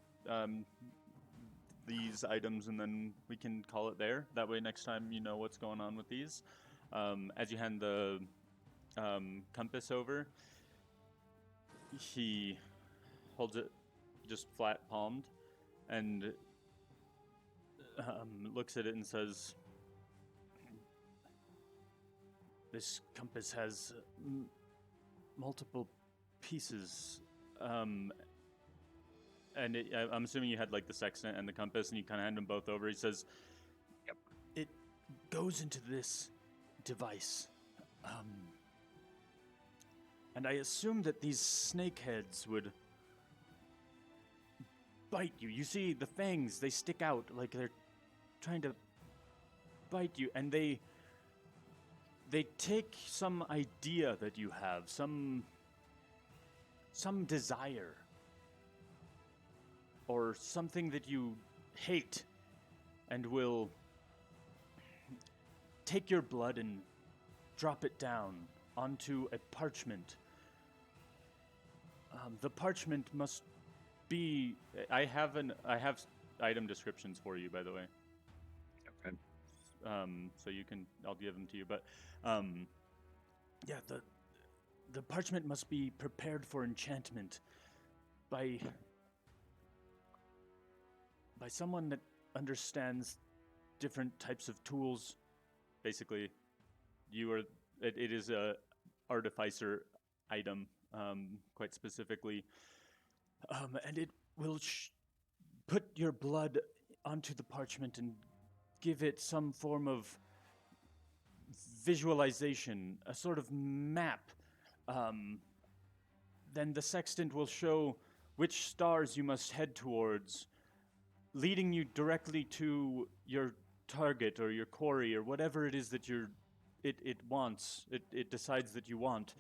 these items and then we can call it there. That way, next time you know what's going on with these. As you hand the compass over, he holds it just flat palmed and looks at it and says, "This compass has multiple pieces." And I'm assuming you had like the sextant and the compass, and you kind of hand them both over. He says, "Yep, it goes into this device, and I assume that these snake heads would bite you. You see, the fangs, they stick out like they're trying to bite you, and they take some idea that you have, some desire, or something that you hate, and will take your blood and drop it down onto a parchment. The parchment must be. I have item descriptions for you, by the way. Okay. So you can. I'll give them to you, but yeah, the parchment must be prepared for enchantment by someone that understands different types of tools. Basically, it is a artificer item, quite specifically, and it will put your blood onto the parchment and give it some form of visualization, a sort of map. Then the sextant will show which stars you must head towards, leading you directly to your target or your quarry or whatever it is that it wants. It decides that you want.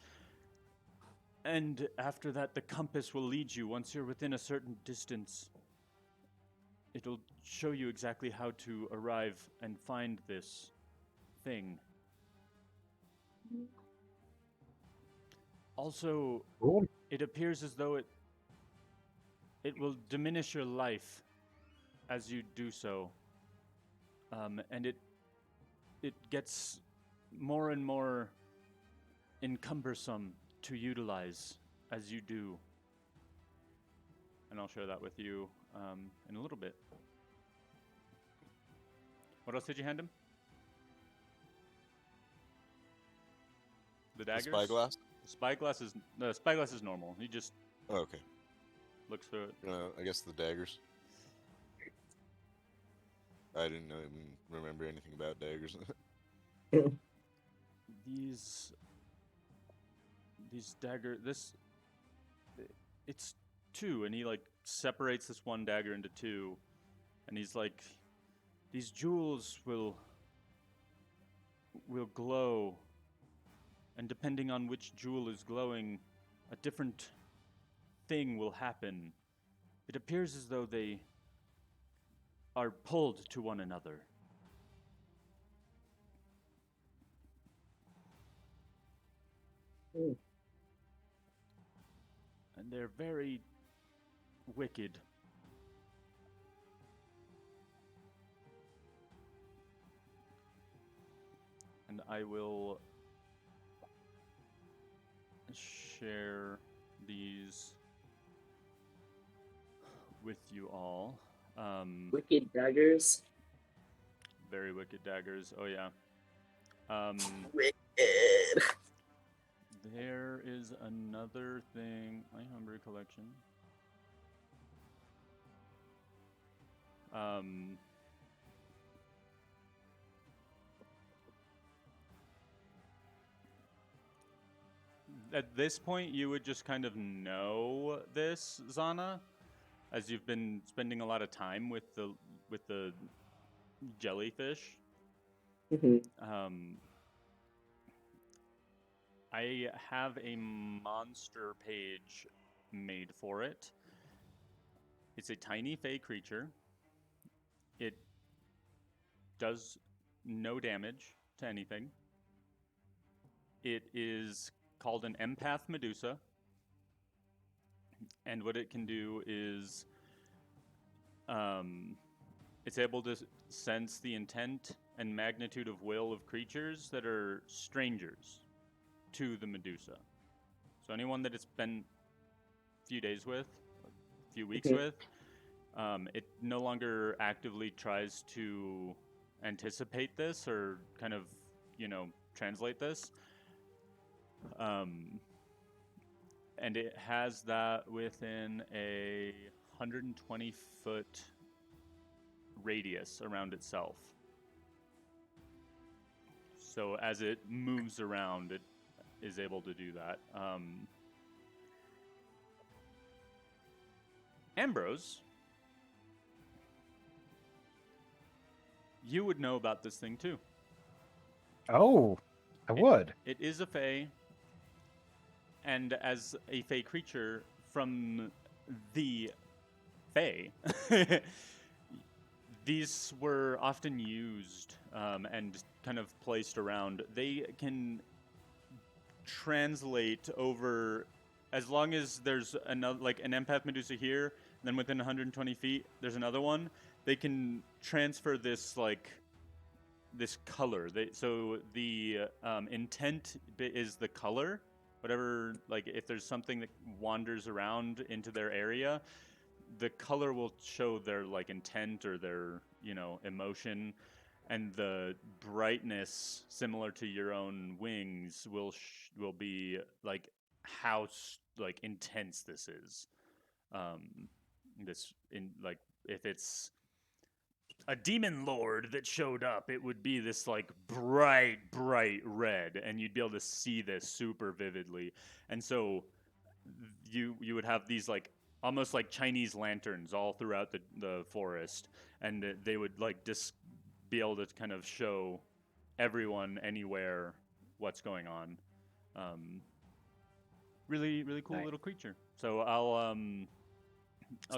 And after that, the compass will lead you. Once you're within a certain distance, it'll show you exactly how to arrive and find this thing. Also, Cool. it appears as though it will diminish your life as you do so, and it gets more and more encumbersome to utilize as you do. And I'll share that with you in a little bit. What else did you hand him? The The daggers? spyglass? The spyglass is normal. He just Oh, okay. looks through it. I guess the daggers. I didn't even remember anything about daggers. These dagger, it's two, and he like separates this one dagger into two, and he's like, these jewels will glow, and depending on which jewel is glowing, a different thing will happen. It appears as though they are pulled to one another. Mm. And they're very wicked. And I will share these with you all. Wicked daggers. Very wicked daggers. Oh yeah. Wicked. There is another thing. My Humber collection. Um, at this point, you would just kind of know this, Zana, as you've been spending a lot of time with the jellyfish. Mhm. I have a monster page made for it. It's a tiny fey creature. It does no damage to anything. It is called an empath Medusa. And what it can do is it's able to sense the intent and magnitude of will of creatures that are strangers to the Medusa. So anyone that it's been a few days with, a few weeks Mhm. with, it no longer actively tries to anticipate this or kind of, translate this. And it has that within a 120-foot radius around itself. So as it moves around, it is able to do that. Ambrose, you would know about this thing too. Oh, I would. It is a fae, and as a fae creature from the fae, these were often used and kind of placed around. They can translate over, as long as there's another, like an empath Medusa here, then within 120 feet there's another one. They can transfer this this color. So the intent is the color. Whatever, like if there's something that wanders around into their area, the color will show their like intent or their emotion, and the brightness, similar to your own wings, will be like how like intense this is. This in like if it's a demon lord that showed up, it would be this like bright red, and you'd be able to see this super vividly. And so you would have these like almost like Chinese lanterns all throughout the forest, and they would like just be able to kind of show everyone anywhere what's going on. Really cool Nice. little creature. So I'll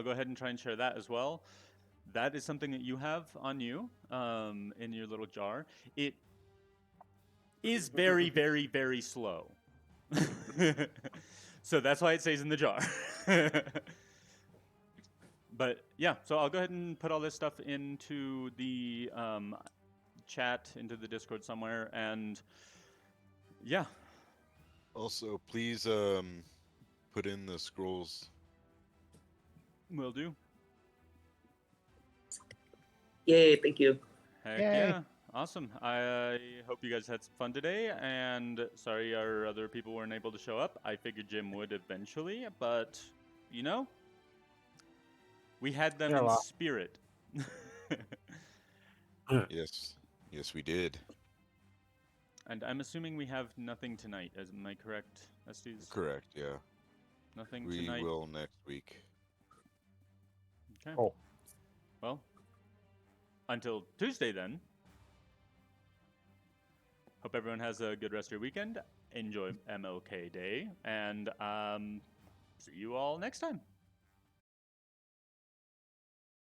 go ahead and try and share that as well. That is something that you have on you in your little jar. It is very slow. So that's why it stays in the jar. But yeah, so I'll go ahead and put all this stuff into the chat, into the Discord somewhere, and yeah. Also, please put in the scrolls. Will do. Yay! Thank you. Heck Yay. yeah. Awesome. I hope you guys had some fun today, and sorry our other people weren't able to show up. I figured Jim would eventually, but we had them They're a in lot. spirit. Yes, yes, we did. And I'm assuming we have nothing tonight. Am I correct, Estes? Correct. Yeah, Nothing we tonight. will next week. Okay. Cool. Well, until Tuesday then. Hope everyone has a good rest of your weekend. Enjoy MLK Day, and see you all next time.